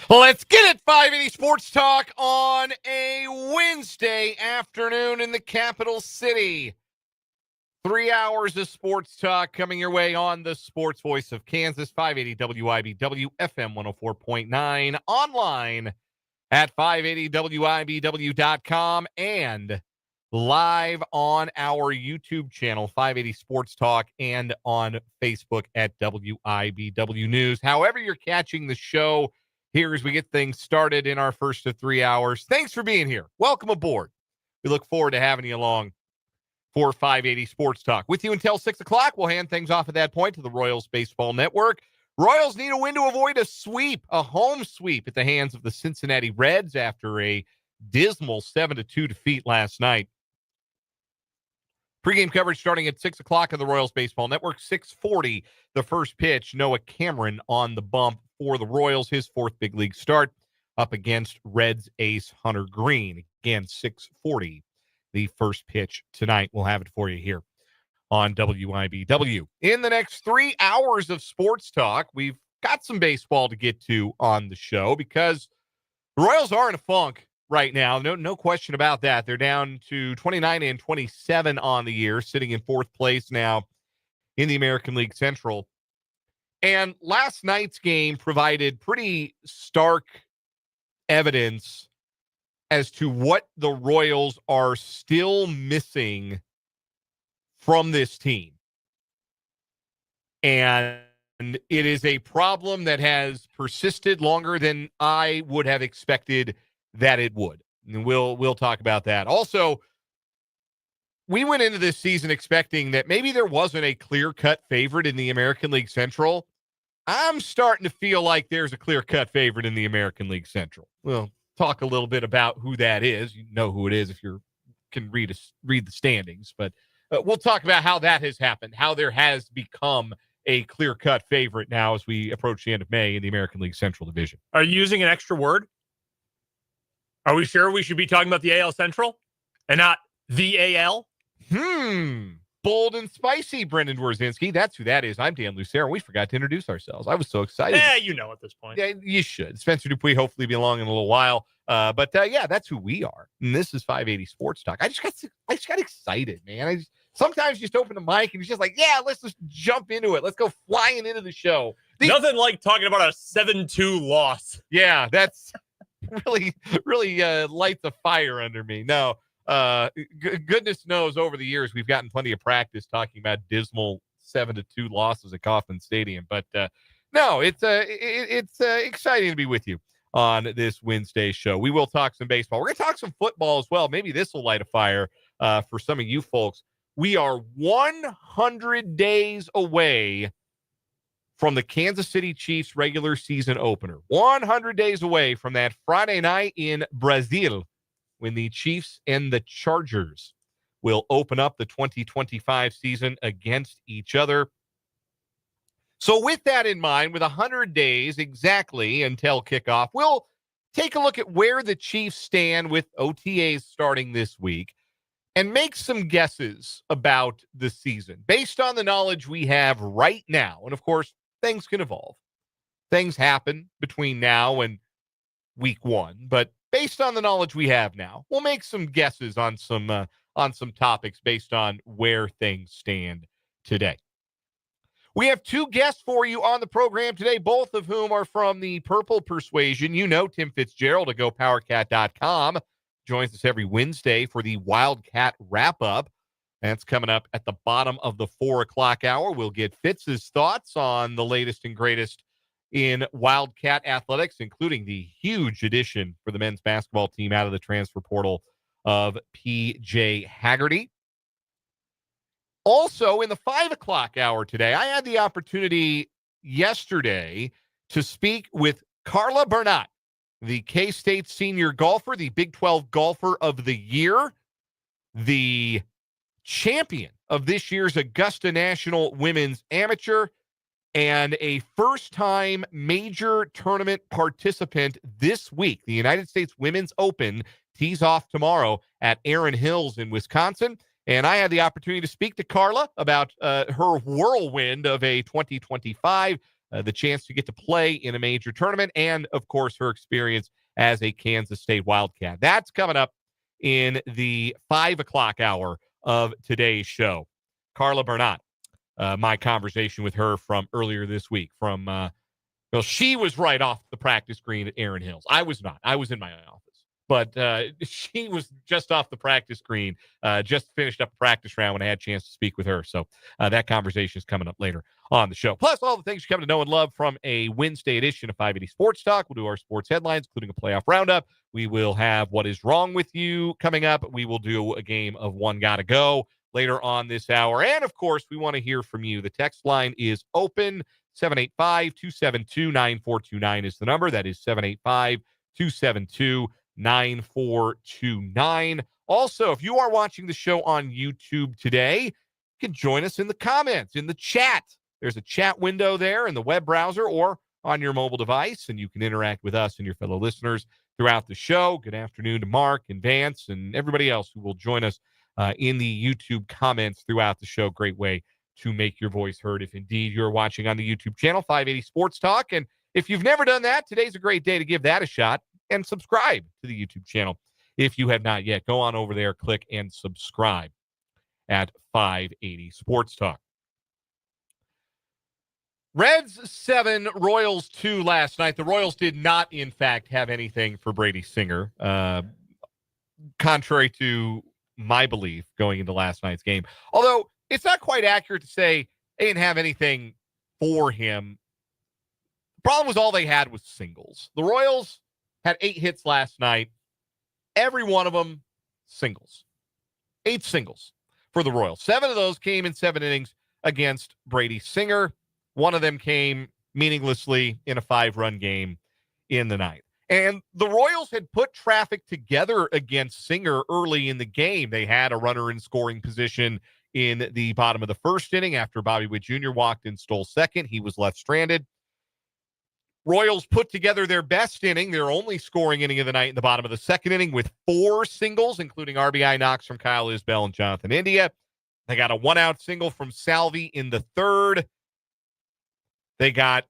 Let's get it, 580 Sports Talk on a Wednesday afternoon in the capital city. 3 hours of sports talk coming your way on the sports voice of Kansas, 580 WIBW, FM 104.9, online at 580WIBW.com, and live on our YouTube channel, 580 Sports Talk, and on Facebook at WIBW News. However you're catching the show, here as we get things started in our first of 3 hours. Thanks for being here. Welcome aboard. We look forward to having you along for 580 Sports Talk. With you until 6 o'clock. We'll hand things off at that point to the Royals Baseball Network. Royals need a win to avoid a sweep, a home sweep at the hands of the Cincinnati Reds after a dismal 7-2 defeat last night. Pre-game coverage starting at 6 o'clock on the Royals Baseball Network. 6:40, the first pitch. Noah Cameron on the bump for the Royals, his fourth big league start up against Reds ace Hunter Green. Again, 6:40, the first pitch tonight. We'll have it for you here on WIBW. In the next 3 hours of sports talk, we've got some baseball to get to on the show because the Royals are in a funk right now. No question about that. They're down to 29-27 on the year, sitting in fourth place now in the American League Central. And last night's game provided pretty stark evidence as to what the Royals are still missing from this team. And it is a problem that has persisted longer than I would have expected that it would. And we'll talk about that. Also, we went into this season expecting that maybe there wasn't a clear-cut favorite in the American League Central. I'm starting to feel like there's a clear-cut favorite in the American League Central. We'll talk a little bit about who that is. You know who it is if you can read the standings. But we'll talk about how that has happened, how there has become a clear-cut favorite now as we approach the end of May in the American League Central Division. Are you using an extra word? Are we sure we should be talking about the AL Central and not the AL? Bold and spicy, Brendan Dworzinski. That's who that is. I'm Dan Lucero. We forgot to introduce ourselves. I was so excited. You know at this point. Yeah, you should. Spencer Dupuis hopefully be along in a little while. But yeah, that's who we are. And this is 580 Sports Talk. I just got excited, man. Sometimes you just open the mic and you're just like, yeah, let's just jump into it. Let's go flying into the show. Nothing like talking about a 7-2 loss. Yeah, that's really lights a fire under me. No. Goodness knows over the years we've gotten plenty of practice talking about dismal 7-2 losses at Kauffman Stadium, but no, it's exciting to be with you on this Wednesday show. We will talk some baseball. We're going to talk some football as well. Maybe this will light a fire for some of you folks. We are 100 days away from the Kansas City Chiefs regular season opener. 100 days away from that Friday night in Brazil, when the Chiefs and the Chargers will open up the 2025 season against each other. So with that in mind, with 100 days exactly until kickoff, we'll take a look at where the Chiefs stand with OTAs starting this week and make some guesses about the season based on the knowledge we have right now. And of course, things can evolve. Things happen between now and week one, but based on the knowledge we have now, we'll make some guesses on some topics based on where things stand today. We have two guests for you on the program today, both of whom are from the Purple Persuasion. You know Tim Fitzgerald of GoPowerCat.com joins us every Wednesday for the Wildcat Wrap-up. That's coming up at the bottom of the 4 o'clock hour. We'll get Fitz's thoughts on the latest and greatest in Wildcat athletics, including the huge addition for the men's basketball team out of the transfer portal of P.J. Haggerty. Also, in the 5 o'clock hour today, I had the opportunity yesterday to speak with Carla Bernat, the K-State senior golfer, the Big 12 golfer of the year, the champion of this year's Augusta National Women's Amateur, and a first-time major tournament participant this week. The United States Women's Open tees off tomorrow at Erin Hills in Wisconsin. And I had the opportunity to speak to Carla about her whirlwind of a 2025 the chance to get to play in a major tournament, and, of course, her experience as a Kansas State Wildcat. That's coming up in the 5 o'clock hour of today's show. Carla Bernat, my conversation with her from earlier this week. Well, she was right off the practice green at Erin Hills. I was not. I was in my office. But she was just off the practice green, just finished up a practice round when I had a chance to speak with her. So that conversation is coming up later on the show. Plus, all the things you come to know and love from a Wednesday edition of 580 Sports Talk. We'll do our sports headlines, including a playoff roundup. We will have What Is Wrong With You coming up. We will do a game of One Gotta Go later on this hour. And, of course, we want to hear from you. The text line is open. 785-272-9429 is the number. That is 785-272-9429. Also, if you are watching the show on YouTube today, you can join us in the comments, in the chat. There's a chat window there in the web browser or on your mobile device, and you can interact with us and your fellow listeners throughout the show. Good afternoon to Mark and Vance and everybody else who will join us in the YouTube comments throughout the show. Great way to make your voice heard if indeed you're watching on the YouTube channel, 580 Sports Talk. And if you've never done that, today's a great day to give that a shot and subscribe to the YouTube channel. If you have not yet, go on over there, click and subscribe at 580 Sports Talk. Reds 7, Royals 2 last night. The Royals did not, in fact, have anything for Brady Singer, contrary to my belief going into last night's game. Although it's not quite accurate to say they didn't have anything for him. The problem was all they had was singles. The Royals had 8 hits last night. Every one of them singles. 8 singles for the Royals. 7 of those came in 7 innings against Brady Singer. One of them came meaninglessly in a 5-run game in the ninth. And the Royals had put traffic together against Singer early in the game. They had a runner in scoring position in the bottom of the first inning after Bobby Witt Jr. walked and stole second. He was left stranded. Royals put together their best inning, their only scoring inning of the night in the bottom of the second inning with 4 singles, including RBI knocks from Kyle Isbell and Jonathan India. They got a 1-out single from Salvi in the third. They got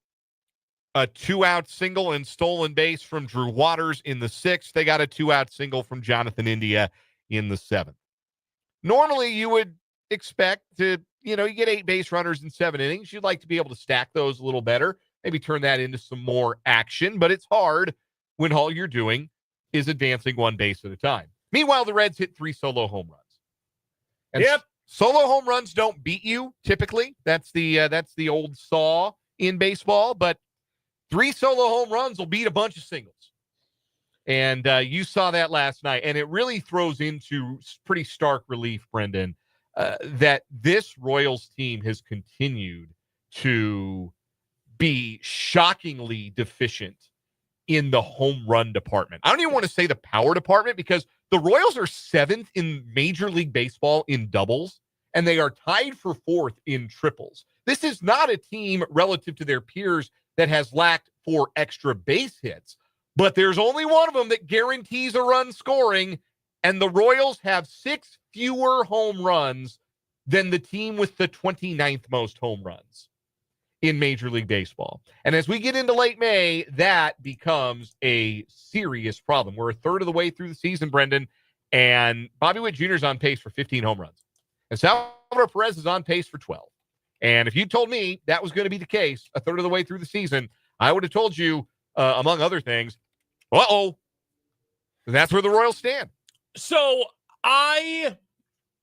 a 2-out single and stolen base from Drew Waters in the 6th. They got a 2-out single from Jonathan India in the 7th. Normally, you would expect to, you get 8 base runners in 7 innings. You'd like to be able to stack those a little better, maybe turn that into some more action, but it's hard when all you're doing is advancing 1 base at a time. Meanwhile, the Reds hit 3 solo home runs. And solo home runs don't beat you typically. That's the old saw in baseball, but 3 solo home runs will beat a bunch of singles. And you saw that last night, and it really throws into pretty stark relief, Brendan, that this Royals team has continued to be shockingly deficient in the home run department. I don't even want to say the power department because the Royals are 7th in Major League Baseball in doubles, and they are tied for 4th in triples. This is not a team relative to their peers that has lacked 4 extra base hits, but there's only one of them that guarantees a run scoring, and the Royals have 6 fewer home runs than the team with the 29th most home runs in Major League Baseball. And as we get into late May, that becomes a serious problem. We're a third of the way through the season, Brendan, and Bobby Witt Jr. is on pace for 15 home runs. And Salvador Perez is on pace for 12. And if you told me that was going to be the case a third of the way through the season, I would have told you, among other things, that's where the Royals stand. So I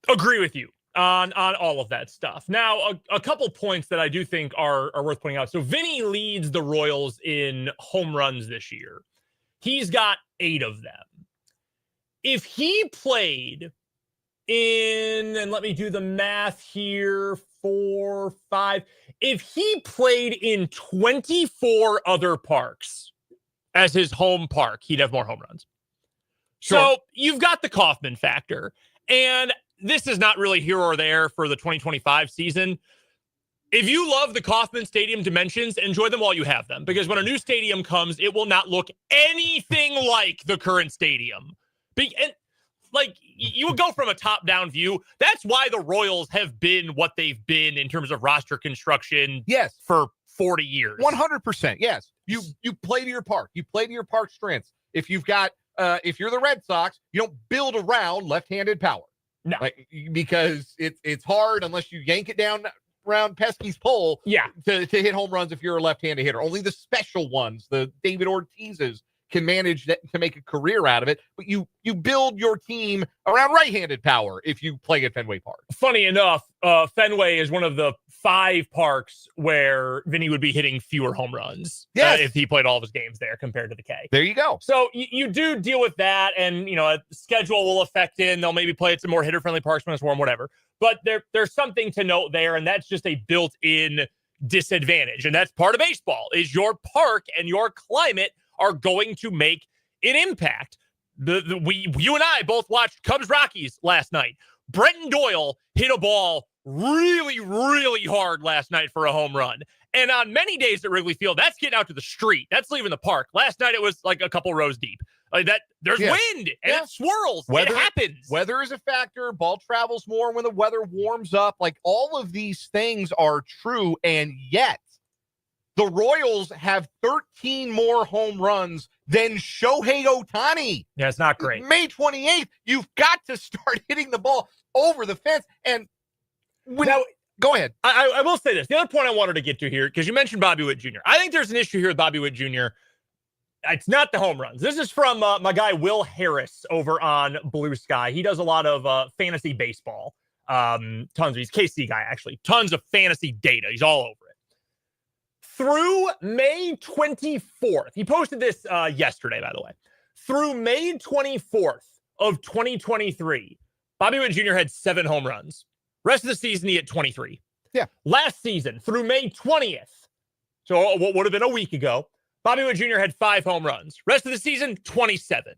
agree with you on all of that stuff. Now, a couple points that I do think are worth pointing out. So Vinny leads the Royals in home runs this year. He's got 8 of them. If he played in, and let me do the math here, 4, 5. If he played in 24 other parks as his home park, he'd have more home runs. Sure. So you've got the Kauffman factor. And this is not really here or there for the 2025 season. If you love the Kauffman Stadium dimensions, enjoy them while you have them. Because when a new stadium comes, it will not look anything like the current stadium. Like, you would go from a top-down view. That's why the Royals have been what they've been in terms of roster construction yes, for 40 years. 100%. Yes. You play to your park. You play to your park strengths. If you've got, if you're the Red Sox, you don't build around left-handed power. No. Because it's hard unless you yank it down around Pesky's pole to hit home runs if you're a left-handed hitter. Only the special ones, the David Ortizes, can manage that to make a career out of it. But you build your team around right-handed power if you play at Fenway Park. Funny enough, Fenway is one of the 5 parks where Vinny would be hitting fewer home runs if he played all of his games there compared to the K. There you go. So you do deal with that, and a schedule will affect it, and they'll maybe play at some more hitter-friendly parks when it's warm, whatever. But there's something to note there, and that's just a built-in disadvantage. And that's part of baseball, is your park and your climate are going to make an impact. You and I both watched Cubs Rockies last night. Brenton Doyle hit a ball really, really hard last night for a home run. And on many days at Wrigley Field, that's getting out to the street. That's leaving the park. Last night, it was like a couple rows deep. Like that, there's wind and it swirls. It happens. Weather is a factor. Ball travels more when the weather warms up. Like all of these things are true. And yet, the Royals have 13 more home runs than Shohei Ohtani. Yeah, it's not great. May 28th, you've got to start hitting the ball over the fence. And go ahead. I will say this. The other point I wanted to get to here, because you mentioned Bobby Witt Jr. I think there's an issue here with Bobby Witt Jr. It's not the home runs. This is from my guy Will Harris over on Blue Sky. He does a lot of fantasy baseball. He's KC guy, actually. Tons of fantasy data. He's all over it. Through May 24th, he posted this yesterday, by the way. Through May 24th of 2023, Bobby Witt Jr. had 7 home runs. Rest of the season, he had 23. Yeah. Last season, through May 20th, so what would have been a week ago, Bobby Witt Jr. had 5 home runs. Rest of the season, 27.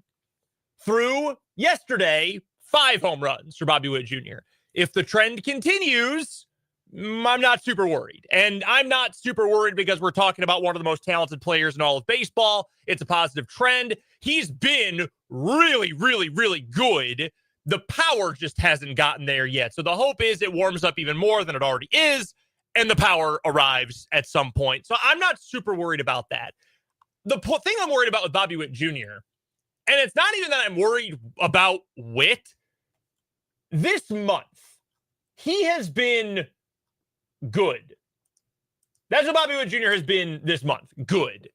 Through yesterday, 5 home runs for Bobby Witt Jr. If the trend continues, I'm not super worried. And I'm not super worried because we're talking about one of the most talented players in all of baseball. It's a positive trend. He's been really, really, really good. The power just hasn't gotten there yet. So the hope is it warms up even more than it already is, and the power arrives at some point. So I'm not super worried about that. The thing I'm worried about with Bobby Witt Jr., and it's not even that I'm worried about Witt. This month, he has been good. That's what Bobby Witt Jr. has been this month. Good.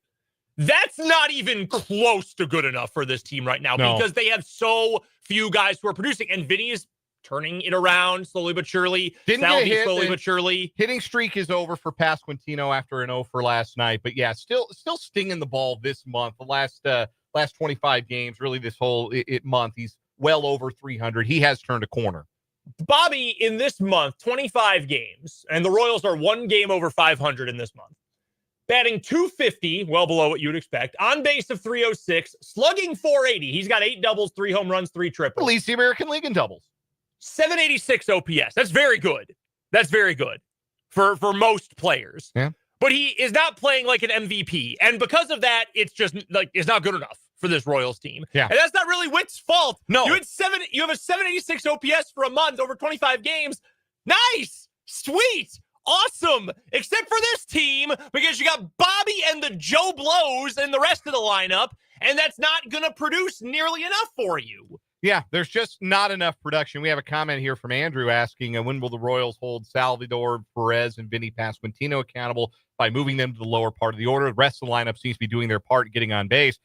That's not even close to good enough for this team right now because they have so few guys who are producing. And Vinny is turning it around slowly but surely. Salvi slowly but surely. Hitting streak is over for Pasquantino after an 0 for last night. But yeah, still stinging the ball this month. The last 25 games, really this whole month, he's well over 300. He has turned a corner. Bobby, in this month, 25 games, and the Royals are 1 game over 500 in this month. Batting .250, well below what you'd expect. On base of .306, slugging .480. He's got 8 doubles, 3 home runs, 3 triples. Leads the American League in doubles. .786 OPS. That's very good. That's very good for most players. Yeah. But he is not playing like an MVP. And because of that, it's just like it's not good enough for this Royals team. Yeah. And that's not really Witt's fault. No. You have a 786 OPS for a month over 25 games. Nice. Sweet. Awesome. Except for this team, because you got Bobby and the Joe Blows and the rest of the lineup, and that's not going to produce nearly enough for you. Yeah, there's just not enough production. We have a comment here from Andrew asking, when will the Royals hold Salvador Perez and Vinny Pasquantino accountable by moving them to the lower part of the order? The rest of the lineup seems to be doing their part getting on base.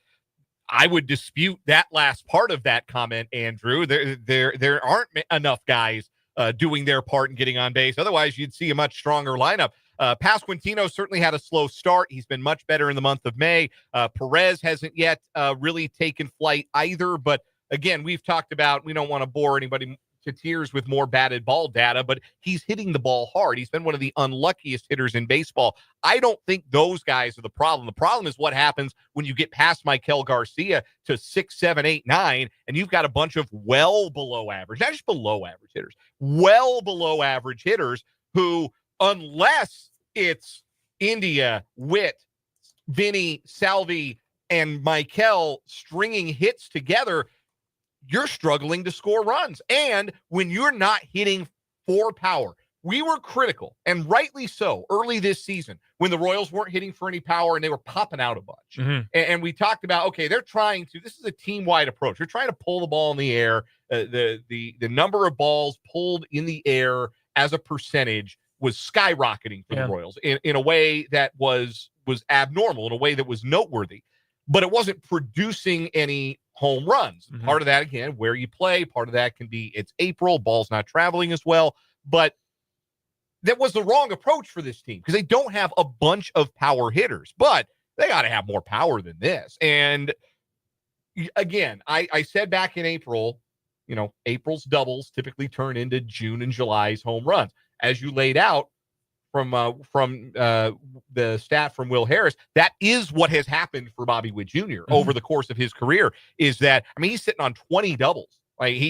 I would dispute that last part of that comment, Andrew. There aren't enough guys doing their part and getting on base. Otherwise, you'd see a much stronger lineup. Pasquantino certainly had a slow start. He's been much better in the month of May. Perez hasn't yet really taken flight either. But again, we've talked about, we don't want to bore anybody to tears with more batted ball data, but he's hitting the ball hard. He's been one of the unluckiest hitters in baseball. I don't think those guys are the problem. The problem is what happens when you get past Michael Garcia to 6, 7, 8, 9, and you've got a bunch of well below average, not just below average hitters, well below average hitters who, unless it's India, Witt, Vinny, Salvi, and Michael stringing hits together, you're struggling to score runs. And when you're not hitting for power, we were critical, and rightly so, early this season when the Royals weren't hitting for any power and they were popping out a bunch. And we talked about, okay, this is a team-wide approach. They're trying to pull the ball in the air. The number of balls pulled in the air as a percentage was skyrocketing for the Royals in a way that was abnormal, in a way that was noteworthy. But it wasn't producing any home runs. Part of that, again, where you play. Part of that can be it's April, ball's not traveling as well. But that was the wrong approach for this team because they don't have a bunch of power hitters, but they got to have more power than this. And again, I said back in April, April's doubles typically turn into June and July's home runs. As you laid out from the stat from Will Harris, that is what has happened for Bobby Witt Jr. Over the course of his career. Is that, he's sitting on 20 doubles. Like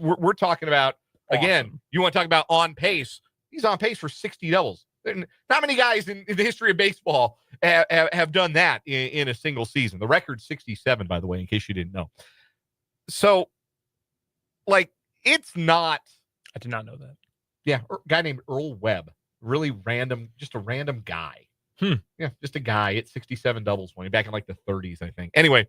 we're talking about, again, you want to talk about on pace. He's on pace for 60 doubles. Not many guys in the history of baseball have done that in a single season. The record's 67, by the way, in case you didn't know. So, it's not. I did not know that. Yeah, a guy named Earl Webb. Really random, just a random guy. Yeah, just a guy at 67 doubles when back in the 30s, I think. Anyway,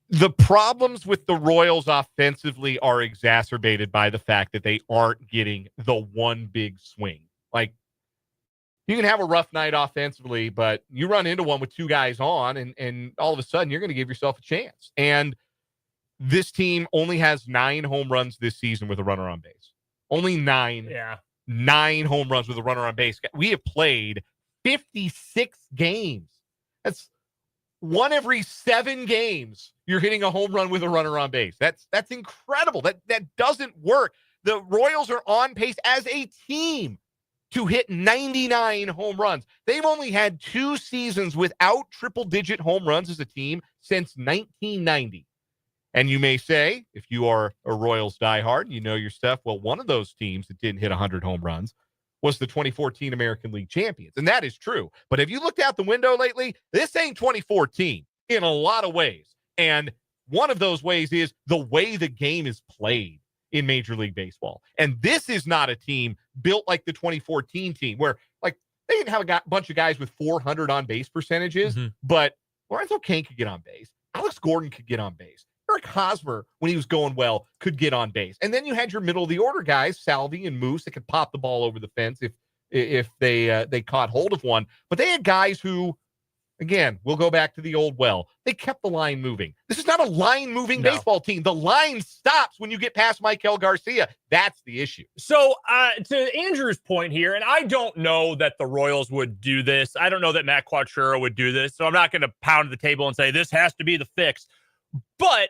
the problems with the Royals offensively are exacerbated by the fact that they aren't getting the one big swing. You can have a rough night offensively, but you run into one with two guys on, and all of a sudden you're going to give yourself a chance. And this team only has 9 home runs this season with a runner on base. Only 9. Yeah. 9 home runs with a runner on base. We have played 56 games. That's 1 every 7 games. You're hitting a home run with a runner on base. That's incredible. That doesn't work. The Royals are on pace as a team to hit 99 home runs. They've only had 2 seasons without triple-digit home runs as a team since 1990. And you may say, if you are a Royals diehard, you know your stuff. Well, one of those teams that didn't hit 100 home runs was the 2014 American League champions. And that is true. But have you looked out the window lately? This ain't 2014 in a lot of ways. And one of those ways is the way the game is played in Major League Baseball. And this is not a team built like the 2014 team where, they didn't have a bunch of guys with 400 on-base percentages, but Lorenzo Cain could get on base. Alex Gordon could get on base. Eric Hosmer, when he was going well, could get on base. And then you had your middle-of-the-order guys, Salvi and Moose, that could pop the ball over the fence if they caught hold of one. But they had guys who, again, we'll go back to the old well. They kept the line moving. This is not a line-moving baseball team. The line stops when you get past Maikel Garcia. That's the issue. So to Andrew's point here, and I don't know that the Royals would do this. I don't know that Matt Quatrero would do this. So I'm not going to pound the table and say this has to be the fix. But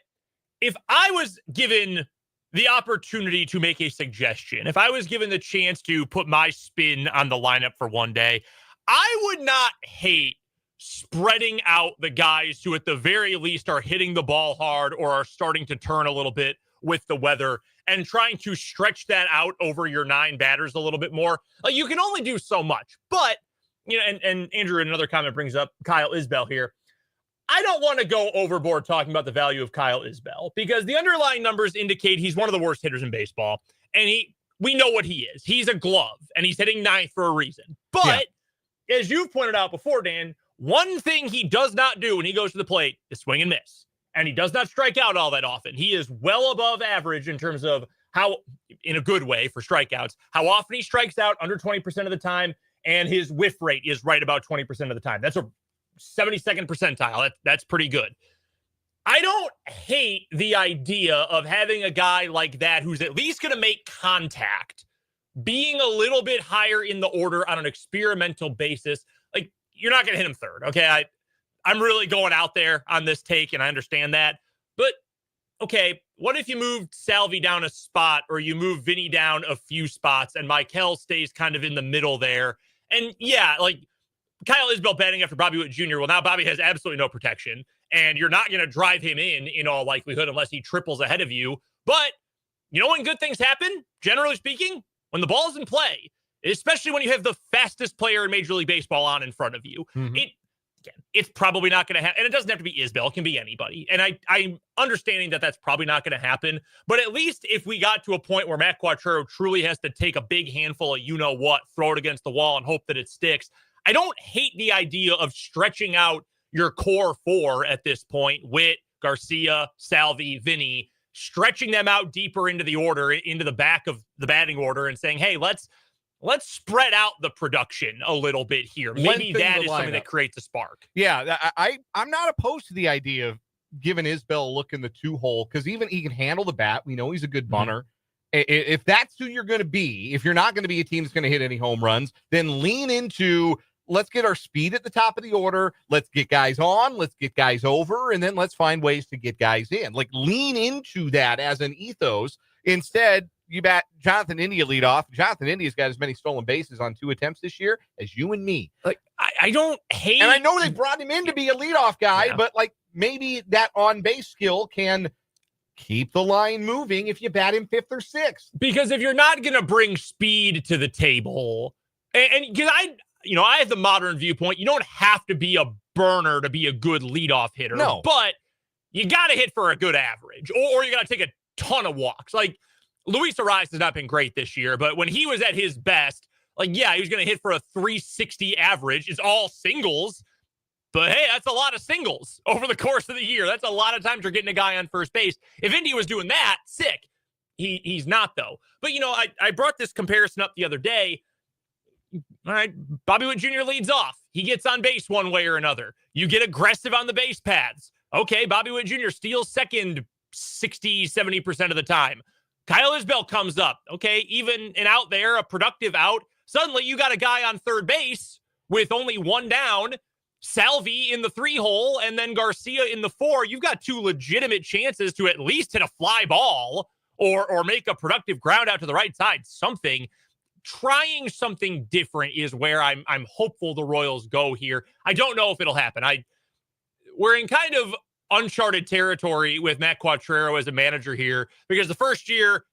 if I was given the opportunity to make a suggestion, if I was given the chance to put my spin on the lineup for one day, I would not hate spreading out the guys who at the very least are hitting the ball hard or are starting to turn a little bit with the weather and trying to stretch that out over your 9 batters a little bit more. You can only do so much. But, and Andrew in another comment brings up Kyle Isbell here. I don't want to go overboard talking about the value of Kyle Isbell because the underlying numbers indicate he's one of the worst hitters in baseball. And we know what he is. He's a glove, and he's hitting 9th for a reason. But as you've pointed out before, Dan, one thing he does not do when he goes to the plate is swing and miss. And he does not strike out all that often. He is well above average in terms of how, in a good way for strikeouts, how often he strikes out, under 20% of the time, and his whiff rate is right about 20% of the time. That's a 72nd percentile. That's pretty good. I don't hate the idea of having a guy like that who's at least going to make contact being a little bit higher in the order on an experimental basis. You're not going to hit him 3rd. Okay. I'm really going out there on this take, and I understand that. But okay, what if you moved Salvi down a spot, or you move Vinny down a few spots, and Maikel stays kind of in the middle there? And Kyle Isbell batting after Bobby Witt Jr. Well, now Bobby has absolutely no protection, and you're not going to drive him in all likelihood unless he triples ahead of you. But when good things happen, generally speaking, when the ball's in play, especially when you have the fastest player in Major League Baseball on in front of you, again, it's probably not going to happen. And it doesn't have to be Isbell. It can be anybody. And I'm understanding that that's probably not going to happen. But at least if we got to a point where Matt Quattrero truly has to take a big handful of you-know-what, throw it against the wall and hope that it sticks, I don't hate the idea of stretching out your core four at this point, Witt, Garcia, Salvi, Vinny, stretching them out deeper into the order, into the back of the batting order and saying, hey, let's spread out the production a little bit here. Maybe that is something that creates a spark. Yeah, I'm not opposed to the idea of giving Isbell a look in the 2-hole because even he can handle the bat. We know he's a good bunter. If that's who you're going to be, if you're not going to be a team that's going to hit any home runs, then lean into let's get our speed at the top of the order. Let's get guys on. Let's get guys over. And then let's find ways to get guys in. Like lean into that as an ethos. Instead, you bat Jonathan India lead off. Jonathan India's got as many stolen bases on 2 attempts this year as you and me. Like I don't hate. And I know they brought him in to be a leadoff guy, but like maybe that on-base skill can keep the line moving if you bat him 5th or 6th. Because if you're not going to bring speed to the table, and because I have the modern viewpoint, you don't have to be a burner to be a good leadoff hitter. No. But you got to hit for a good average, or you got to take a ton of walks. Like Luis Arias has not been great this year, but when he was at his best, like, yeah, he was going to hit for a 360 average. It's all singles, but hey, that's a lot of singles over the course of the year. That's a lot of times you're getting a guy on first base. If Indy was doing that, sick. He's not, though. But, I brought this comparison up the other day. All right, Bobby Witt Jr. leads off. He gets on base one way or another. You get aggressive on the base paths. Okay, Bobby Witt Jr. steals second 60, 70% of the time. Kyle Isbell comes up. Okay, even an out there, a productive out. Suddenly you got a guy on third base with only one down, Salvi in the 3-hole, and then Garcia in the 4. You've got 2 legitimate chances to at least hit a fly ball or make a productive ground out to the right side, something. Trying something different is where I'm hopeful the Royals go here. I don't know if it'll happen. We're in kind of uncharted territory with Matt Quattrero as a manager here because the first year,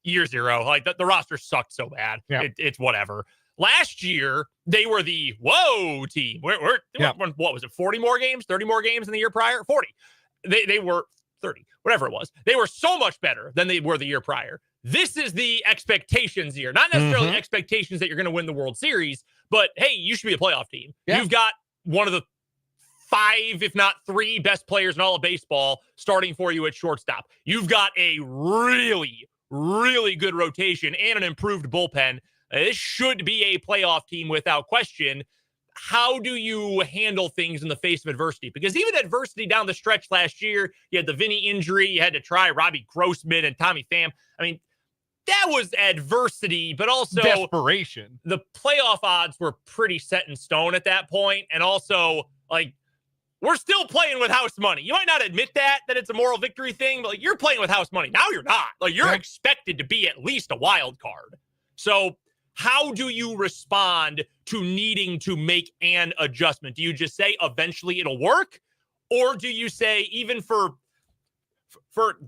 year 0, like the roster sucked so bad. Yeah. It's whatever. Last year, they were the whoa team. What was it? 40 more games, 30 more games in the year prior? 40. They were 30, whatever it was. They were so much better than they were the year prior. This is the expectations year, not necessarily expectations that you're going to win the World Series, but hey, you should be a playoff team. Yeah. You've got one of the 5, if not 3 best players in all of baseball starting for you at shortstop. You've got a really, really good rotation and an improved bullpen. This should be a playoff team without question. How do you handle things in the face of adversity? Because even adversity down the stretch last year, you had the Vinny injury, you had to try Robbie Grossman and Tommy Pham. I mean, that was adversity, but also desperation. The playoff odds were pretty set in stone at that point. And also, like, we're still playing with house money. You might not admit that it's a moral victory thing, but like, you're playing with house money. Now you're not. Like, you're expected to be at least a wild card. So how do you respond to needing to make an adjustment? Do you just say eventually it'll work? Or do you say even for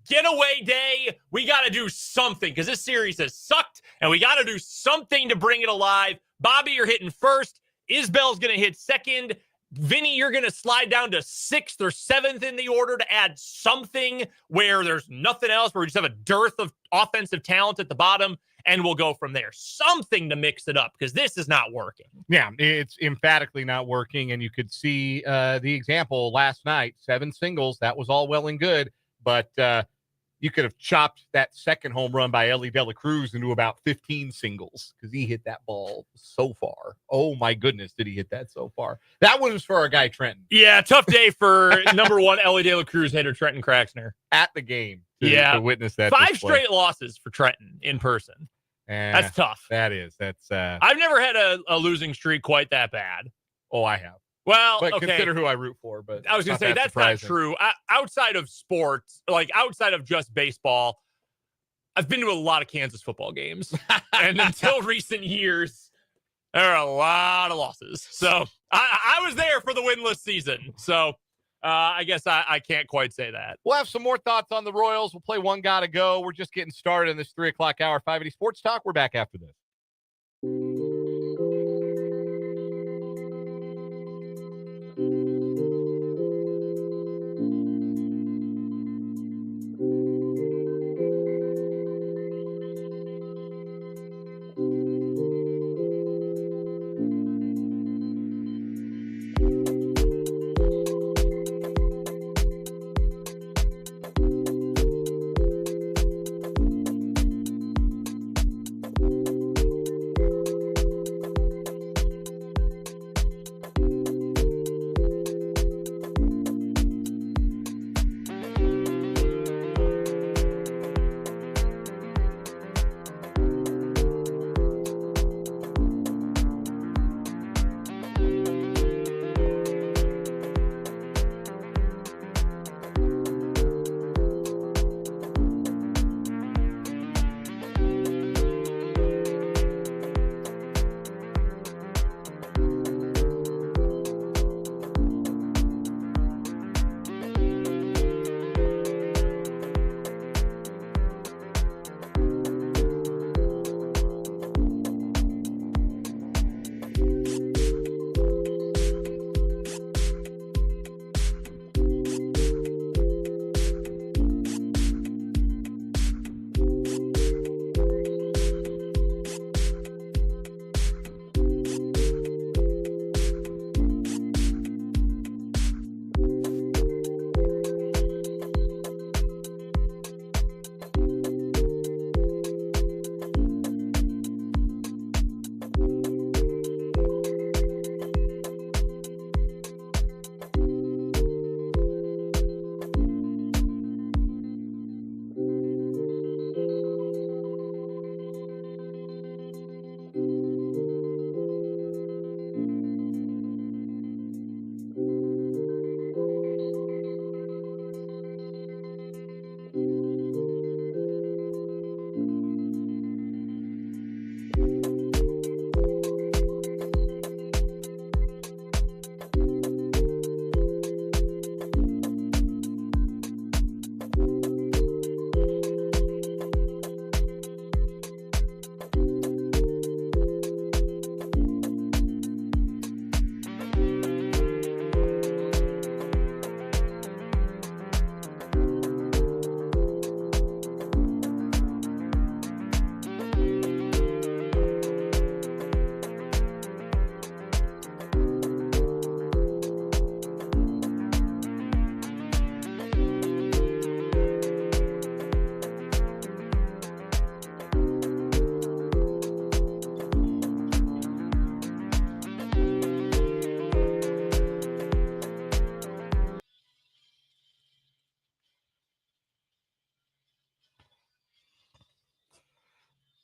getaway day, we got to do something because this series has sucked and we got to do something to bring it alive. Bobby, you're hitting first. Isbell's going to hit second. Vinny, you're going to slide down to 6th or 7th in the order to add something where there's nothing else, where we just have a dearth of offensive talent at the bottom, and we'll go from there. Something to mix it up because this is not working. Yeah, it's emphatically not working, and you could see the example last night, 7 singles. That was all well and good, but you could have chopped that second home run by Ellie De La Cruz into about 15 singles because he hit that ball so far. Oh, my goodness, did he hit that so far. That one was for our guy, Trenton. Yeah, tough day for number 1 Ellie De La Cruz hitter, Trenton Kraxner. At the game to witness that 5 straight losses for Trenton in person. That's tough. That's I've never had a losing streak quite that bad. Oh, I have. Well, but okay. Consider who I root for. But I was going to say that's surprising. Not true. Outside of sports, like outside of just baseball, I've been to a lot of Kansas football games, and until recent years, there are a lot of losses. So I was there for the winless season. So I guess I can't quite say that. We'll have some more thoughts on the Royals. We'll play One Gotta Go. We're just getting started in this 3 o'clock hour. 580 Sports Talk. We're back after this.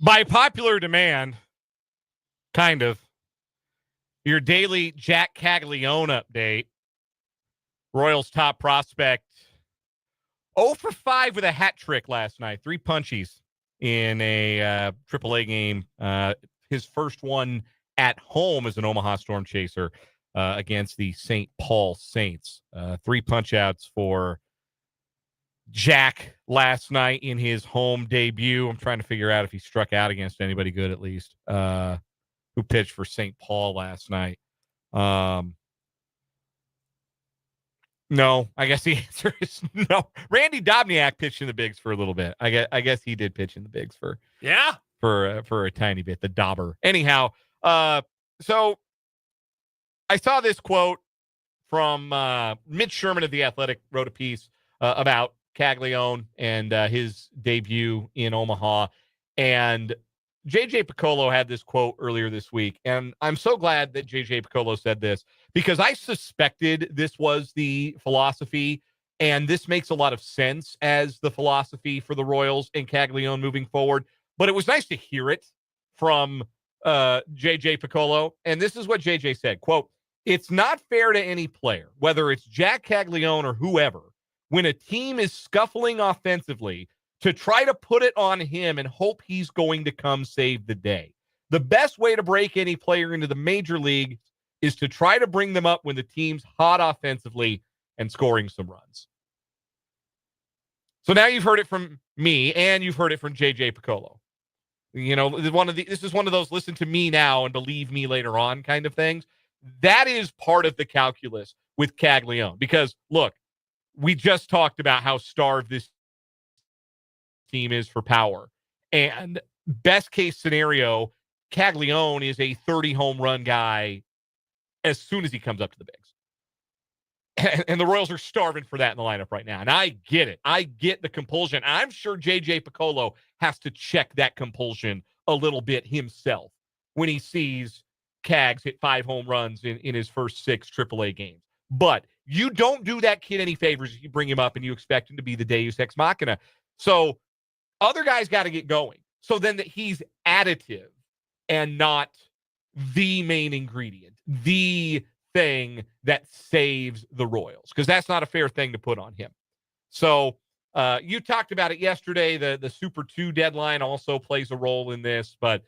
By popular demand, kind of, your daily Jack Caglione update. Royals top prospect 0 for 5 with a hat trick last night. 3 punchies in a AAA game. His first one at home as an Omaha Storm Chaser against the St. Paul Saints. 3 punch outs for Jack last night in his home debut. I'm trying to figure out if he struck out against anybody good, at least, who pitched for St. Paul last night. No, I guess the answer is no. Randy Dobniak pitched in the bigs for a little bit. I guess he did pitch in the bigs for a tiny bit. The Dauber. Anyhow, so I saw this quote from Mitch Sherman of The Athletic, wrote a piece about Caglione and his debut in Omaha, and JJ Piccolo had this quote earlier this week, and I'm so glad that JJ Piccolo said this because I suspected this was the philosophy, and this makes a lot of sense as the philosophy for the Royals and Caglione moving forward. But it was nice to hear it from JJ Piccolo, and this is what JJ said, quote, "It's not fair to any player, whether it's Jack Caglione or whoever, when a team is scuffling offensively, to try to put it on him and hope he's going to come save the day. The best way to break any player into the major league is to try to bring them up when the team's hot offensively and scoring some runs." So now you've heard it from me and you've heard it from JJ Piccolo. You know, this is one of those listen to me now and believe me later on kind of things. That is part of the calculus with Caglione because, look, we just talked about how starved this team is for power. And best case scenario, Caglione is a 30 home run guy as soon as he comes up to the bigs. And the Royals are starving for that in the lineup right now. And I get it. I get the compulsion. I'm sure JJ Piccolo has to check that compulsion a little bit himself when he sees Cags hit 5 home runs in his first 6 AAA games. But you don't do that kid any favors if you bring him up and you expect him to be the Deus Ex Machina. So other guys got to get going. So then that he's additive and not the main ingredient, the thing that saves the Royals, because that's not a fair thing to put on him. So you talked about it yesterday. The Super 2 deadline also plays a role in this, but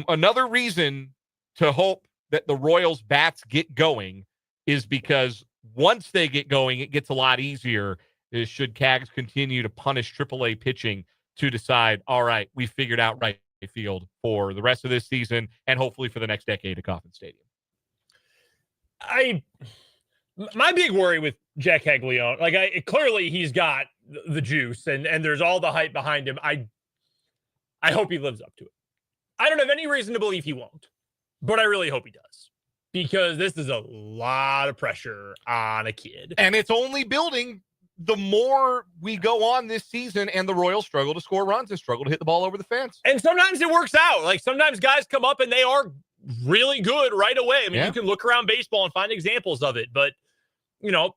another reason to hope that the Royals bats get going is because once they get going, it gets a lot easier. Should Cags continue to punish AAA pitching to decide, all right, we figured out right field for the rest of this season and hopefully for the next decade at Kauffman Stadium. My big worry with Jack Caglione, clearly he's got the juice and there's all the hype behind him. I hope he lives up to it. I don't have any reason to believe he won't, but I really hope he does because this is a lot of pressure on a kid. And it's only building the more we go on this season and the Royals struggle to score runs and struggle to hit the ball over the fence. And sometimes it works out. Like sometimes guys come up and they are really good right away. I mean, You can look around baseball and find examples of it. But, you know,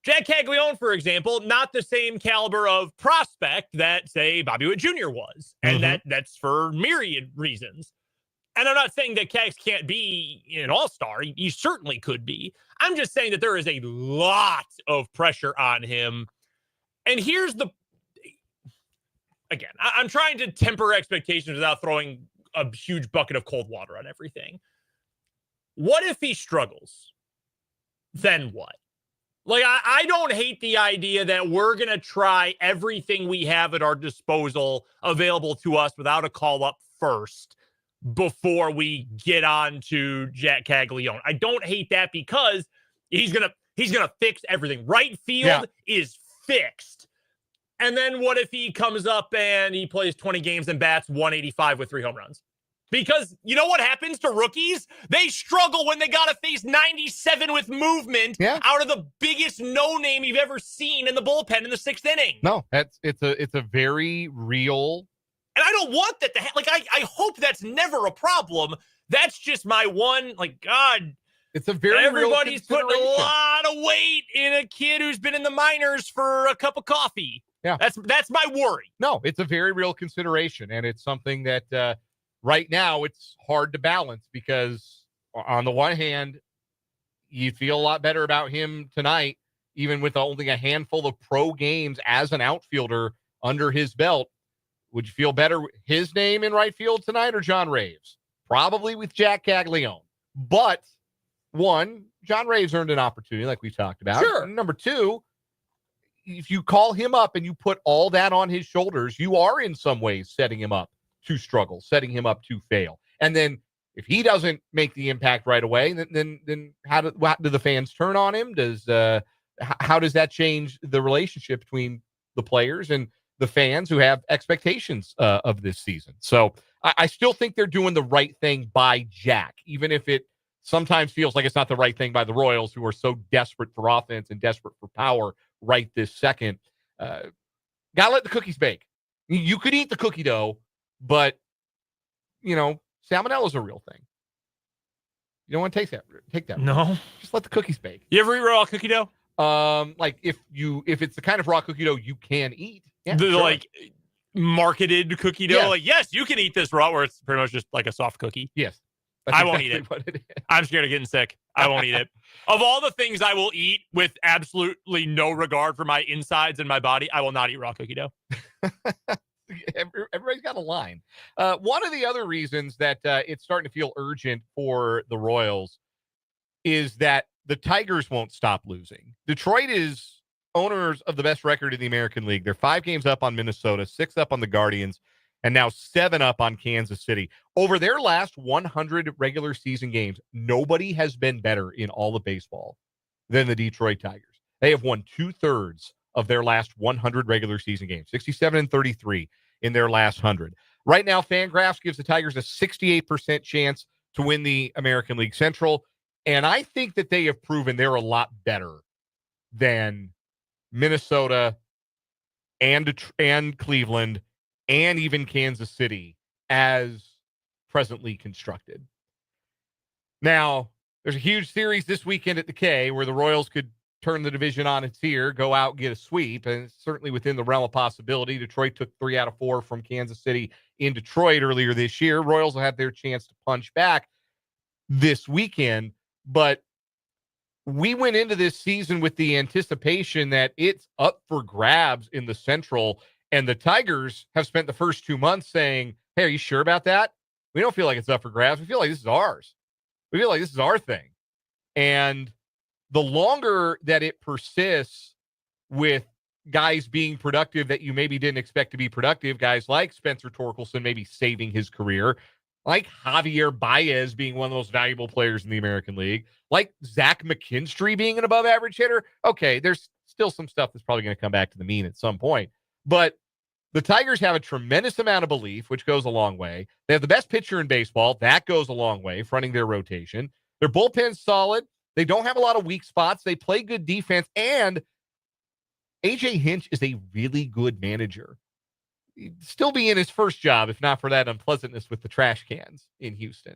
Jack Caglione, for example, not the same caliber of prospect that, say, Bobby Witt Jr. was. And that's for myriad reasons. And I'm not saying that Cags can't be an all-star. He certainly could be. I'm just saying that there is a lot of pressure on him. And here's again, I'm trying to temper expectations without throwing a huge bucket of cold water on everything. What if he struggles? Then what? Like, I don't hate the idea that we're going to try everything we have at our disposal available to us without a call-up first before we get on to Jack Caglione. I don't hate that because he's gonna fix everything. Right field is fixed. And then what if he comes up and he plays 20 games and bats 185 with 3 home runs? Because you know what happens to rookies? They struggle when they got to face 97 with movement out of the biggest no-name you've ever seen in the bullpen in the 6th inning. No, it's a very real. And I don't want that to happen. I hope that's never a problem. That's just my one, God. It's a very everybody's putting a lot of weight in a kid who's been in the minors for a cup of coffee. Yeah. That's my worry. No, it's a very real consideration, and it's something that right now it's hard to balance because on the one hand, you feel a lot better about him tonight, even with only a handful of pro games as an outfielder under his belt. Would you feel better with his name in right field tonight or John Raves? Probably with Jack Caglione. But one, John Raves earned an opportunity like we talked about. Sure. Number two, if you call him up and you put all that on his shoulders, you are in some ways setting him up to struggle, setting him up to fail. And then if he doesn't make the impact right away, then how do the fans turn on him? How does that change the relationship between the players and the fans who have expectations of this season? So I still think they're doing the right thing by Jack, even if it sometimes feels like it's not the right thing by the Royals, who are so desperate for offense and desperate for power right this second. Gotta let the cookies bake. You could eat the cookie dough, but salmonella is a real thing. You don't want to take that. No. Just let the cookies bake. You ever eat raw cookie dough? Like if it's the kind of raw cookie dough you can eat. Yeah, The sure. like marketed cookie dough. Yeah. Like, yes, you can eat this raw, where it's pretty much just like a soft cookie. Yes. That's I won't eat it. what it is. I'm scared of getting sick. I won't eat it. Of all the things I will eat with absolutely no regard for my insides and my body, I will not eat raw cookie dough. Everybody's got a line. One of the other reasons that it's starting to feel urgent for the Royals is that the Tigers won't stop losing. Detroit is owners of the best record in the American League. They're 5 games up on Minnesota, 6 up on the Guardians, and now 7 up on Kansas City. Over their last 100 regular season games, nobody has been better in all of baseball than the Detroit Tigers. They have won 2/3 of their last 100 regular season games, 67-33 in their last 100. Right now, Fangraphs gives the Tigers a 68% chance to win the American League Central, and I think that they have proven they're a lot better than Minnesota and Cleveland and even Kansas City as presently constructed. Now, there's a huge series this weekend at the K where the Royals could turn the division on its ear, go out and get a sweep, and it's certainly within the realm of possibility. Detroit took 3 out of 4 from Kansas City in Detroit earlier this year. Royals will have their chance to punch back this weekend, but we went into this season with the anticipation that it's up for grabs in the Central, and the Tigers have spent the first 2 months saying, hey, are you sure about that? We don't feel like it's up for grabs. We feel like this is ours. We feel like this is our thing. And the longer that it persists with guys being productive that you maybe didn't expect to be productive, guys like Spencer Torkelson maybe saving his career, like Javier Baez being one of the most valuable players in the American League, like Zach McKinstry being an above-average hitter. Okay, there's still some stuff that's probably going to come back to the mean at some point. But the Tigers have a tremendous amount of belief, which goes a long way. They have the best pitcher in baseball. That goes a long way, fronting their rotation. Their bullpen's solid. They don't have a lot of weak spots. They play good defense. And A.J. Hinch is a really good manager. He'd still be in his first job if not for that unpleasantness with the trash cans in Houston.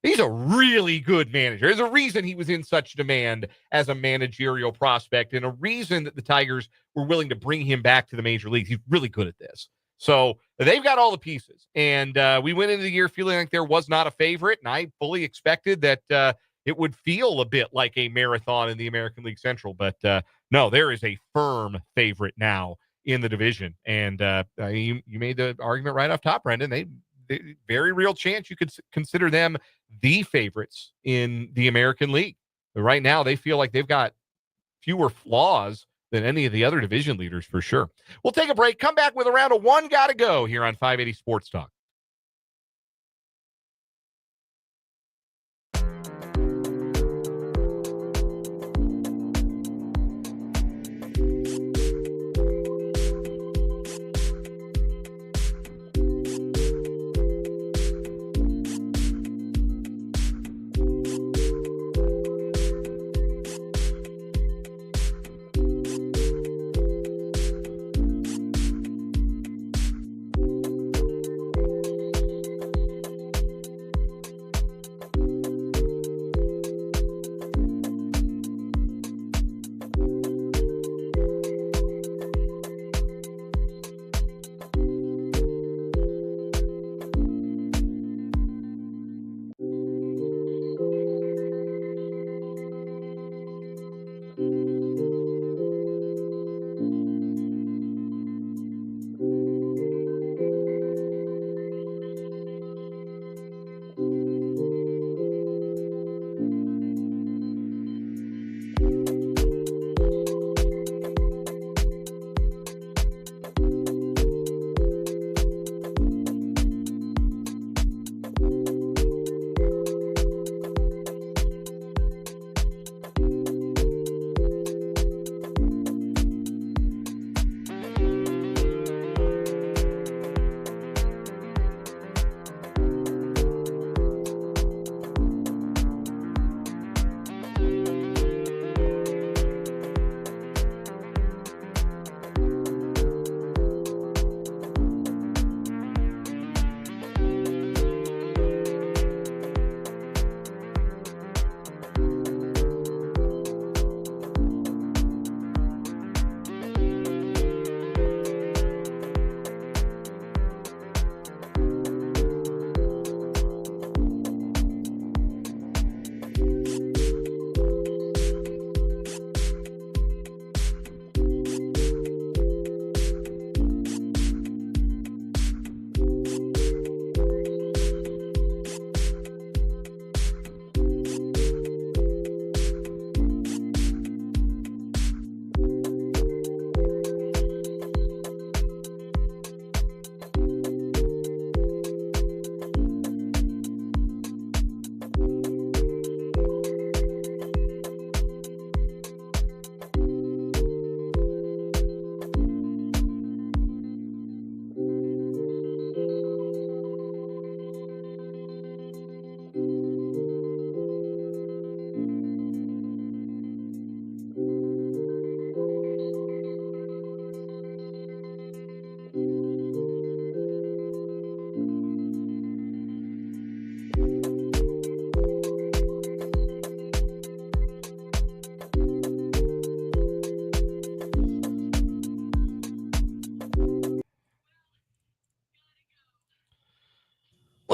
He's a really good manager. There's a reason he was in such demand as a managerial prospect and a reason that the Tigers were willing to bring him back to the major leagues. He's really good at this. So they've got all the pieces. And we went into the year feeling like there was not a favorite, and I fully expected that it would feel a bit like a marathon in the American League Central. But no, there is a firm favorite now in the division. And you made the argument right off top, Brendan. They very real chance you could consider them the favorites in the American League. But right now, they feel like they've got fewer flaws than any of the other division leaders for sure. We'll take a break, come back with a round of One Gotta Go here on 580 Sports Talk.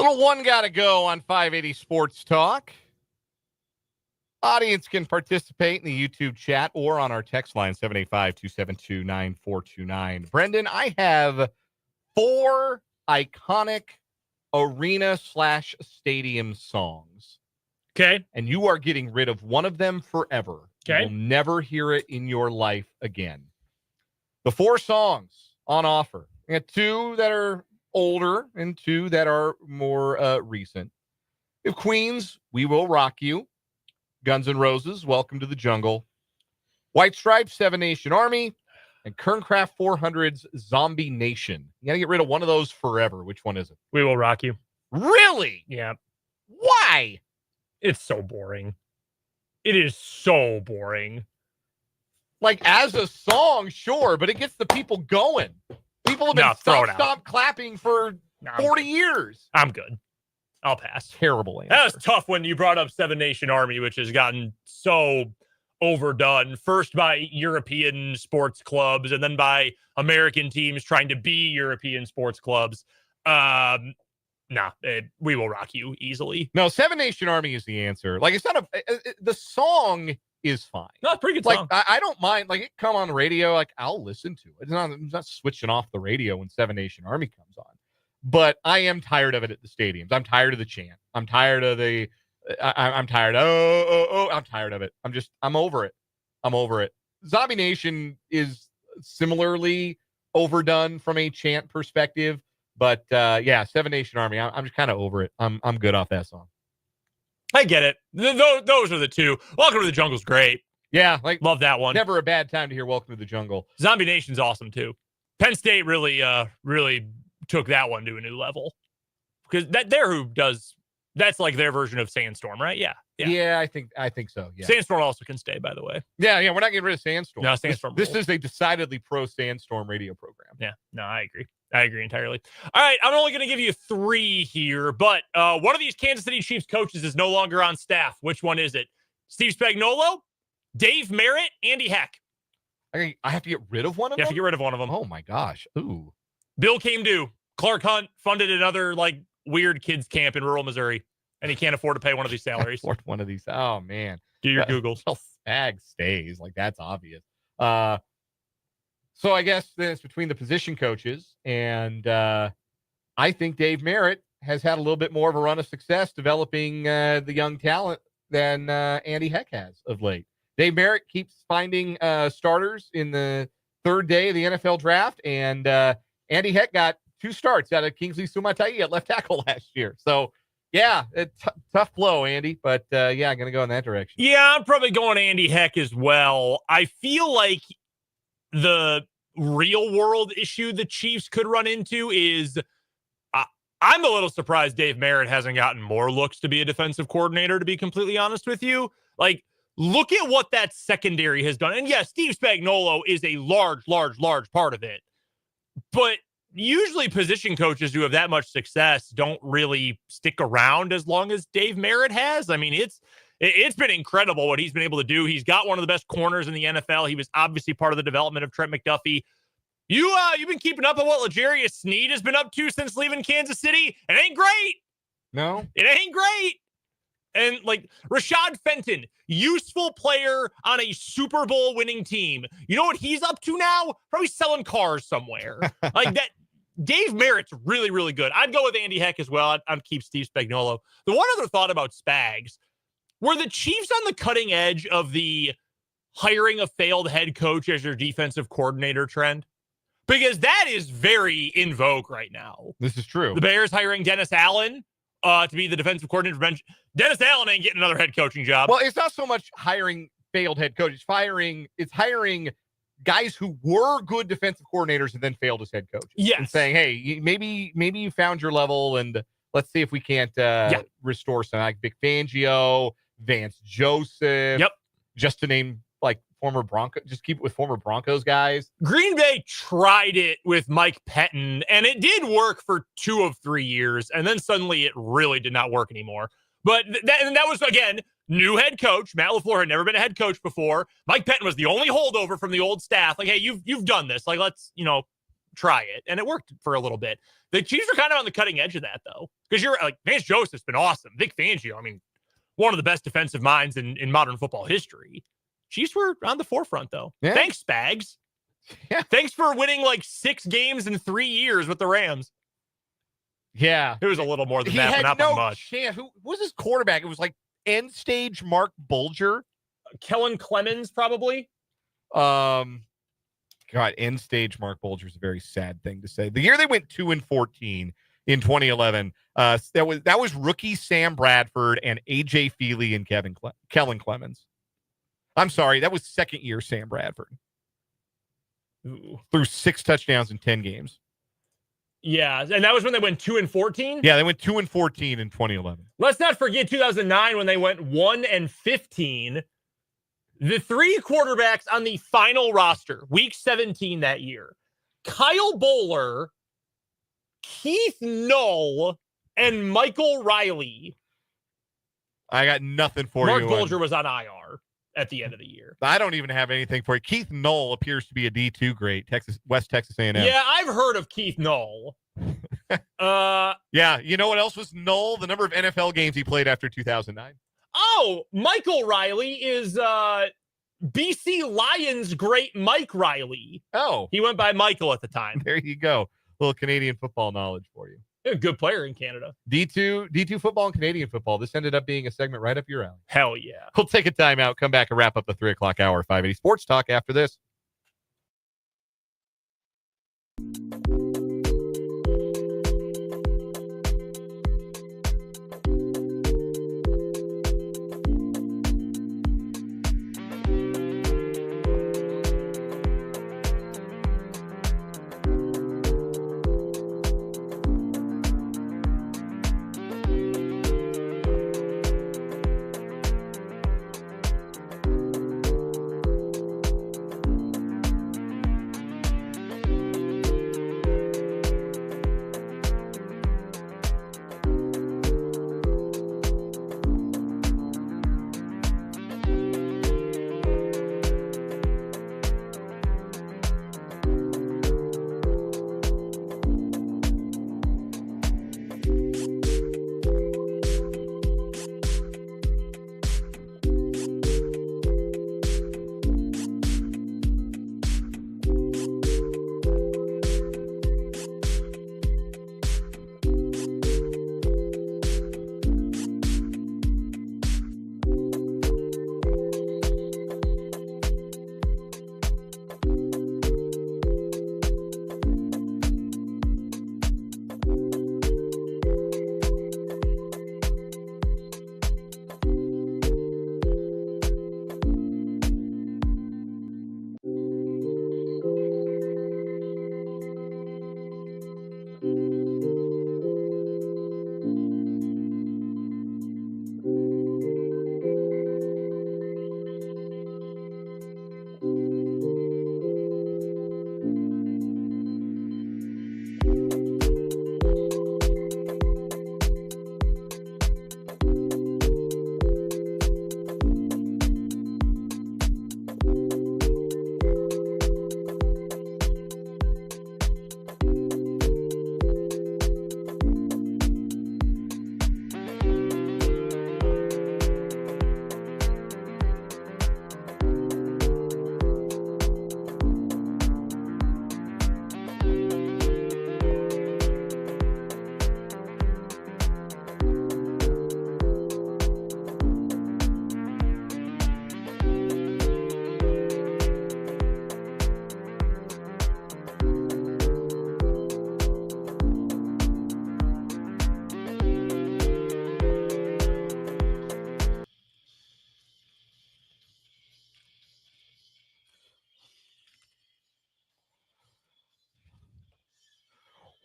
Little one gotta go on 580 Sports Talk. Audience can participate in the YouTube chat or on our text line, 785-272-9429. Brendan, I have 4 iconic arena/stadium songs. Okay. And you are getting rid of one of them forever. Okay. You will never hear it in your life again. The 4 songs on offer. We got 2 that are older and 2 that are more recent. If Queens, We Will Rock You. Guns N' Roses, Welcome to the Jungle. White Stripes, Seven Nation Army. And Kerncraft 400's Zombie Nation. You got to get rid of one of those forever. Which one is it? We Will Rock You. Really? Yeah. Why? It's so boring. It is so boring. Like, as a song, sure, but it gets the people going. People have been stop clapping for 40 years. I'm good. I'll pass. Terrible answer. That was tough when you brought up Seven Nation Army, which has gotten so overdone. First by European sports clubs and then by American teams trying to be European sports clubs. We Will Rock You easily. No, Seven Nation Army is the answer. Like, it's not the song is fine. No, it's a pretty good like, song. I don't mind. Like, it come on the radio. Like, I'll listen to it. I'm not switching off the radio when Seven Nation Army comes on. But I am tired of it at the stadiums. I'm tired of the chant. I'm tired of the. I'm tired. I'm tired of it. I'm over it. I'm over it. Zombie Nation is similarly overdone from a chant perspective. But Seven Nation Army. I'm just kind of over it. I'm good off that song. I get it. Those are the 2. Welcome to the Jungle's great. Yeah, love that one. Never a bad time to hear Welcome to the Jungle. Zombie Nation's awesome too. Penn State really took that one to a new level because that's like their version of Sandstorm, right? Yeah, I think so. Yeah, Sandstorm also can stay, by the way. Yeah, we're not getting rid of Sandstorm. No, Sandstorm. This is a decidedly pro Sandstorm radio program. Yeah, no, I agree entirely. All right, I'm only going to give you 3 here, but one of these Kansas City Chiefs coaches is no longer on staff. Which one is it? Steve Spagnuolo, Dave Merritt, Andy Heck. I have to get rid of one of them? You have to get rid of one of them. Oh, my gosh. Ooh. Bill came due. Clark Hunt funded another weird kids camp in rural Missouri, and he can't afford to pay one of these salaries. One of these. Oh, man. Do your Googles. Spag stays. That's obvious. So I guess it's between the position coaches, and I think Dave Merritt has had a little bit more of a run of success developing the young talent than Andy Heck has of late. Dave Merritt keeps finding starters in the 3rd day of the NFL draft, and Andy Heck got 2 starts out of Kingsley Sumatai at left tackle last year. So, yeah, tough blow, Andy, but I'm going to go in that direction. Yeah, I'm probably going Andy Heck as well. I feel like the real world issue the Chiefs could run into is I'm a little surprised Dave Merritt hasn't gotten more looks to be a defensive coordinator, to be completely honest with you. Look at what that secondary has done. And yes, Steve Spagnuolo is a large part of it. But usually position coaches who have that much success don't really stick around as long as Dave Merritt has. I mean, it's been incredible what he's been able to do. He's got one of the best corners in the NFL. He was obviously part of the development of Trent McDuffie. You've been keeping up on what L'Jarius Sneed has been up to since leaving Kansas City. It ain't great. No, it ain't great. And Rashad Fenton, useful player on a Super Bowl winning team. You know what he's up to now? Probably selling cars somewhere. That. Dave Merritt's really, really good. I'd go with Andy Heck as well. I'd keep Steve Spagnuolo. The one other thought about Spags, were the Chiefs on the cutting edge of the hiring a failed head coach as your defensive coordinator trend? Because that is very in vogue right now. This is true. The Bears hiring Dennis Allen to be the defensive coordinator for bench. Dennis Allen ain't getting another head coaching job. Well, it's not so much hiring failed head coaches. It's hiring guys who were good defensive coordinators and then failed as head coaches. Yes. And saying, hey, maybe you found your level, and let's see if we can't restore some, like Vic Fangio, Vance Joseph. Yep. Just to name former Broncos, just keep it with former Broncos guys. Green Bay tried it with Mike Pettin, and it did work for 2 of 3 years, and then suddenly it really did not work anymore. But that was, again, new head coach. Matt LaFleur had never been a head coach before. Mike Pettin was the only holdover from the old staff. Hey, you've done this. Let's, try it, and it worked for a little bit. The Chiefs are kind of on the cutting edge of that, though, because you're like, Vance Joseph's been awesome. Vic Fangio, I mean, one of the best defensive minds in modern football history. Chiefs were on the forefront, though. Yeah. Thanks, Spags. Yeah. Thanks for winning like 6 games in 3 years with the Rams. Yeah. It was a little more than that, but not by much. Chance. Who was his quarterback? It was like end stage Mark Bulger. Kellen Clemens, probably. God, end stage Mark Bulger is a very sad thing to say. The year they went 2-14 in 2011, that was rookie Sam Bradford and AJ Feely and Kellen Clemens. I'm sorry, that was second year Sam Bradford. Ooh. Threw 6 touchdowns in 10 games. Yeah, and that was when they went 2-14? Yeah, they went 2-14 in 2011. Let's not forget 2009 when they went 1-15. The 3 quarterbacks on the final roster, week 17 that year, Kyle Bowler, Keith Null, and Michael Riley. I got nothing for you. Mark Bulger was on IR at the end of the year. I don't even have anything for you. Keith Null appears to be a D2 great, West Texas A&M. Yeah, I've heard of Keith Null. Yeah, you know what else was Null? The number of NFL games he played after 2009. Oh, Michael Riley is BC Lions great Mike Riley. Oh. He went by Michael at the time. There you go. A little Canadian football knowledge for you. A good player in Canada. D2 football and Canadian football. This ended up being a segment right up your alley. Hell yeah. We'll take a timeout, come back and wrap up the 3 o'clock hour, 580 Sports Talk after this.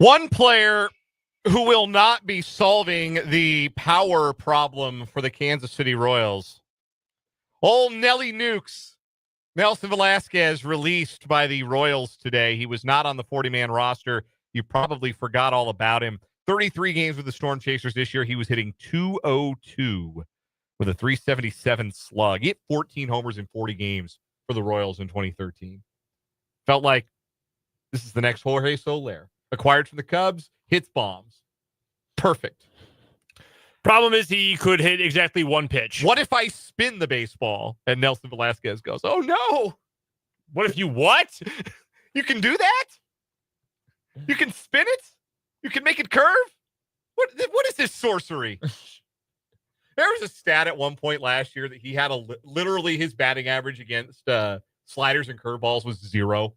One player who will not be solving the power problem for the Kansas City Royals. Old Nelly Nukes. Nelson Velasquez released by the Royals today. He was not on the 40-man roster. You probably forgot all about him. 33 games with the Storm Chasers this year. He was hitting .202 with a .377 slug. He hit 14 homers in 40 games for the Royals in 2013. Felt like This is the next Jorge Soler. Acquired from the Cubs, hits bombs. Perfect. Problem is he could hit exactly one pitch. What if I spin the baseball and Nelson Velasquez goes, oh no. What if you what? You can do that? You can spin it? You can make it curve? What is this sorcery? There was a stat at one point last year that he had literally his batting average against sliders and curveballs was 0.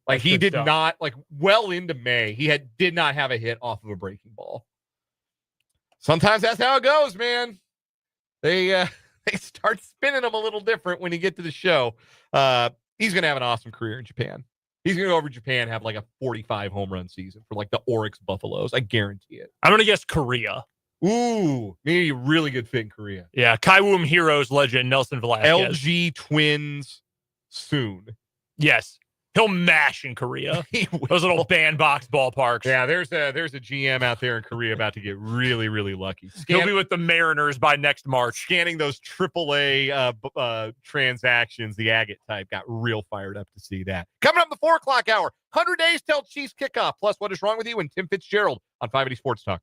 Like he did not, like well into May, he did not have a hit off of a breaking ball. Sometimes that's how it goes, man. They start spinning them a little different when you get to the show. He's going to have an awesome career in Japan. He's going to go over to Japan and have like a 45 home run season for like the Oryx Buffaloes. I guarantee it. I'm going to guess Korea. Ooh, maybe a really good fit in Korea. Yeah, Kaiwoom Heroes legend Nelson Velasquez. LG Twins soon. Yes. He'll mash in Korea. Those little bandbox ballparks. Yeah, there's a GM out there in Korea about to get really, really lucky. He'll be with the Mariners by next March. Scanning those AAA transactions, the agate type, got real fired up to see that. Coming up in the 4 o'clock hour, 100 days till Chiefs kickoff. Plus, what is wrong with you? And Tim Fitzgerald on 580 Sports Talk.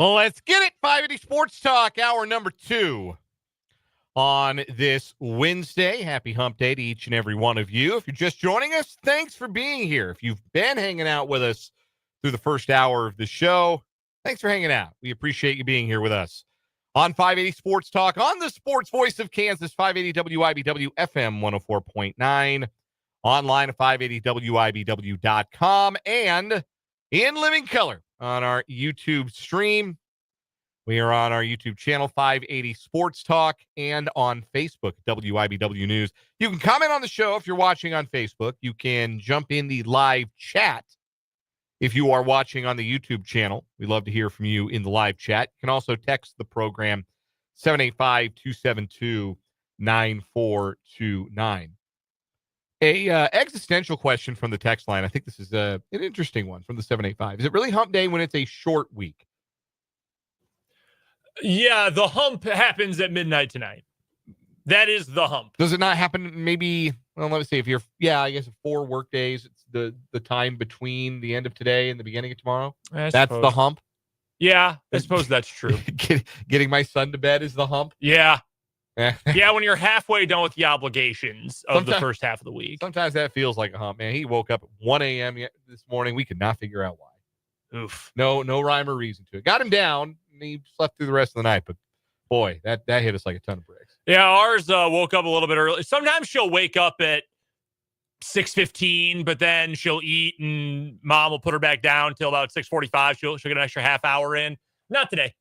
Well, let's get it. 580 Sports Talk, hour number 2 on this Wednesday. Happy hump day to each and every one of you. If you're just joining us, thanks for being here. If you've been hanging out with us through the first hour of the show, thanks for hanging out. We appreciate you being here with us on 580 Sports Talk, on the sports voice of Kansas, 580 WIBW FM 104.9, online at 580WIBW.com, and in living color on our YouTube stream. We are on our YouTube channel, 580 Sports Talk, and on Facebook, WIBW News. You can comment on the show if you're watching on Facebook. You can jump in the live chat if you are watching on the YouTube channel. We'd love to hear from you in the live chat. You can also text the program, 785-272-9429. A existential question from the text line. I think this is an interesting one from the 785. Is it really hump day when it's a short week? Yeah, the hump happens at midnight tonight. That is the hump. Does it not happen maybe, well, let me see, if you're, I guess 4 work days, it's the time between the end of today and the beginning of tomorrow? That's the hump? Yeah, I suppose that's true. Getting my son to bed is the hump? Yeah. Yeah, when you're halfway done with the obligations of the first half of the week. Sometimes that feels like a hump, man. He woke up at 1 a.m. this morning. We could not figure out why. Oof. No rhyme or reason to it. Got him down, and he slept through the rest of the night. But, boy, that hit us like a ton of bricks. Yeah, ours woke up a little bit early. Sometimes she'll wake up at 6:15, but then she'll eat, and Mom will put her back down till about 6:45. She'll get an extra half hour in. Not today.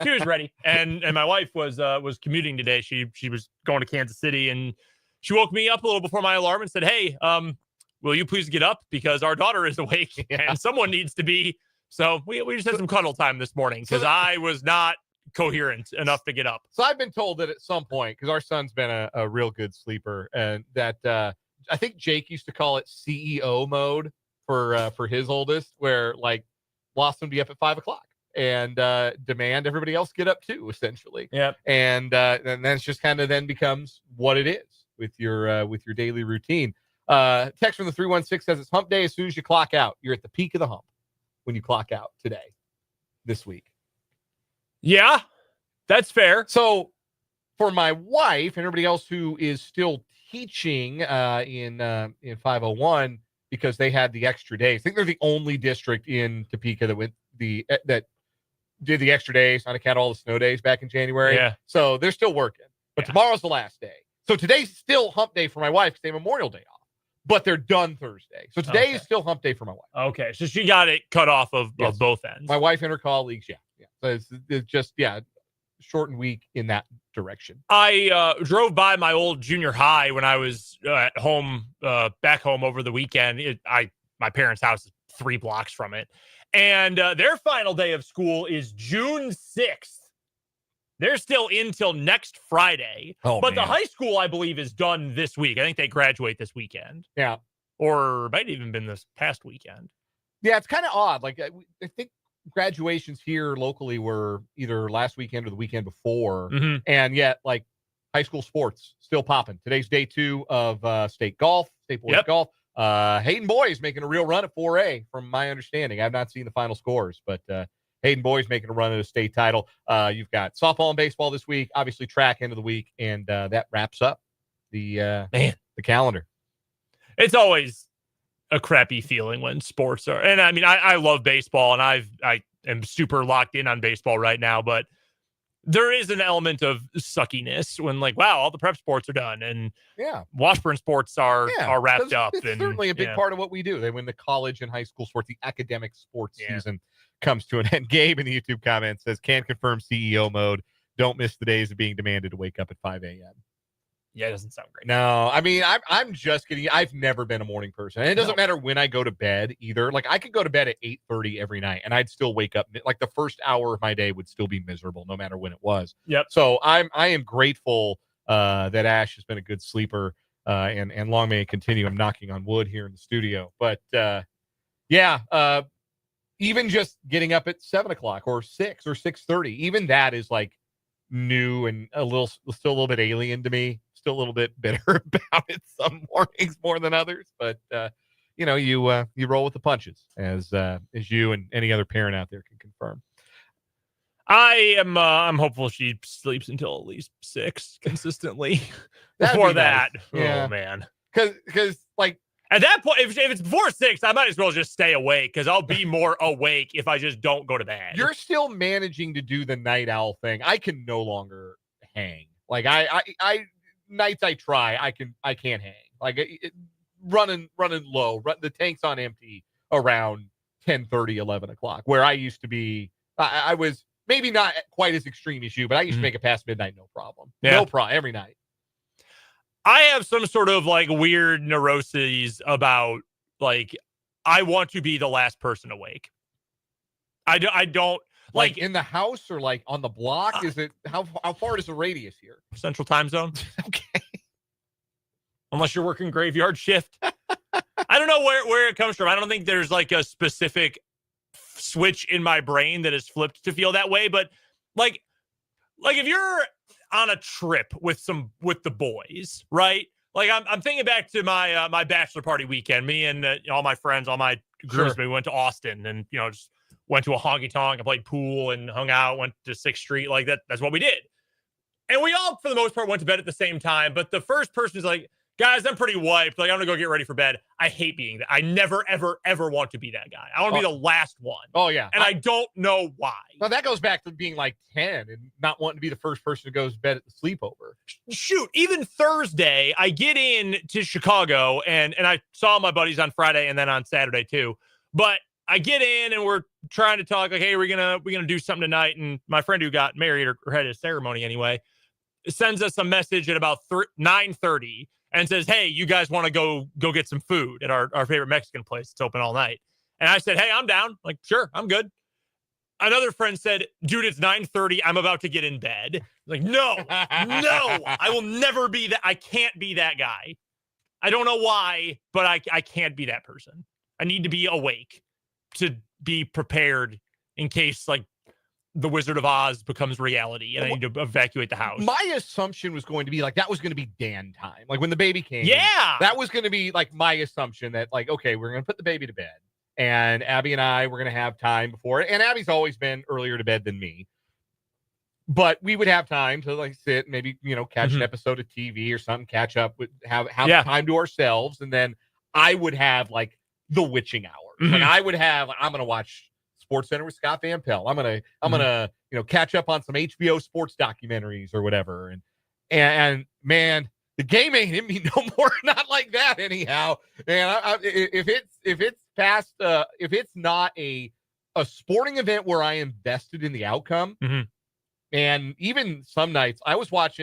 She was ready, and my wife was commuting today. She was going to Kansas City, and she woke me up a little before my alarm and said, "Hey, will you please get up because our daughter is awake and someone needs to be." So we just had some cuddle time this morning because I was not coherent enough to get up. So I've been told that at some point, because our son's been a real good sleeper, and that I think Jake used to call it CEO mode for his oldest, where like lost him to be up at 5 o'clock. And demand everybody else get up too, essentially. Yeah. And that's just kind of then becomes what it is with your daily routine. Text from the 316 says it's hump day as soon as you clock out. You're at the peak of the hump when you clock out this week. Yeah, that's fair. So for my wife and everybody else who is still teaching in 501 because they had the extra days, I think they're the only district in Topeka that did the extra days on account of all the snow days back in January. Yeah. So they're still working. But tomorrow's the last day. So today's still hump day for my wife because they have Memorial Day off. But they're done Thursday. So today is still hump day for my wife. Okay. So she got it cut off of both ends. My wife and her colleagues, yeah. So it's just, shortened week in that direction. I drove by my old junior high when I was at home, back home over the weekend. My parents' house is 3 blocks from it. And their final day of school is June 6th. They're still in till next Friday. But the high school, I believe, is done this week. I think they graduate this weekend. Yeah. Or might have even been this past weekend. Yeah, it's kind of odd. Like, I think graduations here locally were either last weekend or the weekend before. Mm-hmm. And yet, like, high school sports still popping. Today's day 2 of state boys golf. Hayden Boys making a real run at 4A, from my understanding. I've not seen the final scores, but Hayden Boys making a run at a state title. You've got softball and baseball this week, obviously track end of the week, and that wraps up the calendar. It's always a crappy feeling when sports are, and I mean, I love baseball, and I am super locked in on baseball right now, but there is an element of suckiness when, like, wow, all the prep sports are done, and Washburn sports are wrapped up. It's and certainly a big part of what we do. They win the college and high school sports, the academic sports season comes to an end. Gabe in the YouTube comments says, "Can confirm CEO mode. Don't miss the days of being demanded to wake up at 5 a.m." Yeah, it doesn't sound great. No, I mean, I'm just kidding. I've never been a morning person. And it doesn't matter when I go to bed either. Like, I could go to bed at 8:30 every night, and I'd still wake up. Like, the first hour of my day would still be miserable, no matter when it was. Yep. So I am grateful that Ash has been a good sleeper, and long may it continue. I'm knocking on wood here in the studio. But, even just getting up at 7 o'clock or 6 or 6:30, even that is, like, new and still a little bit alien to me. Still a little bit bitter about it some mornings more than others, but you roll with the punches, as you and any other parent out there can confirm. I'm hopeful she sleeps until at least 6 consistently. Before that, nice. Yeah. Oh man. Because like at that point, if it's before 6, I might as well just stay awake because I'll be more awake if I just don't go to bed. You're still managing to do the night owl thing. I can no longer hang. Like I nights I try, I can't hang. Like running low, the tank's on empty around 10:30, 11 o'clock. Where I used to be, I was maybe not quite as extreme as you, but I used to make it past midnight, no problem. Yeah. No problem every night. I have some sort of like weird neuroses about like I want to be the last person awake. I don't like in the house or like on the block. Is it how far is the radius here? Central time zone. Okay. Unless you're working graveyard shift. I don't know where it comes from. I don't think there's like a specific switch in my brain that is flipped to feel that way. But like if you're on a trip with the boys, right? Like I'm thinking back to my my bachelor party weekend. Me and all my friends, all my groups, we went to Austin and just went to a honky tonk and played pool and hung out. Went to 6th Street, like that. That's what we did. And we all, for the most part, went to bed at the same time. But the first person is like, guys, I'm pretty wiped. Like, I'm going to go get ready for bed. I hate being that. I never, ever, ever want to be that guy. I want to be the last one. Oh, yeah. And I don't know why. Well, that goes back to being like 10 and not wanting to be the first person to go to bed at the sleepover. Shoot, even Thursday, I get in to Chicago, and I saw my buddies on Friday and then on Saturday too. But I get in and we're trying to talk like, hey, we're gonna do something tonight. And my friend who got married or had a ceremony anyway sends us a message at about 9:30 and says, hey, you guys want to go get some food at our favorite Mexican place. It's open all night. And I said, hey, I'm down. Like, sure, I'm good. Another friend said, dude, it's 9:30. I'm about to get in bed. Like, no, I will never be that. I can't be that guy. I don't know why, but I can't be that person. I need to be awake to be prepared in case like the Wizard of Oz becomes reality and I need to evacuate the house. My assumption was going to be like, that was going to be Dan time. Like when the baby came. Yeah. That was going to be like my assumption that like, okay, we're going to put the baby to bed and Abby and I were going to have time before it. And Abby's always been earlier to bed than me, but we would have time to like sit, maybe, catch an episode of TV or something, catch up with have time to ourselves. And then I would have like the witching hour. Like I would have, I'm going to watch Sports Center with Scott Van Pelt. I'm gonna catch up on some HBO sports documentaries or whatever. And man, the game ain't in me no more. Not like that anyhow. And if it's past if it's not a sporting event where I am vested in the outcome, and even some nights I watched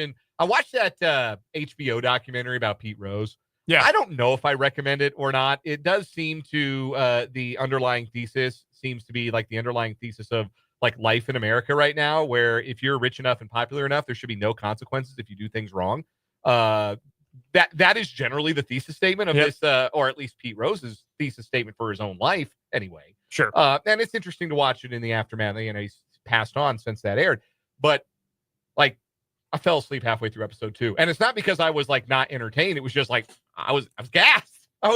that HBO documentary about Pete Rose. Yeah, I don't know if I recommend it or not. It does seem to the underlying thesis seems to be like the underlying thesis of like life in America right now, where if you're rich enough and popular enough, there should be no consequences if you do things wrong. That is generally the thesis statement of this, or at least Pete Rose's thesis statement for his own life anyway. Sure. And it's interesting to watch it in the aftermath. He's passed on since that aired, but like I fell asleep halfway through episode 2. And it's not because I was like not entertained. It was just like I was gassed. I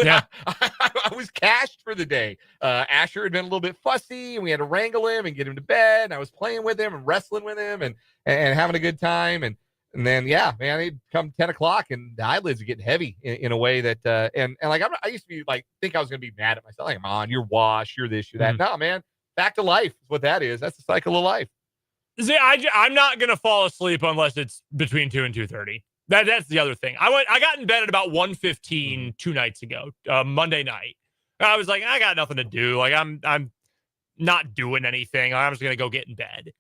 was cashed for the day. Asher had been a little bit fussy and we had to wrangle him and get him to bed. And I was playing with him and wrestling with him and having a good time. And then, it'd come 10 o'clock and the eyelids are getting heavy in a way that, and like, I used to be like, think I was going to be mad at myself. Like, come on, you're washed, you're this, you're that. No, man, back to life is what that is. That's the cycle of life. See, I'm not going to fall asleep unless it's between 2 and 2:30. That's the other thing. I got in bed at about 1:15 2 nights ago, Monday night. I was like, I got nothing to do. Like I'm not doing anything. I'm just going to go get in bed.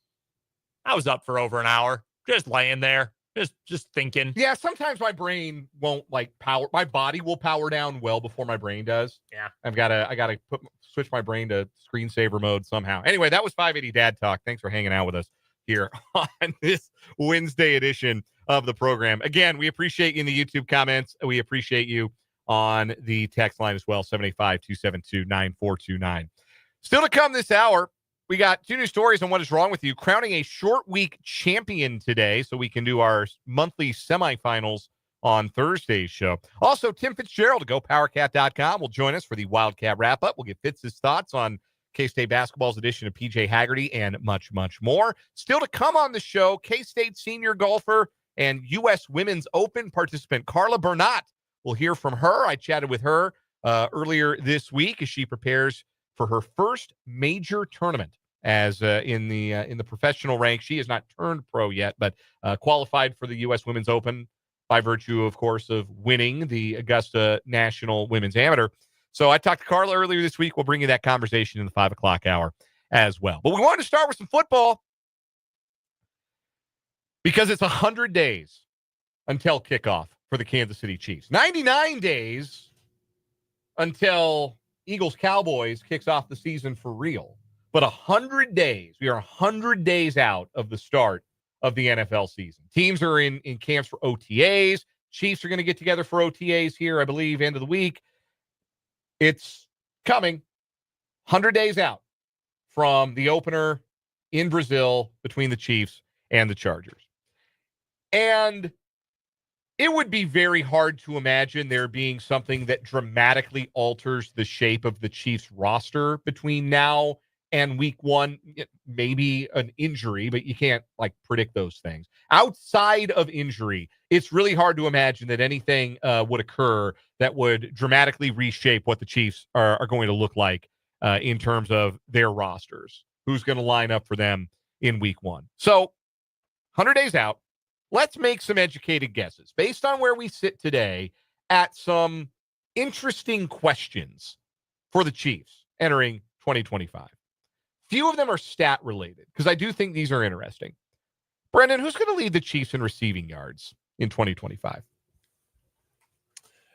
I was up for over an hour, just laying there, just thinking. Yeah, sometimes my brain won't like power. My body will power down well before my brain does. Yeah. I gotta switch my brain to screensaver mode somehow. Anyway, that was 580 Dad Talk. Thanks for hanging out with us here on this Wednesday edition of the program. Again, we appreciate you in the YouTube comments. We appreciate you on the text line as well, 785-272-9429. Still to come this hour, we got 2 new stories on what is wrong with you. Crowning a short week champion today, so we can do our monthly semifinals on Thursday's show. Also, Tim Fitzgerald of GoPowerCat.com will join us for the Wildcat Wrap-up. We'll get Fitz's thoughts on K-State basketball's edition of PJ Haggerty, and much, much more. Still to come on the show, K-State senior golfer and U.S. Women's Open participant Carla Bernat. We'll hear from her. I chatted with her earlier this week as she prepares for her first major tournament as in the professional rank. She has not turned pro yet, but qualified for the U.S. Women's Open by virtue, of course, of winning the Augusta National Women's Amateur. So I talked to Carla earlier this week. We'll bring you that conversation in the 5 o'clock hour as well. But we wanted to start with some football because it's 100 days until kickoff for the Kansas City Chiefs. 99 days until Eagles-Cowboys kicks off the season for real. But 100 days, we are 100 days out of the start of the NFL season. Teams are in camps for OTAs. Chiefs are going to get together for OTAs here, I believe, end of the week. It's coming 100 days out from the opener in Brazil between the Chiefs and the Chargers. And it would be very hard to imagine there being something that dramatically alters the shape of the Chiefs roster between now and week one. Maybe an injury, but you can't predict those things. Outside of injury, it's really hard to imagine that anything would occur that would dramatically reshape what the Chiefs are going to look like in terms of their rosters. Who's going to line up for them in week one? So 100 days out, let's make some educated guesses based on where we sit today at some interesting questions for the Chiefs entering 2025. Few of them are stat related because I do think these are interesting. Brendan, who's going to lead the Chiefs in receiving yards in 2025?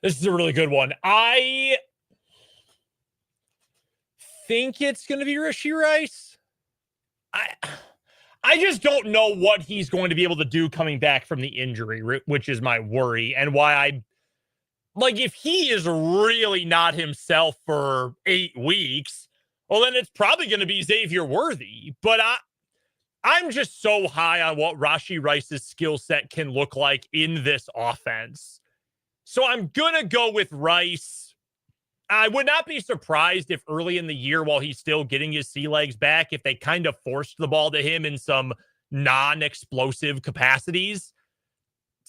This is a really good one. I think it's going to be Rashee Rice. I just don't know what he's going to be able to do coming back from the injury, which is my worry, and why if he is really not himself for 8 weeks, well, then it's probably going to be Xavier Worthy. But I'm just so high on what Rashee Rice's skill set can look like in this offense. So I'm going to go with Rice. I would not be surprised if early in the year, while he's still getting his sea legs back, if they kind of forced the ball to him in some non-explosive capacities.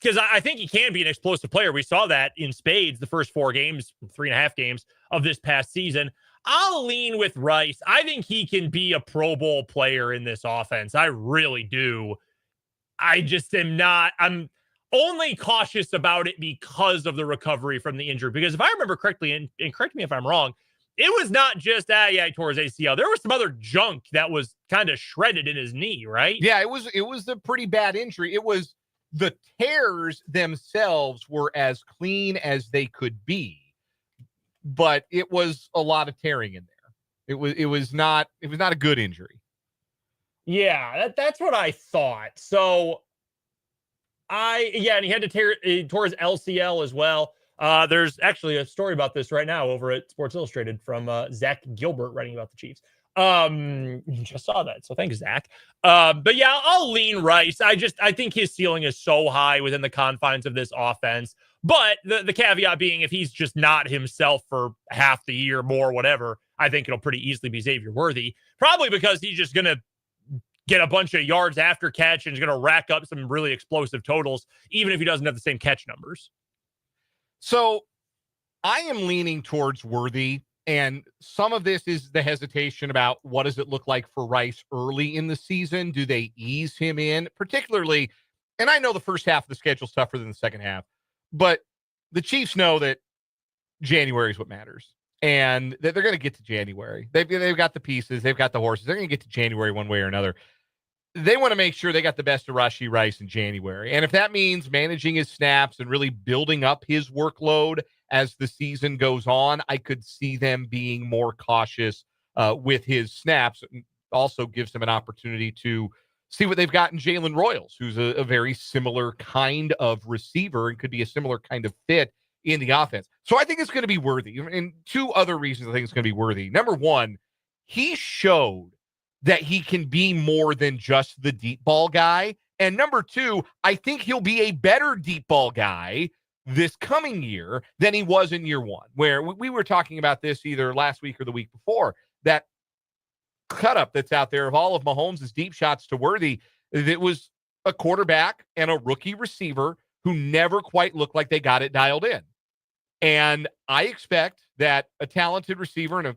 Because I think he can be an explosive player. We saw that in spades the first 4 games, 3.5 games of this past season. I'll lean with Rice. I think he can be a Pro Bowl player in this offense. I really do. I just am not. I'm only cautious about it because of the recovery from the injury. Because if I remember correctly, and correct me if I'm wrong, it was not just, he tore his ACL. There was some other junk that was kind of shredded in his knee, right? Yeah, it was a pretty bad injury. It was the tears themselves were as clean as they could be, but it was a lot of tearing in there. It was not a good injury. Yeah, that's what I thought. So and he had to he tore his LCL as well. There's actually a story about this right now over at Sports Illustrated from Zach Gilbert writing about the Chiefs. Just saw that. So thanks, Zach. But yeah, I'll lean Rice. I think his ceiling is so high within the confines of this offense. But the caveat being, if he's just not himself for half the year, more, whatever, I think it'll pretty easily be Xavier Worthy. Probably because he's just going to get a bunch of yards after catch and is going to rack up some really explosive totals, even if he doesn't have the same catch numbers. So I am leaning towards Worthy, and some of this is the hesitation about what does it look like for Rice early in the season? Do they ease him in? Particularly, and I know the first half of the schedule is tougher than the second half, but the Chiefs know that January is what matters, and that they're going to get to January. They've got the pieces. They've got the horses. They're going to get to January one way or another. They want to make sure they got the best of Rashee Rice in January. And if that means managing his snaps and really building up his workload as the season goes on, I could see them being more cautious with his snaps. It also gives them an opportunity to see what they've got in Jalen Royals, who's a very similar kind of receiver and could be a similar kind of fit in the offense. So I think it's going to be Worthy. And 2 other reasons I think it's going to be Worthy. Number 1, he showed that he can be more than just the deep ball guy. And number 2, I think he'll be a better deep ball guy this coming year than he was in year 1, where we were talking about this either last week or the week before, that cut-up that's out there of all of Mahomes' deep shots to Worthy, it was a quarterback and a rookie receiver who never quite looked like they got it dialed in. And I expect that a talented receiver and a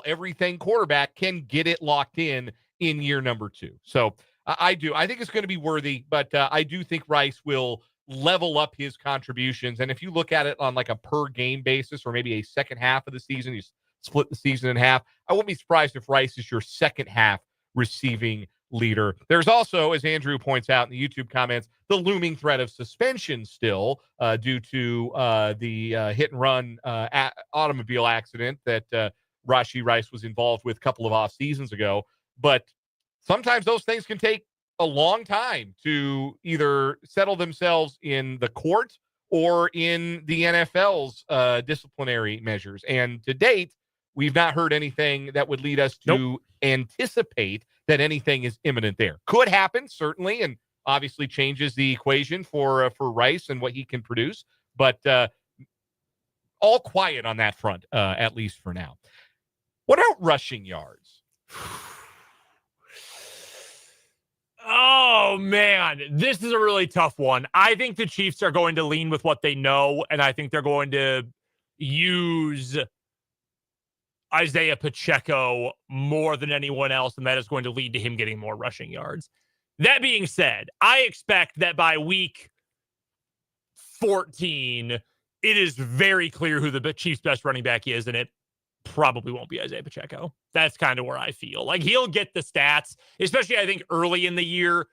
everything quarterback can get it locked in year number 2. So I do. I think it's going to be Worthy, but I do think Rice will level up his contributions. And if you look at it on like a per game basis or maybe a second half of the season, you split the season in half, I wouldn't be surprised if Rice is your second half receiving leader. There's also, as Andrew points out in the YouTube comments, the looming threat of suspension still due to the hit and run automobile accident that Rashee Rice was involved with a couple of off seasons ago. But sometimes those things can take a long time to either settle themselves in the court or in the NFL's disciplinary measures. And to date, we've not heard anything that would lead us to anticipate that anything is imminent there. Could happen, certainly, and obviously changes the equation for Rice and what he can produce. But all quiet on that front, at least for now. What about rushing yards? Oh, man, this is a really tough one. I think the Chiefs are going to lean with what they know, and I think they're going to use Isaiah Pacheco more than anyone else, and that is going to lead to him getting more rushing yards. That being said, I expect that by week 14, it is very clear who the Chiefs' best running back is, and it probably won't be Isaiah Pacheco. That's kind of where I feel. Like, he'll get the stats, especially, I think, early in the year.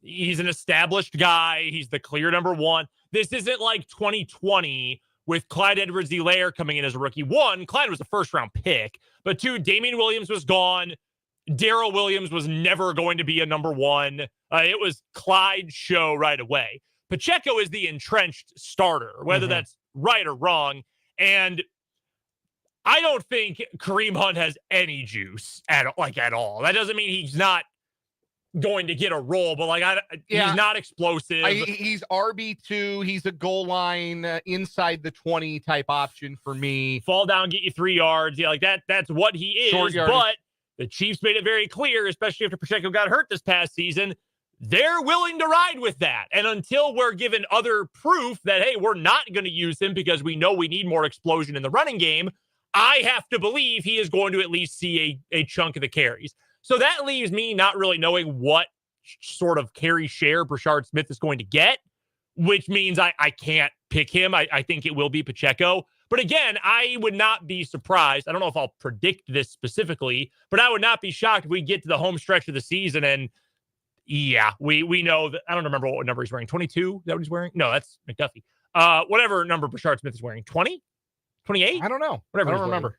He's an established guy. He's the clear number one. This isn't like 2020 with Clyde Edwards-Helaire coming in as a rookie. 1, Clyde was a first-round pick. But 2, Damian Williams was gone. Darrell Williams was never going to be a number 1. It was Clyde's show right away. Pacheco is the entrenched starter, whether that's right or wrong. And I don't think Kareem Hunt has any juice at all. That doesn't mean he's not going to get a role, but he's not explosive. He's RB2. He's a goal line inside the 20 type option for me. Fall down, get you 3 yards. Yeah, like that. That's what he is. But the Chiefs made it very clear, especially after Pacheco got hurt this past season, they're willing to ride with that. And until we're given other proof that, hey, we're not going to use him because we know we need more explosion in the running game, I have to believe he is going to at least see a chunk of the carries. So that leaves me not really knowing what sort of carry share Brashard Smith is going to get, which means I can't pick him. I think it will be Pacheco. But again, I would not be surprised. I don't know if I'll predict this specifically, but I would not be shocked if we get to the home stretch of the season and we know that. I don't remember what number he's wearing. 22? Is that what he's wearing? No, that's McDuffie. Whatever number Brashard Smith is wearing. 20? 28? I don't know. Whatever. I don't remember.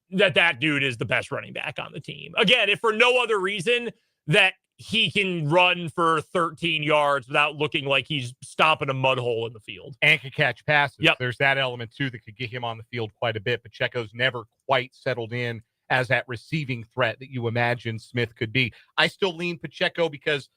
That dude is the best running back on the team. Again, if for no other reason that he can run for 13 yards without looking like he's stomping a mud hole in the field. And can catch passes. Yep. There's that element, too, that could get him on the field quite a bit. Pacheco's never quite settled in as that receiving threat that you imagine Smith could be. I still lean Pacheco because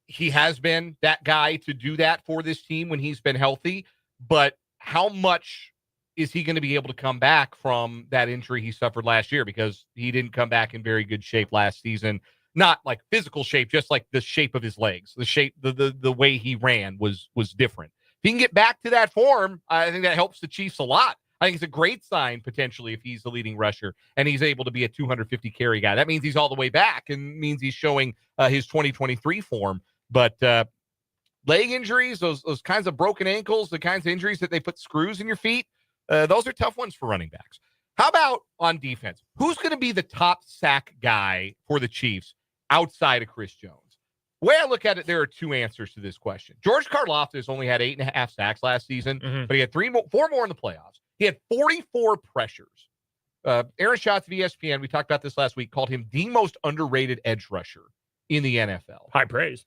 he has been that guy to do that for this team when he's been healthy. But how much is he going to be able to come back from that injury he suffered last year? Because he didn't come back in very good shape last season. Not like physical shape, just like the shape of his legs. The shape, the way he ran was different. If he can get back to that form, I think that helps the Chiefs a lot. I think it's a great sign, potentially, if he's the leading rusher and he's able to be a 250 carry guy. That means he's all the way back and means he's showing his 2023 form. But leg injuries, those kinds of broken ankles, the kinds of injuries that they put screws in your feet, those are tough ones for running backs. How about on defense? Who's going to be the top sack guy for the Chiefs outside of Chris Jones? The way I look at it, there are 2 answers to this question. George Karlaftis only had 8.5 sacks last season, but he had 4 more in the playoffs. He had 44 pressures. Aaron Schatz of ESPN, we talked about this last week, called him the most underrated edge rusher in the NFL. High praise.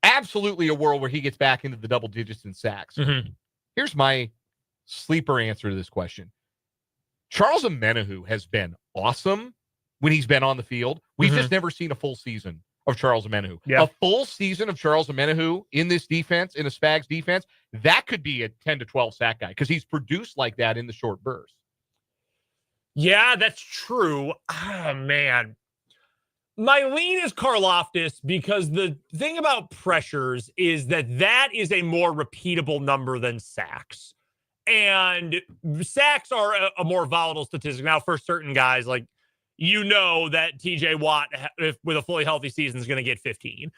Absolutely a world where he gets back into the double digits in sacks. Here's my sleeper answer to this question. Charles Omenihu has been awesome when he's been on the field. We've just never seen a full season of Charles Omenihu. Yeah. A full season of Charles Omenihu in this defense, in a Spags defense, that could be a 10 to 12 sack guy because he's produced like that in the short burst. Yeah, that's true. Ah, man. My lean is Karlaftis because the thing about pressures is that is a more repeatable number than sacks. And sacks are a more volatile statistic. Now, for certain guys, like, that TJ Watt, with a fully healthy season, is going to get 15.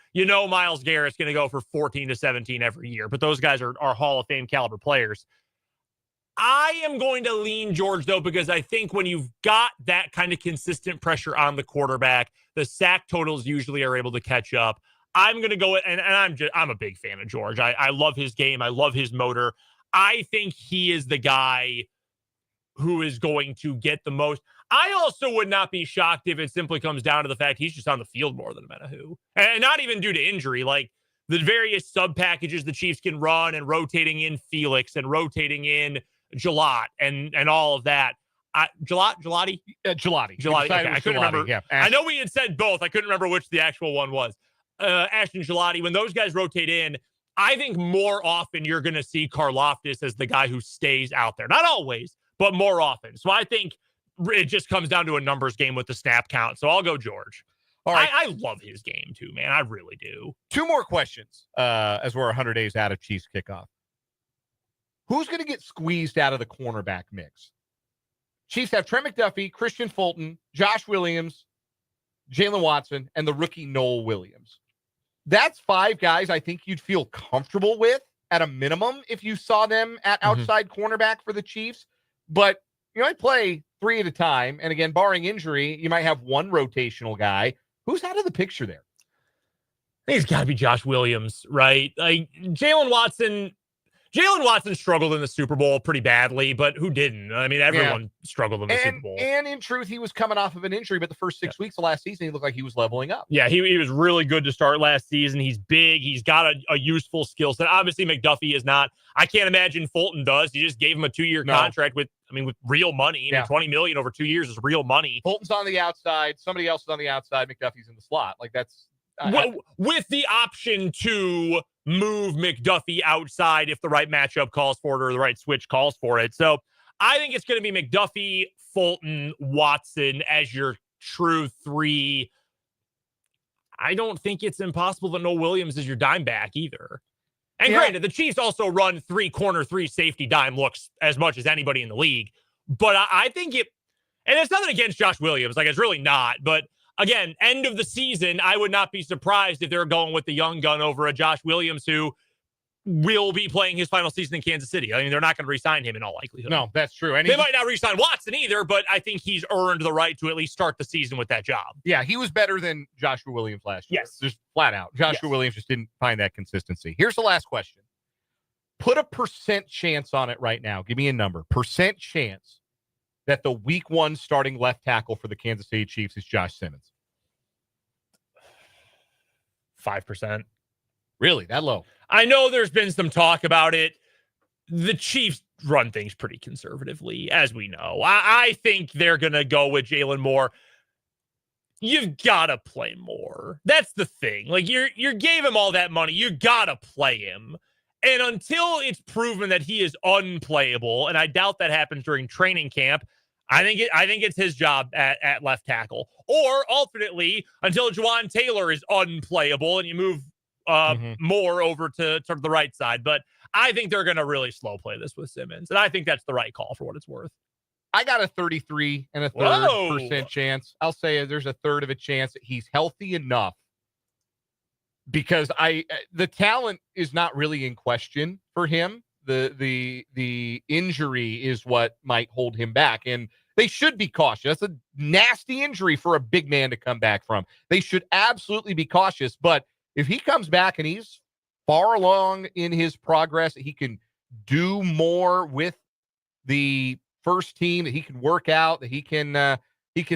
Myles Garrett's going to go for 14 to 17 every year. But those guys are Hall of Fame caliber players. I am going to lean George, though, because I think when you've got that kind of consistent pressure on the quarterback, the sack totals usually are able to catch up. I'm going to go, and I'm a big fan of George. I love his game. I love his motor. I think he is the guy who is going to get the most. I also would not be shocked if it simply comes down to the fact he's just on the field more than Menahu. And not even due to injury. Like, the various sub packages the Chiefs can run, and rotating in Felix and rotating in Jalot and all of that. Gelati? Gelati. Okay, I couldn't remember. Yeah. I know we had said both. I couldn't remember which the actual one was. Ashton Gelati, when those guys rotate in, I think more often you're going to see Karlaftis as the guy who stays out there. Not always, but more often. So I think it just comes down to a numbers game with the snap count. So I'll go George. All right. I love his game too, man. I really do. 2 more questions as we're 100 days out of Chiefs kickoff. Who's going to get squeezed out of the cornerback mix? Chiefs have Trent McDuffie, Christian Fulton, Josh Williams, Jalen Watson, and the rookie Noel Williams. That's 5 guys I think you'd feel comfortable with at a minimum if you saw them at outside cornerback for the Chiefs. But you might play 3 at a time. And again, barring injury, you might have 1 rotational guy. Who's out of the picture there? I think it's got to be Josh Williams, right? Like, Jalen Watson struggled in the Super Bowl pretty badly, but who didn't? I mean, everyone struggled in the Super Bowl. And in truth, he was coming off of an injury, but the first 6 weeks of last season, he looked like he was leveling up. Yeah, he was really good to start last season. He's big. He's got a useful skill set. Obviously, McDuffie is not. I can't imagine Fulton does. He just gave him a 2-year contract with real money. $20 million over 2 years is real money. Fulton's on the outside. Somebody else is on the outside. McDuffie's in the slot. Like, that's... with the option to move McDuffie outside if the right matchup calls for it or the right switch calls for it. So I think it's going to be McDuffie, Fulton, Watson as your true 3. I don't think it's impossible that Noel Williams is your dime back either. And granted, the Chiefs also run 3 corner, 3 safety dime looks as much as anybody in the league. But I think and it's nothing against Josh Williams. Like, it's really not. But again, end of the season, I would not be surprised if they're going with the young gun over a Josh Williams who will be playing his final season in Kansas City. I mean, they're not going to re-sign him in all likelihood. No, that's true. And they might not re-sign Watson either, but I think he's earned the right to at least start the season with that job. Yeah, he was better than Joshua Williams last year. Yes. Just flat out. Joshua Williams just didn't find that consistency. Here's the last question. Put a % chance on it right now. Give me a number. % chance that the week 1 starting left tackle for the Kansas City Chiefs is Josh Simmons. 5%. Really? That low? I know there's been some talk about it. The Chiefs run things pretty conservatively, as we know. I think they're going to go with Jalen Moore. You've got to play Moore. That's the thing. Like, you gave him all that money. You got to play him. And until it's proven that he is unplayable, and I doubt that happens during training camp, I think it's his job at left tackle. Or alternately, until Juwan Taylor is unplayable and you move Moore over to sort of the right side. But I think they're going to really slow play this with Simmons. And I think that's the right call for what it's worth. I got a 33 and a third % chance. I'll say there's a third of a chance that he's healthy enough, because the talent is not really in question for him. The injury is what might hold him back, and they should be cautious. That's a nasty injury for a big man to come back from. They should absolutely be cautious. But if he comes back and he's far along in his progress, he can do more with the first team, that he can work out, that he can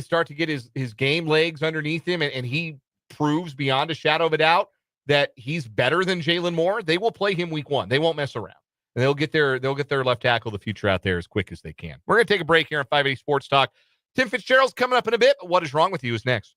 start to get his game legs underneath him, and he proves beyond a shadow of a doubt that he's better than Jalen Moore, they will play him week 1. They won't mess around. And they'll get their left tackle of the future out there as quick as they can. We're going to take a break here on 580 Sports Talk. Tim Fitzgerald's coming up in a bit, but What Is Wrong With You is next.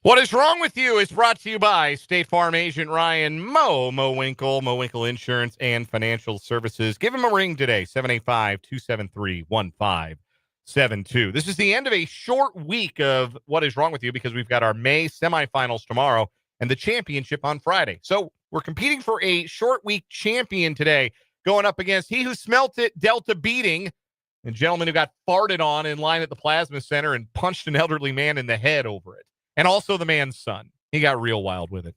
What is Wrong with You is brought to you by State Farm agent Ryan Mo Winkle Insurance and Financial Services. Give him a ring today, 785-273-1572. This is the end of a short week of What is Wrong with You because we've got our May semifinals tomorrow and the championship on Friday. So we're competing for a short week champion today, going up against he who smelt it, dealt a beating, a gentleman who got farted on in line at the Plasma Center and punched an elderly man in the head over it. And also the man's son. He got real wild with it.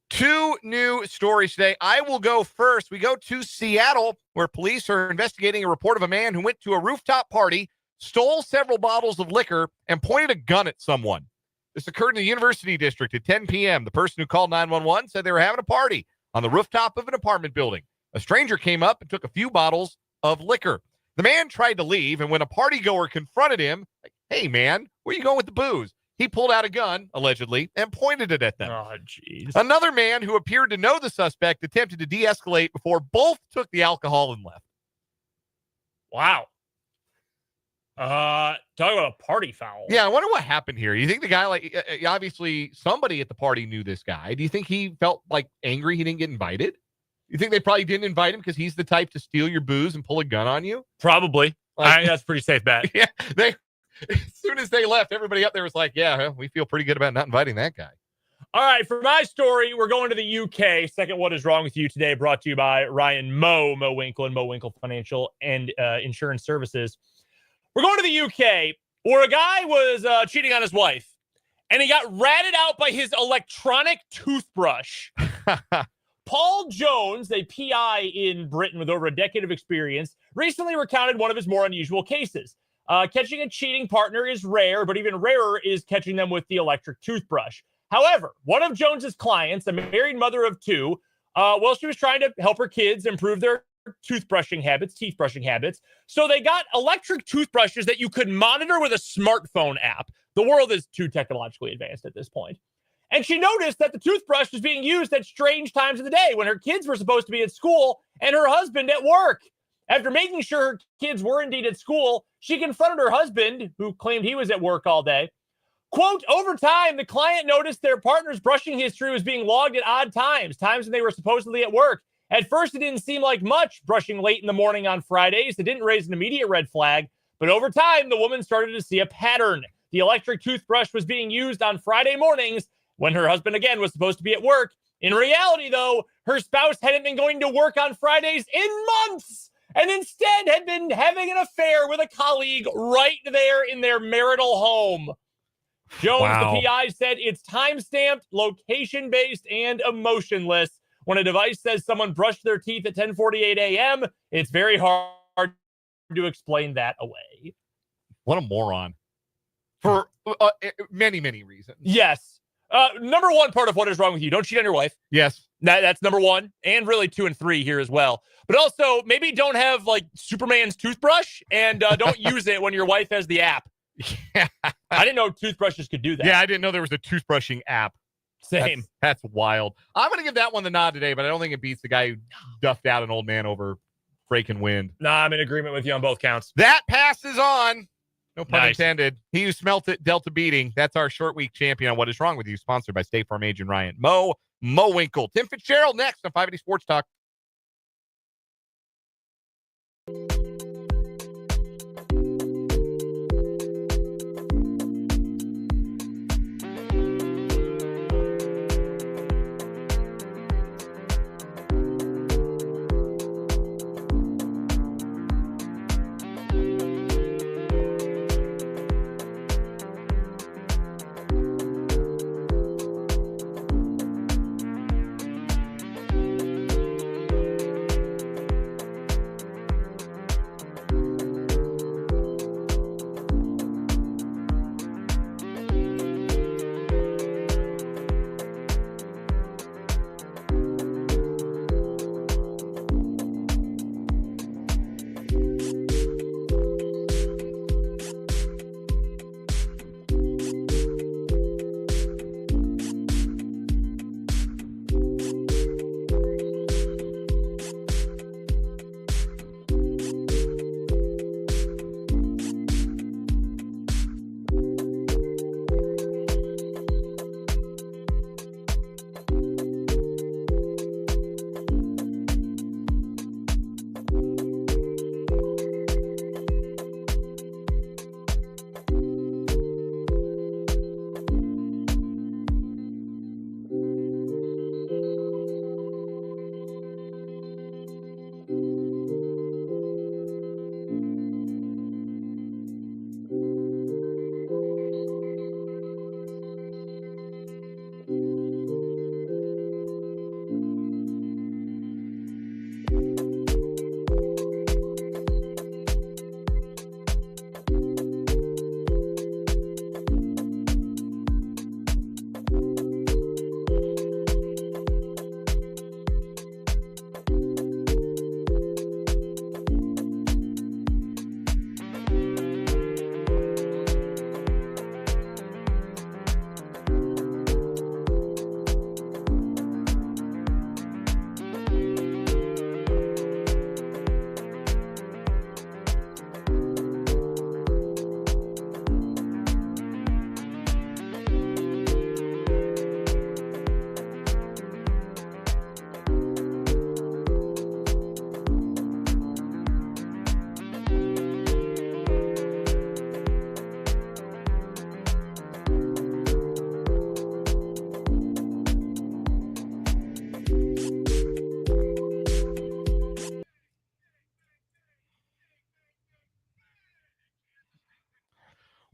Two new stories today. I will go first. We go to Seattle, where police are investigating a report of a man who went to a rooftop party, stole several bottles of liquor, and pointed a gun at someone. This occurred in the University District at 10 p.m. The person who called 911 said they were having a party on the rooftop of an apartment building. A stranger came up and took a few bottles of liquor. The man tried to leave, and when a partygoer confronted him, like, hey, man, where are you going with the booze? He pulled out a gun, allegedly, and pointed it at them. Oh, jeez. Another man who appeared to know the suspect attempted to de-escalate before both took the alcohol and left. Wow. Talk about a party foul. Yeah, I wonder what happened here. You think the guy, obviously somebody at the party knew this guy. Do you think he felt like angry he didn't get invited? You think they probably didn't invite him because he's the type to steal your booze and pull a gun on you? Probably. I think that's a pretty safe bet. Yeah, as soon as they left, everybody up there was like, yeah, we feel pretty good about not inviting that guy. All right, for my story, we're going to the UK. Second, What is Wrong with You today, brought to you by Ryan Mo Winkle and Mo Winkle Financial and Insurance Services. We're going to the UK where a guy was cheating on his wife, and he got ratted out by his electronic toothbrush. Paul Jones, a PI in Britain with over a decade of experience, recently recounted one of his more unusual cases. Catching a cheating partner is rare, but even rarer is catching them with the electric toothbrush. However, one of Jones's clients, a married mother of two, she was trying to help her kids improve their teeth brushing habits. So they got electric toothbrushes that you could monitor with a smartphone app. The world is too technologically advanced at this point. And she noticed that the toothbrush was being used at strange times of the day when her kids were supposed to be at school and her husband at work. After making sure her kids were indeed at school, she confronted her husband, who claimed he was at work all day. Quote, over time, the client noticed their partner's brushing history was being logged at odd times when they were supposedly at work. At first, it didn't seem like much, brushing late in the morning on Fridays. It didn't raise an immediate red flag. But over time, the woman started to see a pattern. The electric toothbrush was being used on Friday mornings when her husband, again, was supposed to be at work. In reality, though, her spouse hadn't been going to work on Fridays in months, and instead had been having an affair with a colleague right there in their marital home. Jones, the PI, said it's time-stamped, location-based, and emotionless. When a device says someone brushed their teeth at 10:48 a.m., it's very hard to explain that away. What a moron. For many, many reasons. Yes. Number one part of What is Wrong with You. Don't cheat on your wife. Yes. That's number one, and really 2 and 3 here as well. But also, maybe don't have like Superman's toothbrush, and don't use it when your wife has the app. Yeah. I didn't know toothbrushes could do that. Yeah, I didn't know there was a toothbrushing app. Same. That's wild. I'm going to give that one the nod today, but I don't think it beats the guy who duffed out an old man over breaking wind. Nah, I'm in agreement with you on both counts. That passes on. No pun Nice. intended. He who smelt it, dealt a beating. That's our short week champion on What is Wrong with You, sponsored by State Farm agent Ryan Mo Winkle. Tim Fitzgerald next on 580 Sports Talk.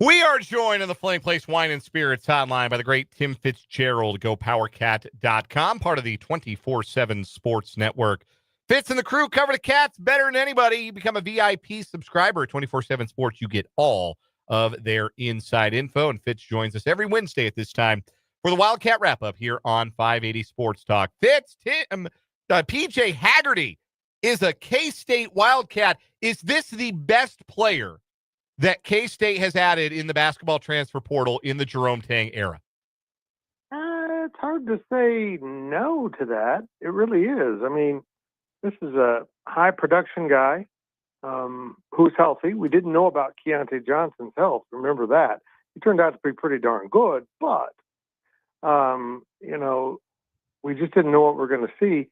We are joined on the Flaming Place Wine and Spirits hotline by the great Tim Fitzgerald, GoPowerCat.com, part of the 24/7 Sports Network. Fitz and the crew cover the Cats better than anybody. You become a VIP subscriber at 24/7 Sports. You get all of their inside info. And Fitz joins us every Wednesday at this time for the Wildcat Wrap-up here on 580 Sports Talk. Fitz, Tim, PJ Haggerty is a K-State Wildcat. Is this the best player that K-State has added in the basketball transfer portal in the Jerome Tang era? It's hard to say no to that. It really is. I mean, this is a high production guy who's healthy. We didn't know about Keontae Johnson's health. Remember that. He turned out to be pretty darn good, but, we just didn't know what we're going to see.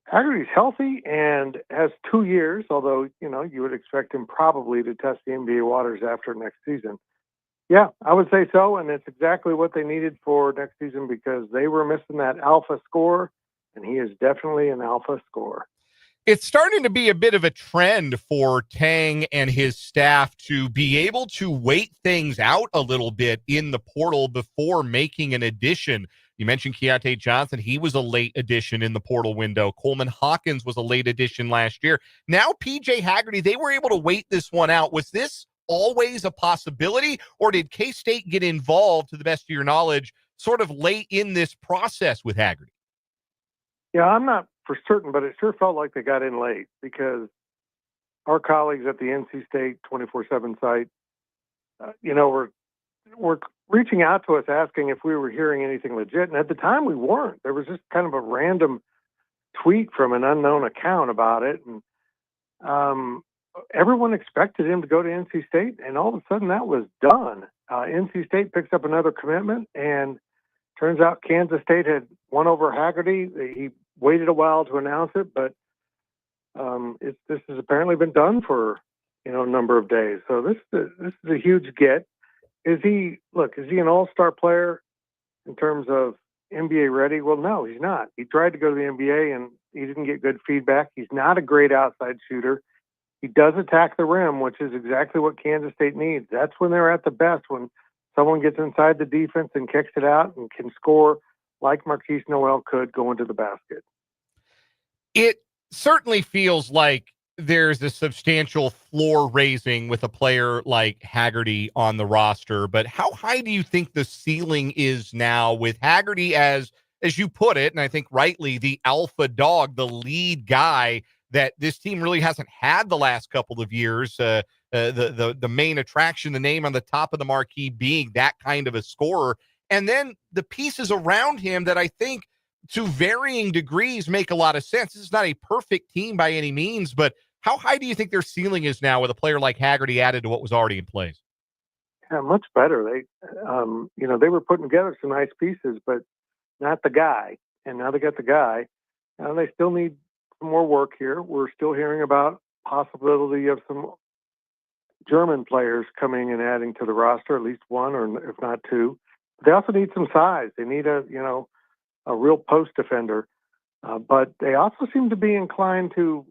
Haggerty's healthy and has 2 years, although, you would expect him probably to test the NBA waters after next season. Yeah, I would say so, and it's exactly what they needed for next season because they were missing that alpha score, and he is definitely an alpha scorer. It's starting to be a bit of a trend for Tang and his staff to be able to wait things out a little bit in the portal before making an addition. You mentioned Keontae Johnson. He was a late addition in the portal window. Coleman Hawkins was a late addition last year. Now PJ Haggerty, they were able to wait this one out. Was this always a possibility, or did K-State get involved, to the best of your knowledge, sort of late in this process with Haggerty? Yeah, I'm not for certain, but it sure felt like they got in late because our colleagues at the NC State 24/7 site, were reaching out to us asking if we were hearing anything legit. And at the time we weren't. There was just kind of a random tweet from an unknown account about it. And everyone expected him to go to NC State. And all of a sudden that was done. NC State picks up another commitment, and turns out Kansas State had won over Haggerty. He waited a while to announce it, but this has apparently been done for, a number of days. So this is a huge get. Is he an all-star player in terms of NBA ready? Well, no, he's not. He tried to go to the NBA and he didn't get good feedback. He's not a great outside shooter. He does attack the rim, which is exactly what Kansas State needs. That's when they're at the best, when someone gets inside the defense and kicks it out and can score like Marquise Noel could go into the basket. It certainly feels like there's a substantial floor raising with a player like Haggerty on the roster, but how high do you think the ceiling is now with Haggerty as you put it, and I think rightly, the alpha dog, the lead guy that this team really hasn't had the last couple of years, the main attraction, the name on the top of the marquee being that kind of a scorer, and then the pieces around him that I think to varying degrees make a lot of sense. This is not a perfect team by any means, but how high do you think their ceiling is now with a player like Haggerty added to what was already in place? Yeah, much better. They were putting together some nice pieces, but not the guy. And now they got the guy. They still need some more work here. We're still hearing about possibility of some German players coming and adding to the roster, at least one or if not two. They also need some size. They need a real post defender, but they also seem to be inclined to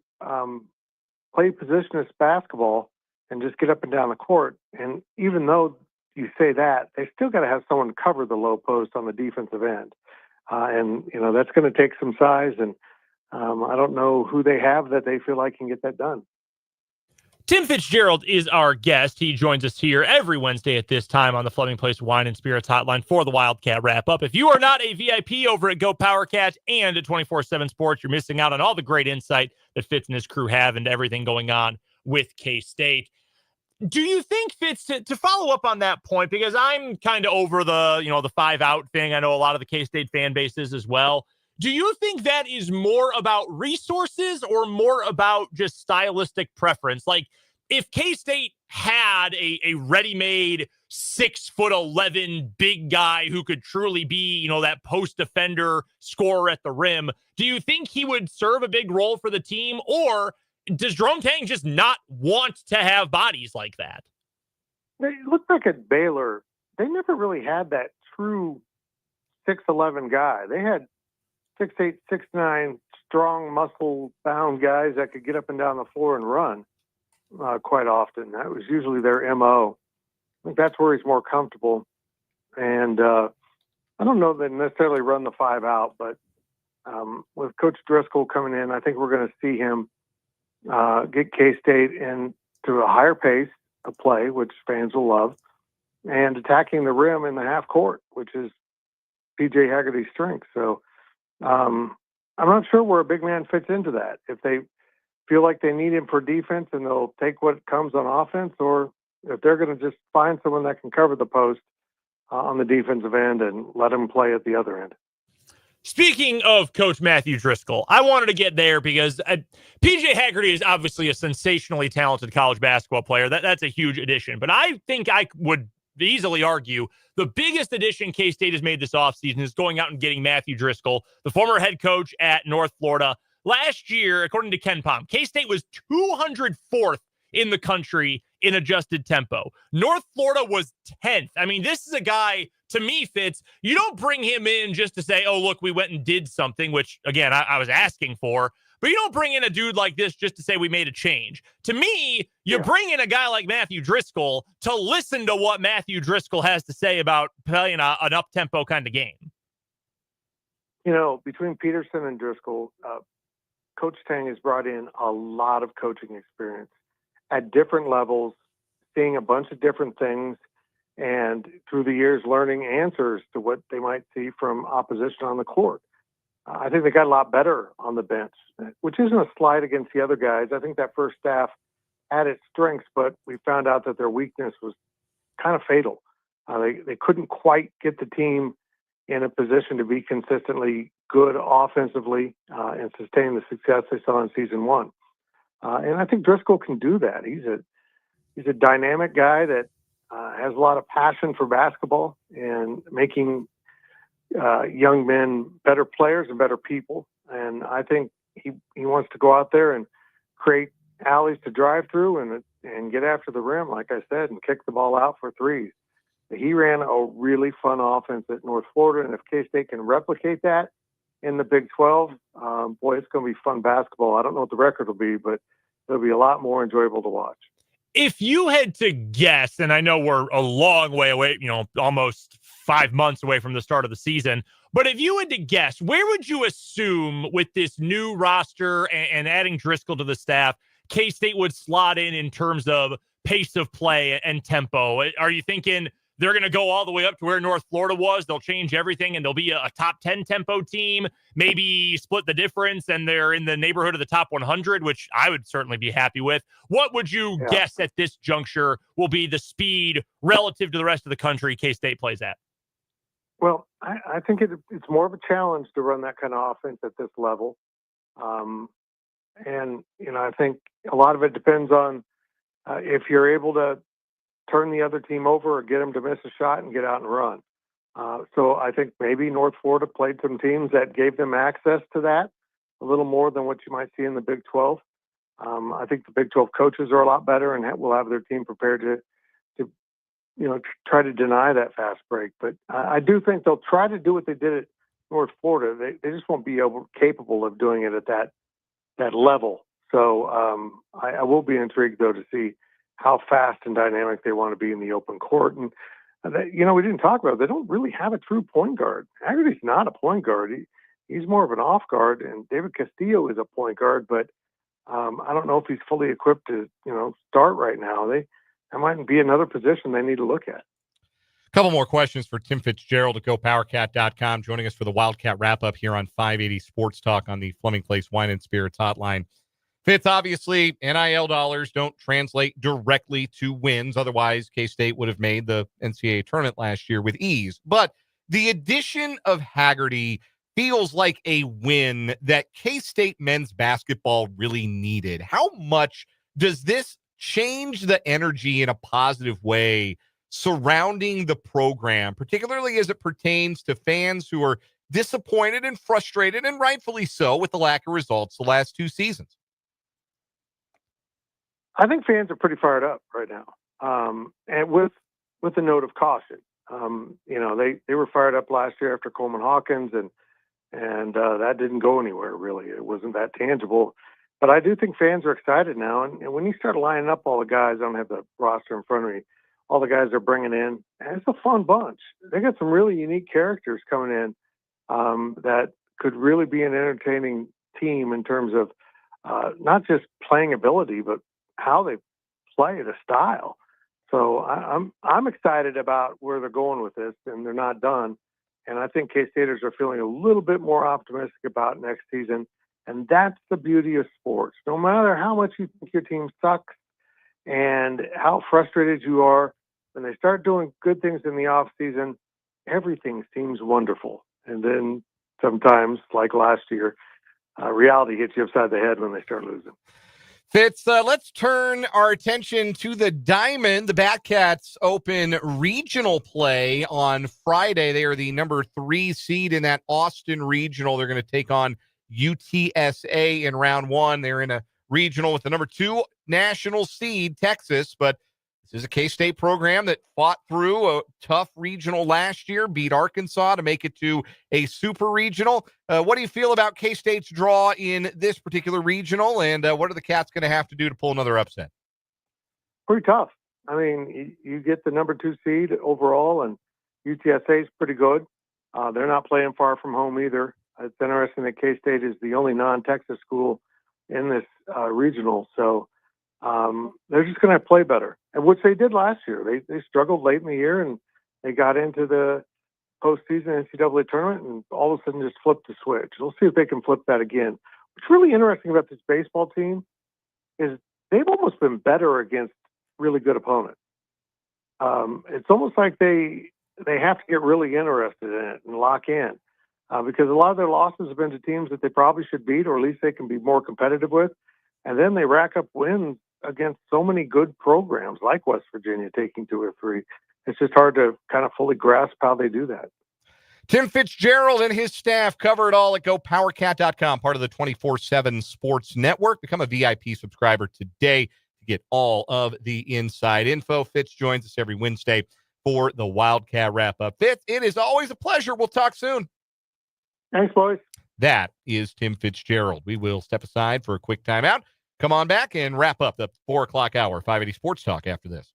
play positionless basketball and just get up and down the court. And even though you say that, they still got to have someone cover the low post on the defensive end. That's going to take some size. And I don't know who they have that they feel like can get that done. Tim Fitzgerald is our guest. He joins us here every Wednesday at this time on the Fleming Place Wine and Spirits Hotline for the Wildcat Wrap-up. If you are not a VIP over at Go PowerCat and at 24/7 Sports, you're missing out on all the great insight that Fitz and his crew have into everything going on with K-State. Do you think, Fitz, to follow up on that point, because I'm kind of over the 5-out thing. I know a lot of the K-State fan bases as well. Do you think that is more about resources or more about just stylistic preference? Like, if K-State had a ready-made 6'11" big guy who could truly be, that post defender scorer at the rim, do you think he would serve a big role for the team? Or does Jerome Tang just not want to have bodies like that? They look back at Baylor. They never really had that true 6'11" guy. They had 6'8", 6'9", strong, muscle-bound guys that could get up and down the floor and run quite often. That was usually their MO. I think that's where he's more comfortable. And I don't know that they necessarily run the 5 out, but with Coach Driscoll coming in, I think we're going to see him get K-State into a higher pace of play, which fans will love, and attacking the rim in the half court, which is P.J. Haggerty's strength. So I'm not sure where a big man fits into that. If they feel like they need him for defense and they'll take what comes on offense, or if they're going to just find someone that can cover the post on the defensive end and let him play at the other end. Speaking of Coach Matthew Driscoll, I wanted to get there because P.J. Haggerty is obviously a sensationally talented college basketball player. That's a huge addition. But I think I would easily argue the biggest addition K-State has made this offseason is going out and getting Matthew Driscoll, the former head coach at North Florida. Last year, according to Ken Pom, K-State was 204th in the country in adjusted tempo. North Florida was 10th. I mean, this is a guy, to me, Fitz, you don't bring him in just to say, oh, look, we went and did something, which, again, I was asking for. But you don't bring in a dude like this just to say we made a change. To me, you bring in a guy like Matthew Driscoll to listen to what Matthew Driscoll has to say about playing an up-tempo kind of game. You know, between Peterson and Driscoll, Coach Tang has brought in a lot of coaching experience at different levels, seeing a bunch of different things, and through the years learning answers to what they might see from opposition on the court. I think they got a lot better on the bench, which isn't a slight against the other guys. I think that first staff had its strengths, but we found out that their weakness was kind of fatal. They couldn't quite get the team in a position to be consistently good offensively and sustain the success they saw in season 1. And I think Driscoll can do that. He's a dynamic guy that has a lot of passion for basketball and making young men better players and better people. And I think he wants to go out there and create alleys to drive through and get after the rim, like I said, and kick the ball out for threes. He ran a really fun offense at North Florida, and if K-State can replicate that in the Big 12, boy, it's going to be fun basketball. I don't know what the record will be, but it'll be a lot more enjoyable to watch. If you had to guess, and I know we're a long way away, almost 5 months away from the start of the season, but if you had to guess, where would you assume with this new roster and adding Driscoll to the staff, K-State would slot in terms of pace of play and tempo? Are you thinking they're going to go all the way up to where North Florida was? They'll change everything and they'll be a top 10 tempo team, maybe split the difference and they're in the neighborhood of the top 100, which I would certainly be happy with. What would you guess at this juncture will be the speed relative to the rest of the country K-State plays at? Well, I think it's more of a challenge to run that kind of offense at this level. And, I think a lot of it depends on if you're able to turn the other team over or get them to miss a shot and get out and run. So I think maybe North Florida played some teams that gave them access to that a little more than what you might see in the Big 12. I think the Big 12 coaches are a lot better and will have their team prepared to try to deny that fast break. But I do think they'll try to do what they did at North Florida. They just won't be capable of doing it at that level. So I will be intrigued, though, to see how fast and dynamic they want to be in the open court. And, we didn't talk about it. They don't really have a true point guard. Haggerty's not a point guard. He's more of an off guard, and David Castillo is a point guard, but I don't know if he's fully equipped to, start right now. That might be another position they need to look at. A couple more questions for Tim Fitzgerald at GoPowerCat.com, joining us for the Wildcat Wrap-up here on 580 Sports Talk on the Fleming Place Wine and Spirits Hotline. Fitz, obviously, NIL dollars don't translate directly to wins. Otherwise, K-State would have made the NCAA tournament last year with ease. But the addition of Haggerty feels like a win that K-State men's basketball really needed. How much does this change the energy in a positive way surrounding the program, particularly as it pertains to fans who are disappointed and frustrated, and rightfully so, with the lack of results the last 2 seasons? I think fans are pretty fired up right now, and with a note of caution. They were fired up last year after Coleman Hawkins, and that didn't go anywhere, really. It wasn't that tangible. But I do think fans are excited now, and when you start lining up all the guys, I don't have the roster in front of me, all the guys they're bringing in. And it's a fun bunch. They got some really unique characters coming in that could really be an entertaining team in terms of not just playing ability, but how they play, the style. So I'm excited about where they're going with this, and they're not done. And I think K-Staters are feeling a little bit more optimistic about next season. And that's the beauty of sports. No matter how much you think your team sucks and how frustrated you are, when they start doing good things in the off season, everything seems wonderful. And then sometimes, like last year, reality hits you upside the head when they start losing. Fitz, let's turn our attention to the Diamond. The Batcats open regional play on Friday. They are the number 3 seed in that Austin regional. They're going to take on UTSA in round 1. They're in a regional with the number 2 national seed, Texas, but this is a K-State program that fought through a tough regional last year, beat Arkansas to make it to a super regional. What do you feel about K-State's draw in this particular regional, and what are the Cats going to have to do to pull another upset? Pretty tough. I mean, you get the number 2 seed overall, and UTSA is pretty good. They're not playing far from home either. It's interesting that K-State is the only non-Texas school in this regional, so they're just going to play better, and which they did last year. They struggled late in the year, and they got into the postseason NCAA tournament, and all of a sudden just flipped the switch. We'll see if they can flip that again. What's really interesting about this baseball team is they've almost been better against really good opponents. It's almost like they have to get really interested in it and lock in. Because a lot of their losses have been to teams that they probably should beat, or at least they can be more competitive with. And then they rack up wins against so many good programs like West Virginia taking 2 or 3. It's just hard to kind of fully grasp how they do that. Tim Fitzgerald and his staff cover it all at GoPowerCat.com, part of the 24/7 Sports Network. Become a VIP subscriber today to get all of the inside info. Fitz joins us every Wednesday for the Wildcat Wrap-up. Fitz, it is always a pleasure. We'll talk soon. Thanks, boys. That is Tim Fitzgerald. We will step aside for a quick timeout. Come on back and wrap up the 4 o'clock hour, 580 Sports Talk after this.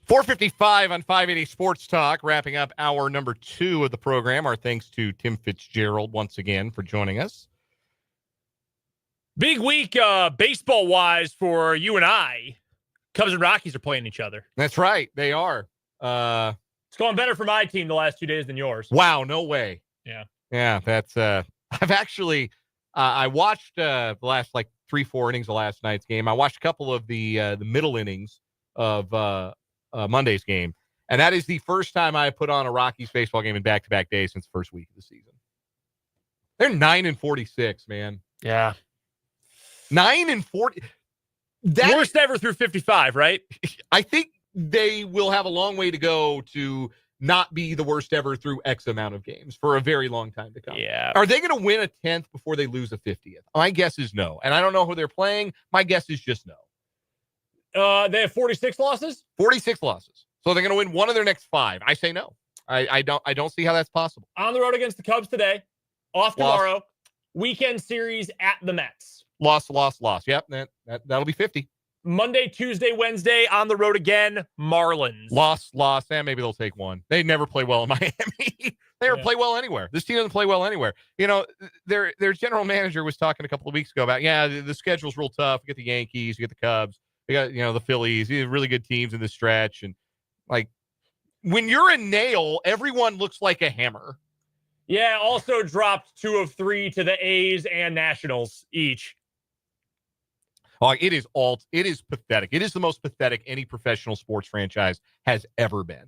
.455 on 580 Sports Talk, wrapping up hour number 2 of the program. Our thanks to Tim Fitzgerald once again for joining us. Big week baseball-wise for you and I. Cubs and Rockies are playing each other. That's right. They are. It's going better for my team the last 2 days than yours. Wow, no way. Yeah, that's I've actually I watched the last like 3-4 innings of last night's game. I watched a couple of the middle innings of Monday's game, and that is the first time I put on a Rockies baseball game in back-to-back days since the first week of the season. They're 9-46, man. Yeah. 9-40. Worst ever through 55, right? I think they will have a long way to go to not be the worst ever through X amount of games for a very long time to come. Yeah. Are they going to win a 10th before they lose a 50th? My guess is no. And I don't know who they're playing. My guess is just no. They have 46 losses? 46 losses. So they're going to win one of their next 5. I say no. I don't see how that's possible. On the road against the Cubs today. Off tomorrow. Weekend series at the Mets. Loss. Yep, that'll be 50. Monday, Tuesday, Wednesday, on the road again, Marlins. Loss. And maybe they'll take one. They never play well in Miami. They never play well anywhere. This team doesn't play well anywhere. You know, their general manager was talking a couple of weeks ago about, the schedule's real tough. You get the Yankees, you get the Cubs, you got, the Phillies, you have really good teams in this stretch. And like, when you're a nail, everyone looks like a hammer. Yeah, also dropped 2 of 3 to the A's and Nationals each. Oh, it is pathetic. It is the most pathetic any professional sports franchise has ever been.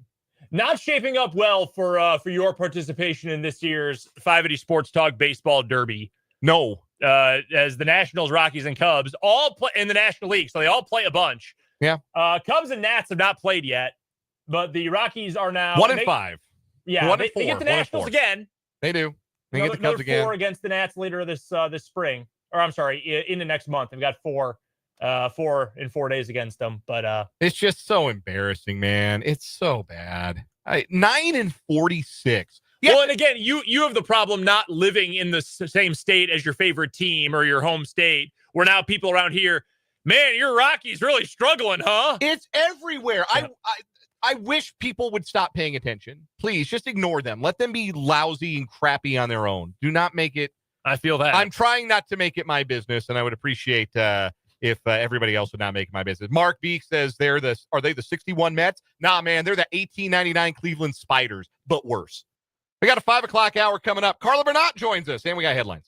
Not shaping up well for your participation in this year's 580 Sports Talk Baseball Derby. No. As the Nationals, Rockies, and Cubs all play in the National League, so they all play a bunch. Yeah. Cubs and Nats have not played yet, but the Rockies are now 1-5. Yeah, they get the Nationals again. They do. They get the Cubs again. 4 against the Nats later this spring, or I'm sorry, in the next month. They've got 4 in 4 days against them, but it's just so embarrassing, man. It's so bad. 9-46. Yeah. Well, and again, you have the problem not living in the same state as your favorite team or your home state, where now people around here, man, your Rockies really struggling, huh? It's everywhere. Yeah. I wish people would stop paying attention. Please, just ignore them. Let them be lousy and crappy on their own. Do not make it. I feel that. I'm trying not to make it my business, and I would appreciate if everybody else would not make it my business. Mark Beek says are they the 61 Mets? Nah, man, they're the 1899 Cleveland Spiders, but worse. We got a 5 o'clock hour coming up. Carla Bernat joins us, and we got headlines.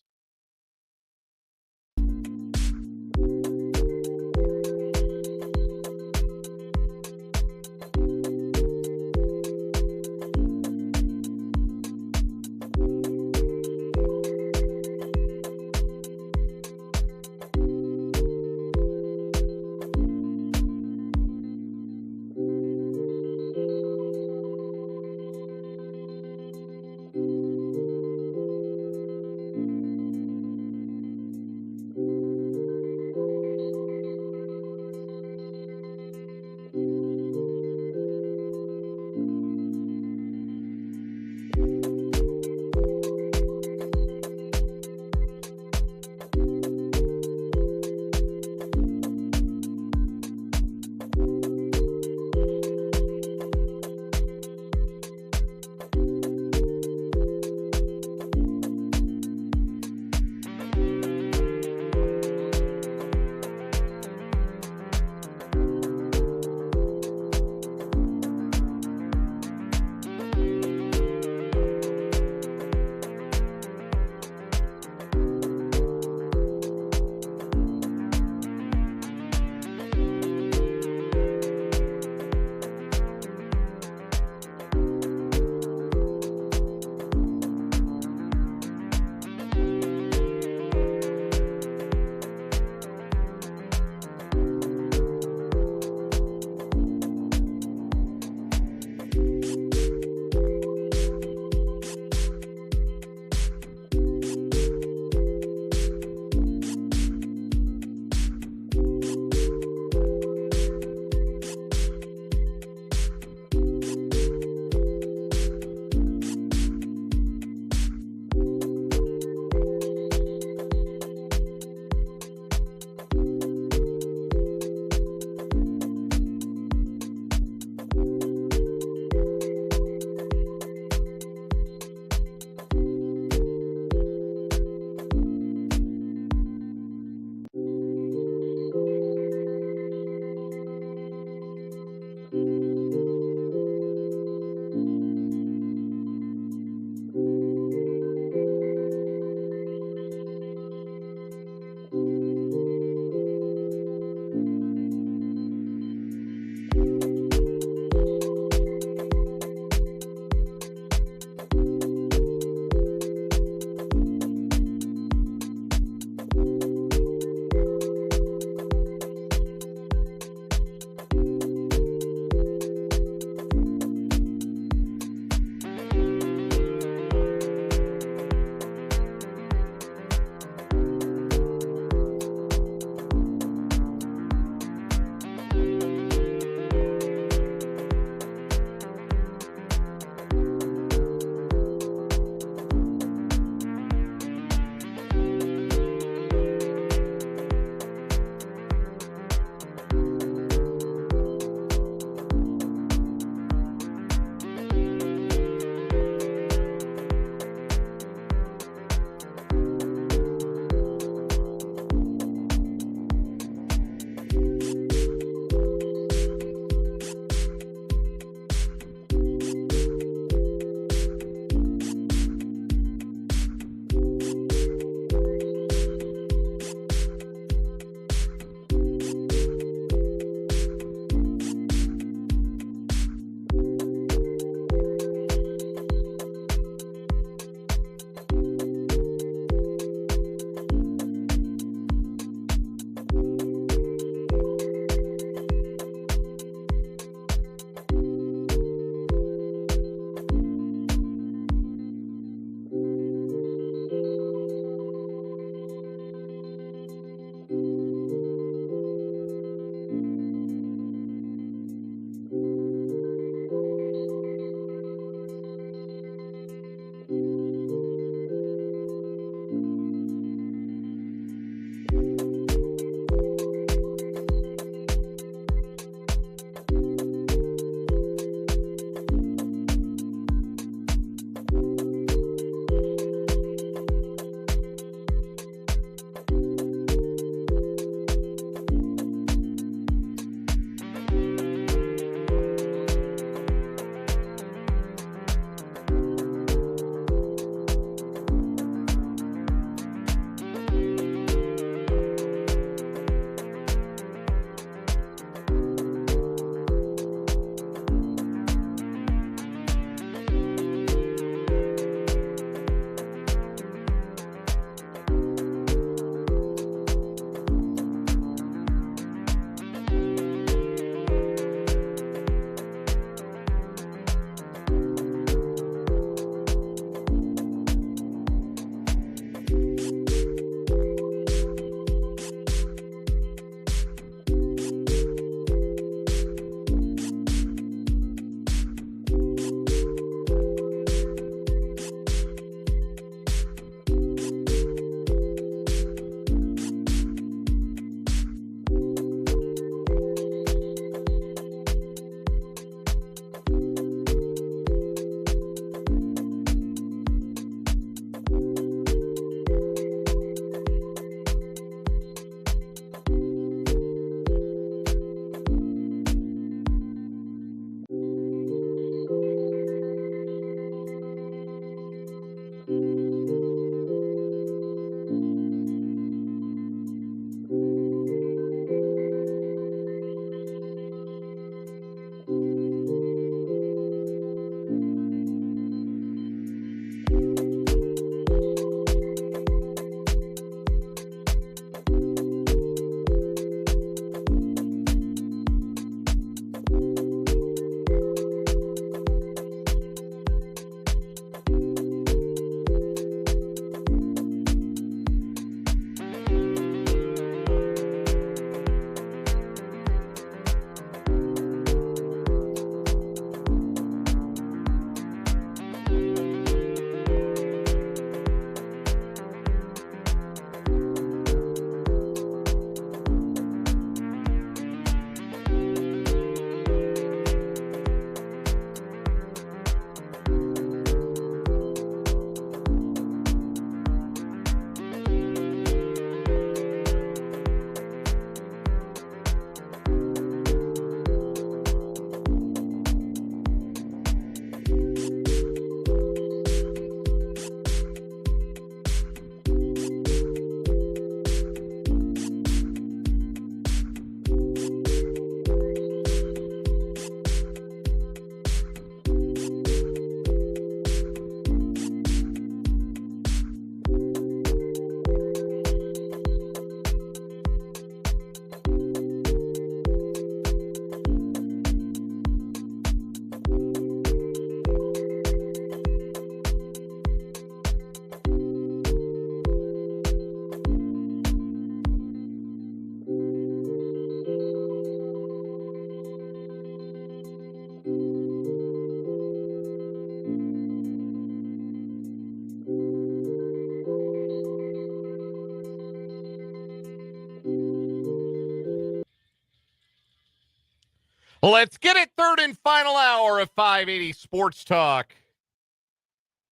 Let's get it. Third and final hour of 580 Sports Talk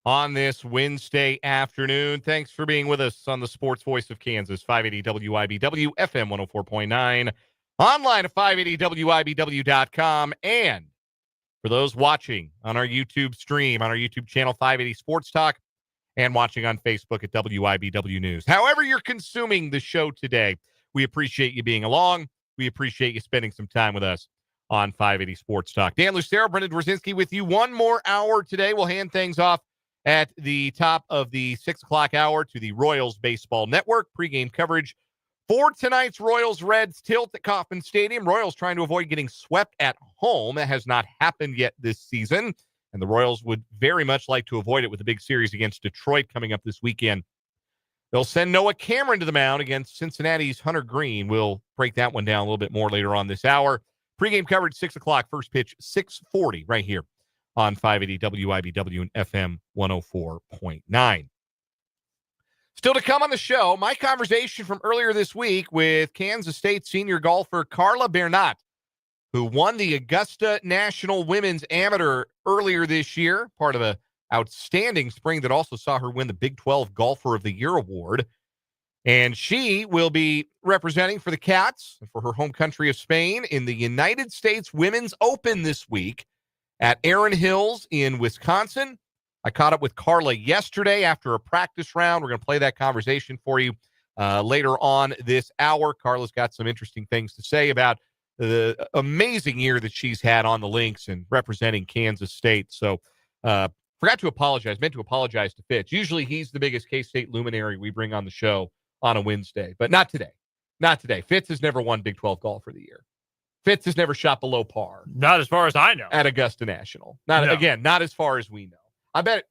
on this Wednesday afternoon. Thanks for being with us on the Sports Voice of Kansas, 580 WIBW, FM 104.9, online at 580WIBW.com, and for those watching on our YouTube stream, on our YouTube channel, 580 Sports Talk, and watching on Facebook at WIBW News. However you're consuming the show today, we appreciate you being along. We appreciate you spending some time with us on 580 Sports Talk. Dan Lucero, Brendan Dworzinski with you. One more hour today. We'll hand things off at the top of the 6 o'clock hour to the Royals Baseball Network. Pregame coverage for tonight's Royals-Reds tilt at Kauffman Stadium. Royals trying to avoid getting swept at home. That has not happened yet this season, and the Royals would very much like to avoid it with a big series against Detroit coming up this weekend. They'll send Noah Cameron to the mound against Cincinnati's Hunter Green. We'll break that one down a little bit more later on this hour. Pre-game coverage, 6 o'clock, first pitch, 6:40 right here on 580 WIBW and FM 104.9. Still to come on the show, my conversation from earlier this week with Kansas State senior golfer Carla Bernat, who won the Augusta National Women's Amateur earlier this year, part of an outstanding spring that also saw her win the Big 12 Golfer of the Year award. And she will be representing for the Cats for her home country of Spain in the United States Women's Open this week at Erin Hills in Wisconsin. I caught up with Carla yesterday after a practice round. We're going to play that conversation for you later on this hour. Carla's got some interesting things to say about the amazing year that she's had on the links and representing Kansas State. So forgot to apologize. Meant to apologize to Fitz. Usually he's the biggest K-State luminary we bring on the show on a Wednesday, but not today. Not today. Fitz has never won Big 12 Golf for the Year. Fitz has never shot below par. Not as far as I know. At Augusta National. Again, not as far as we know. I bet,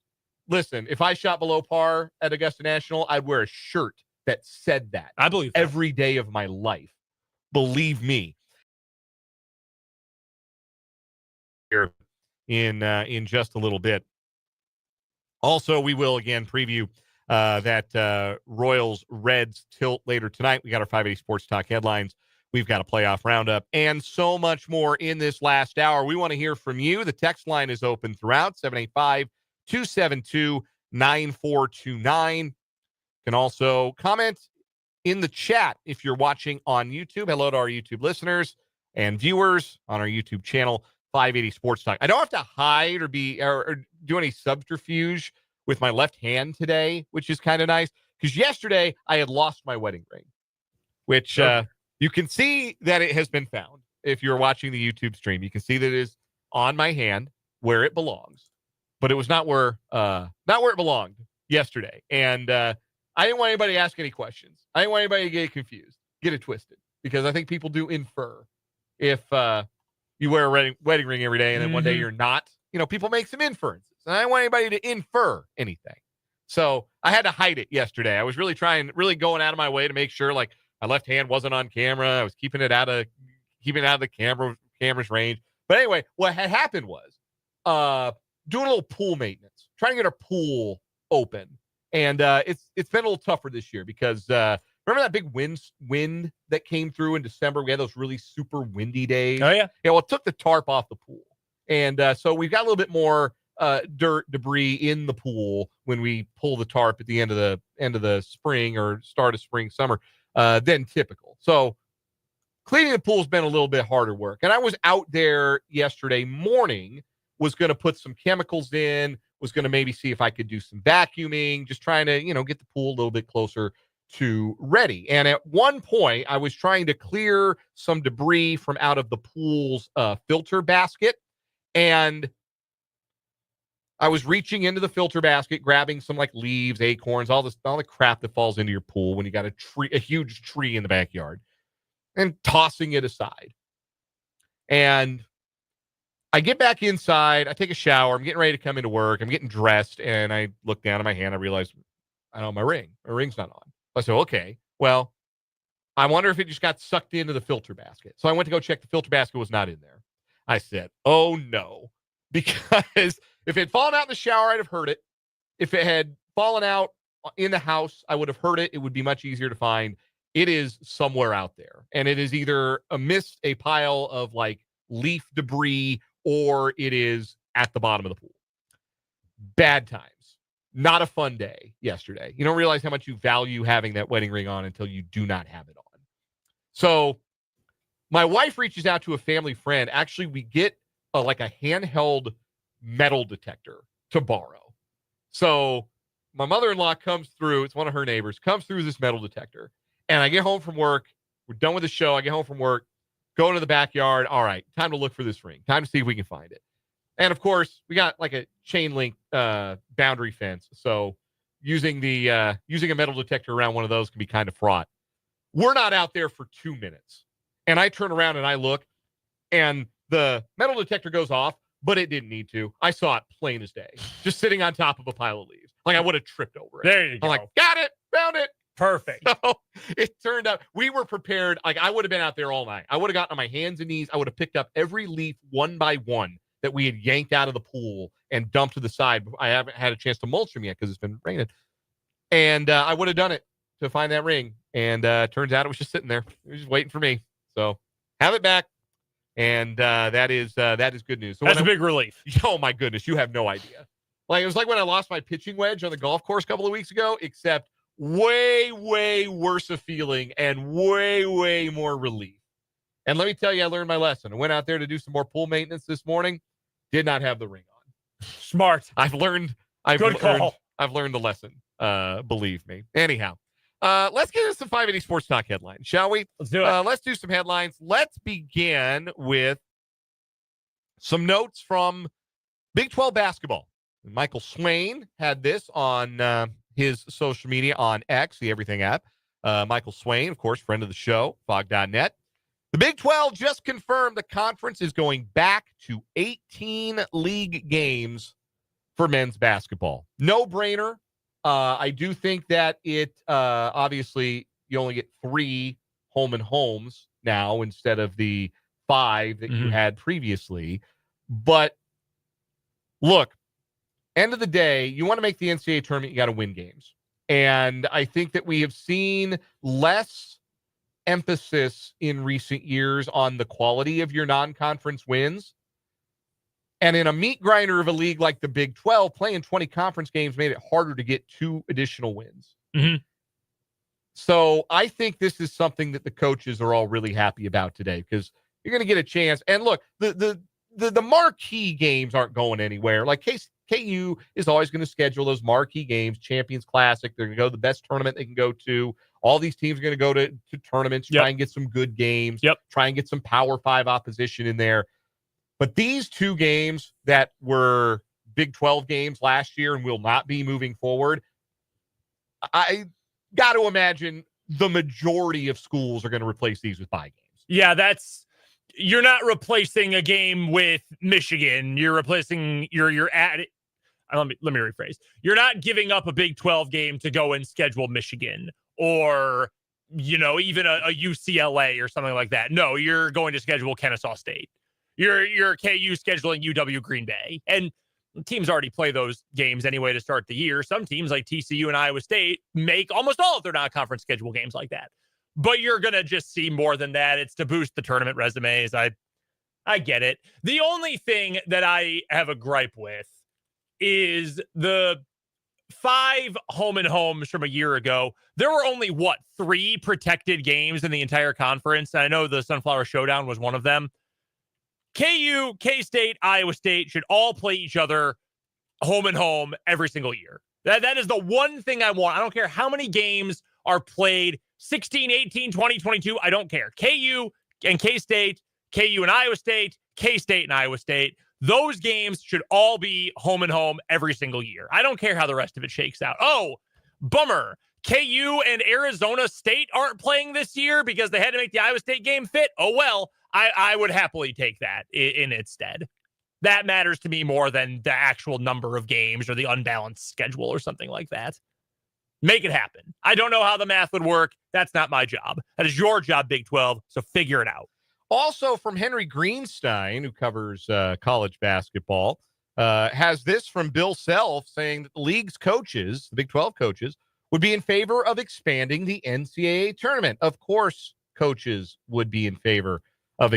listen, if I shot below par at Augusta National, I'd wear a shirt that said that. I believe that. Every day of my life. Believe me. Here in just a little bit. Also, we will again preview that Royals-Reds tilt later tonight. We got our 580 Sports Talk headlines. We've got a playoff roundup and so much more in this last hour. We want to hear from you. The text line is open throughout, 785-272-9429. You can also comment in the chat if you're watching on YouTube. Hello to our YouTube listeners and viewers on our YouTube channel, 580 Sports Talk. I don't have to hide or do any subterfuge with my left hand today, which is kind of nice, because yesterday I had lost my wedding ring, which you can see that it has been found. If you're watching the YouTube stream, you can see that it is on my hand where it belongs, but it was not where it belonged yesterday. And I didn't want anybody to ask any questions. I didn't want anybody to get confused, get it twisted, because I think people do infer if you wear a wedding ring every day and then one day you're not. People make some inferences. And I don't want anybody to infer anything. So I had to hide it yesterday. I was really going out of my way to make sure like my left hand wasn't on camera. I was keeping it out of the camera's range. But anyway, what had happened was doing a little pool maintenance, trying to get our pool open. And it's been a little tougher this year because remember that big wind that came through in December? We had those really super windy days. Oh, yeah. Yeah, well, it took the tarp off the pool. And so we've got a little bit more dirt debris in the pool when we pull the tarp at the end of the spring or start of spring, summer than typical. So cleaning the pool has been a little bit harder work. And I was out there yesterday morning, was going to put some chemicals in, was going to maybe see if I could do some vacuuming, just trying to, get the pool a little bit closer to ready. And at one point, I was trying to clear some debris from out of the pool's filter basket. And I was reaching into the filter basket, grabbing some like leaves, acorns, all the crap that falls into your pool when you got a huge tree in the backyard, and tossing it aside. And I get back inside, I take a shower, I'm getting ready to come into work, I'm getting dressed, and I look down at my hand, I realize I don't have my ring. My ring's not on. I said, okay, well, I wonder if it just got sucked into the filter basket. So I went to go check. The filter basket was not in there. I said, oh no, because if it had fallen out in the shower, I'd have heard it. If it had fallen out in the house, I would have heard it. It would be much easier to find. It is somewhere out there. And it is either amidst a pile of like leaf debris, or it is at the bottom of the pool. Bad times. Not a fun day yesterday. You don't realize how much you value having that wedding ring on until you do not have it on. So my wife reaches out to a family friend. Actually, we get a handheld metal detector to borrow. So my mother-in-law comes through. It's one of her neighbors. Comes through this metal detector. And I get home from work. We're done with the show. I get home from work. Go into the backyard. All right, time to look for this ring. Time to see if we can find it. And, of course, we got like a chain link boundary fence. So using a metal detector around one of those can be kind of fraught. We're not out there for 2 minutes. And I turn around and I look, and the metal detector goes off, but it didn't need to. I saw it plain as day, just sitting on top of a pile of leaves. Like I would have tripped over it. There you go. I'm like, got it, found it. Perfect. So it turned out we were prepared. Like I would have been out there all night. I would have gotten on my hands and knees. I would have picked up every leaf one by one that we had yanked out of the pool and dumped to the side. I haven't had a chance to mulch them yet because it's been raining. And I would have done it to find that ring. And turns out it was just sitting there. It was just waiting for me. So have it back. And that is good news. So that's a big relief. Oh, my goodness. You have no idea. Like it was like when I lost my pitching wedge on the golf course a couple of weeks ago, except way, way worse a feeling and way, way more relief. And let me tell you, I learned my lesson. I went out there to do some more pool maintenance this morning. Did not have the ring on. Smart. I've learned the lesson. Believe me. Anyhow, let's get into some 580 Sports Talk headlines, shall we? Let's do it. Let's do some headlines. Let's begin with some notes from Big 12 basketball. Michael Swain had this on his social media on X, the Everything app. Michael Swain, of course, friend of the show, fog.net. The Big 12 just confirmed the conference is going back to 18 league games for men's basketball. No brainer. I do think that it, obviously, you only get 3 home and homes now instead of the 5 that you had previously. But look, end of the day, you want to make the NCAA tournament, you got to win games. And I think that we have seen less emphasis in recent years on the quality of your non-conference wins. And in a meat grinder of a league like the Big 12, playing 20 conference games made it harder to get 2 additional wins. So I think this is something that the coaches are all really happy about today because you're going to get a chance. And look, the marquee games aren't going anywhere. Like KU is always going to schedule those marquee games, Champions Classic. They're going to go to the best tournament they can go to. All these teams are going to go to tournaments, try and get some good games, try and get some Power 5 opposition in there. But these 2 games that were Big 12 games last year and will not be moving forward, I got to imagine the majority of schools are going to replace these with bye games. Yeah, you're not replacing a game with Michigan. You're replacing you're at it. Let me rephrase. You're not giving up a Big 12 game to go and schedule Michigan or, even a UCLA or something like that. No, you're going to schedule Kennesaw State. You're KU scheduling UW Green Bay. And teams already play those games anyway to start the year. Some teams like TCU and Iowa State make almost all of their non-conference schedule games like that. But you're going to just see more than that. It's to boost the tournament resumes. I get it. The only thing that I have a gripe with is the 5 home and homes from a year ago. There were only, 3 protected games in the entire conference. I know the Sunflower Showdown was one of them. KU, K-State, Iowa State should all play each other home and home every single year. That is the one thing I want. I don't care how many games are played, 16, 18, 20, 22. I don't care. KU and K-State, KU and Iowa State, K-State and Iowa State. Those games should all be home and home every single year. I don't care how the rest of it shakes out. Oh, bummer. KU and Arizona State aren't playing this year because they had to make the Iowa State game fit. Oh, well, I would happily take that in its stead. That matters to me more than the actual number of games or the unbalanced schedule or something like that. Make it happen. I don't know how the math would work. That's not my job. That is your job, Big 12, so figure it out. Also from Henry Greenstein, who covers college basketball, has this from Bill Self saying that the league's coaches, the Big 12 coaches, would be in favor of expanding the NCAA tournament. Of course, coaches would be in favor of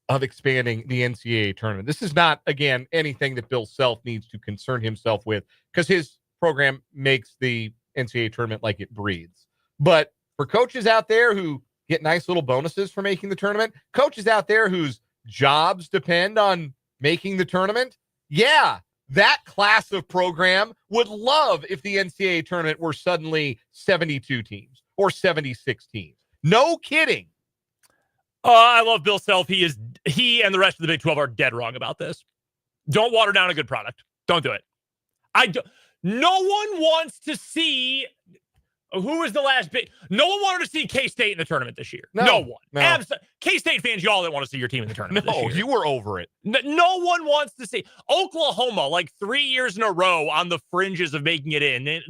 of expanding the NCAA tournament. This is not, again, anything that Bill Self needs to concern himself with because his program makes the NCAA tournament like it breathes. But for coaches out there who get nice little bonuses for making the tournament, coaches out there whose jobs depend on making the tournament, yeah, that class of program would love if the NCAA tournament were suddenly 72 teams or 76 teams. No kidding. I love Bill Self. He and the rest of the Big 12 are dead wrong about this. Don't water down a good product. Don't do it. No one wants to see who was the last big. No one wanted to see K-State in the tournament this year. No one. No. K-State fans, y'all didn't want to see your team in the tournament this year. You were over it. No one wants to see Oklahoma like 3 years in a row on the fringes of making it in.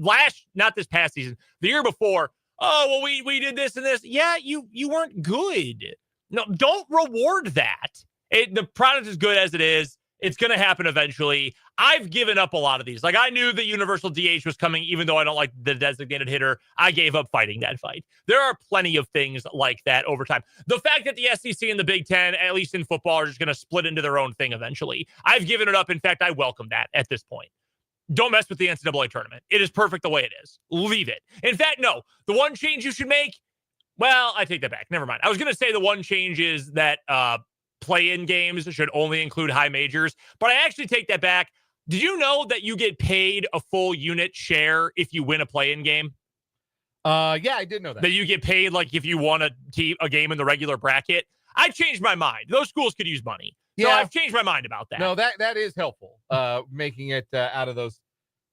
Not this past season, the year before. Oh, well, we did this and this. Yeah, you weren't good. No, don't reward that. The product is good as it is. It's going to happen eventually. I've given up a lot of these. Like, I knew the universal DH was coming, even though I don't like the designated hitter. I gave up fighting that fight. There are plenty of things like that over time. The fact that the SEC and the Big Ten, at least in football, are just going to split into their own thing eventually. I've given it up. In fact, I welcome that at this point. Don't mess with the NCAA tournament. It is perfect the way it is. Leave it. In fact, no. The one change you should make, well, I take that back. Never mind. I was going to say the one change is that play-in games should only include high majors, but I actually take that back. Did you know that you get paid a full unit share if you win a play-in game? Yeah, I did know that. That you get paid like if you won a game in the regular bracket. I changed my mind. Those schools could use money. So I've changed my mind about that. No, that is helpful. Making it out of those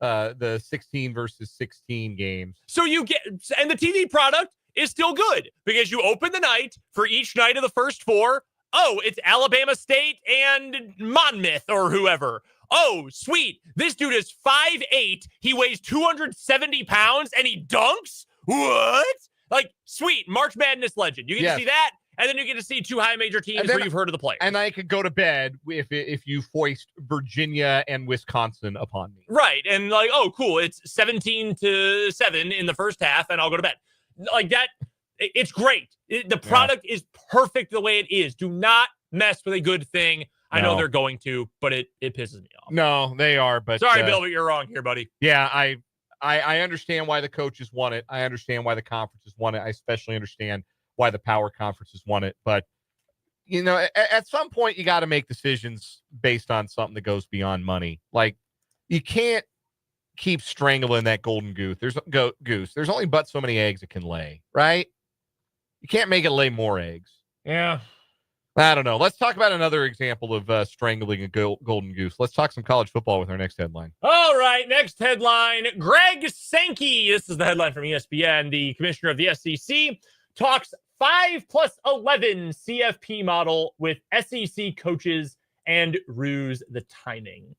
the 16 versus 16 games. So you get, and the TV product is still good because you open the night for each night of the first four. Oh, it's Alabama State and Monmouth or whoever. Oh, sweet. This dude is 5'8". He weighs 270 pounds and he dunks? What? Like, sweet. March Madness legend. You get to see that, and then you get to see two high major teams where you've heard of the players. And I could go to bed if you foist Virginia and Wisconsin upon me. Right. And like, oh, cool. It's 17-7 in the first half, and I'll go to bed. Like that. It's great. The product is perfect the way it is. Do not mess with a good thing. I know they're going to, but it pisses me off. No, they are. But sorry, Bill, but you're wrong here, buddy. Yeah, I understand why the coaches want it. I understand why the conferences want it. I especially understand why the power conferences want it. But, you know, at some point, you got to make decisions based on something that goes beyond money. Like, you can't keep strangling that golden goose. There's only but so many eggs it can lay, right? You can't make it lay more eggs. Yeah. I don't know. Let's talk about another example of strangling a golden goose. Let's talk some college football with our next headline. All right. Next headline. Greg Sankey. This is the headline from ESPN. The commissioner of the SEC talks 5+11 CFP model with SEC coaches and ruse the timing.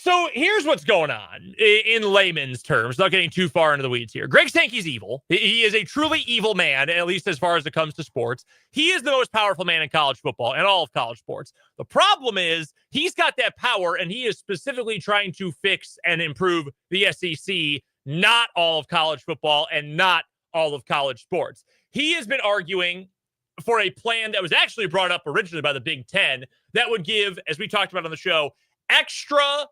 So here's what's going on in layman's terms, not getting too far into the weeds here. Greg Sankey's evil. He is a truly evil man, at least as far as it comes to sports. He is the most powerful man in college football and all of college sports. The problem is he's got that power, and he is specifically trying to fix and improve the SEC, not all of college football and not all of college sports. He has been arguing for a plan that was actually brought up originally by the Big Ten that would give, as we talked about on the show, extra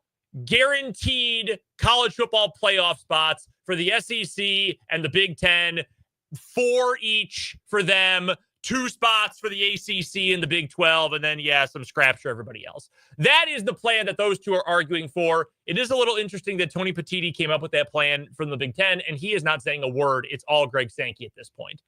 guaranteed college football playoff spots for the SEC and the Big Ten, 4 each for them, 2 spots for the ACC and the Big 12, and then, some scraps for everybody else. That is the plan that those two are arguing for. It is a little interesting that Tony Petitti came up with that plan from the Big Ten, and he is not saying a word. It's all Greg Sankey at this point.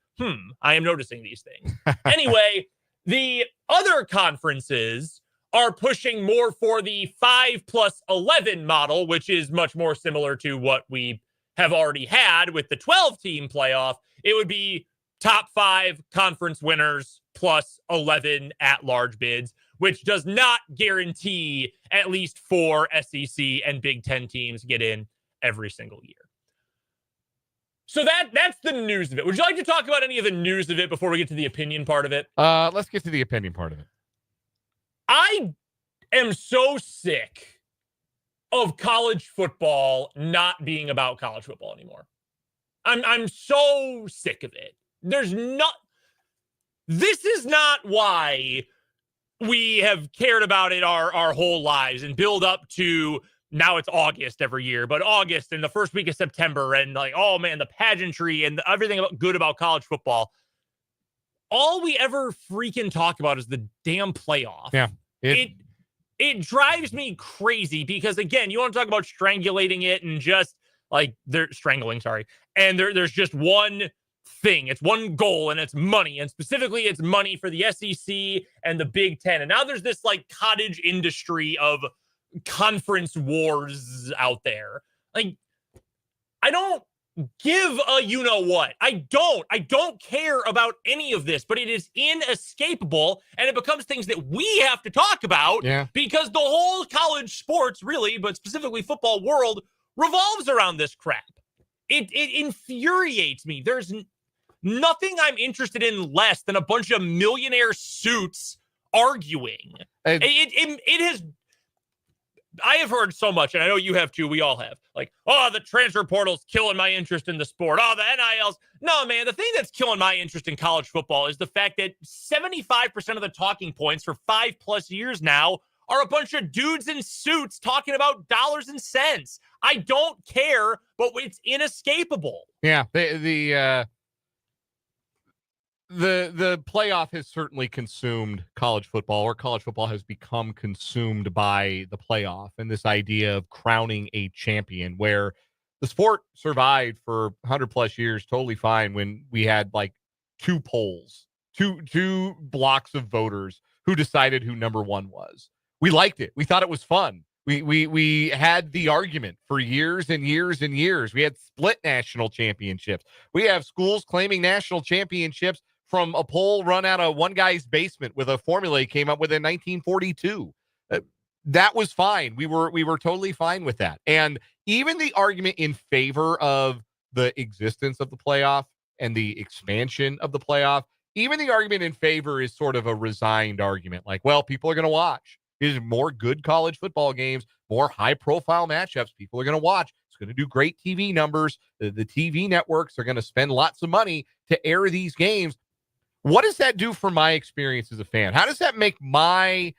I am noticing these things. Anyway, the other conferences are pushing more for the 5+11 model, which is much more similar to what we have already had with the 12-team playoff. It would be top 5 conference winners plus 11 at-large bids, which does not guarantee at least 4 SEC and Big Ten teams get in every single year. So that's the news of it. Would you like to talk about any of the news of it before we get to the opinion part of it? Let's get to the opinion part of it. I am so sick of college football not being about college football anymore. I'm so sick of it. This is not why we have cared about it our whole lives and build up to now it's August every year, but August and the first week of September and like, oh man, the pageantry and everything good about college football. All we ever freaking talk about is the damn playoff. Yeah. It drives me crazy because, again, you want to talk about strangulating it and just like they're strangling, sorry. And there's just one thing. It's one goal and it's money. And specifically, it's money for the SEC and the Big Ten. And now there's this like cottage industry of conference wars out there. Like, I don't give a you know what. I don't care about any of this, but it is inescapable and it becomes things that we have to talk about because the whole college sports really, but specifically football world revolves around this crap. It infuriates me. There's nothing I'm interested in less than a bunch of millionaire suits arguing. It has. I have heard so much, and I know you have too. We all have. Like, oh, the transfer portal's killing my interest in the sport. Oh, the NILs. No, man, the thing that's killing my interest in college football is the fact that 75% of the talking points for 5+ years now are a bunch of dudes in suits talking about dollars and cents. I don't care, but it's inescapable. Yeah, the playoff has certainly consumed college football, or college football has become consumed by the playoff and this idea of crowning a champion, where the sport survived for 100+ years totally fine when we had like two polls, two blocks of voters who decided who number one was. We liked it. We thought it was fun. We had the argument for years and years and years. We had split national championships. We have schools claiming national championships from a poll run out of one guy's basement with a formula he came up with in 1942. That was fine. We were totally fine with that. And even the argument in favor of the existence of the playoff and the expansion of the playoff, even the argument in favor is sort of a resigned argument. Like, well, people are going to watch. There's more good college football games, more high-profile matchups. People are going to watch. It's going to do great TV numbers. The TV networks are going to spend lots of money to air these games. What does that do for my experience as a fan? How does that make my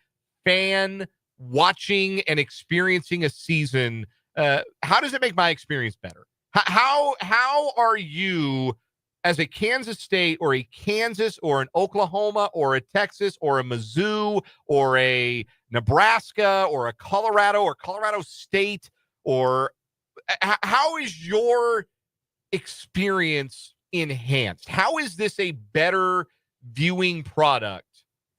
fan watching and experiencing a season? How does it make my experience better? How are you, as a Kansas State or a Kansas or an Oklahoma or a Texas or a Mizzou or a Nebraska or a Colorado or Colorado State, or how is your experience enhanced? How is this a better viewing product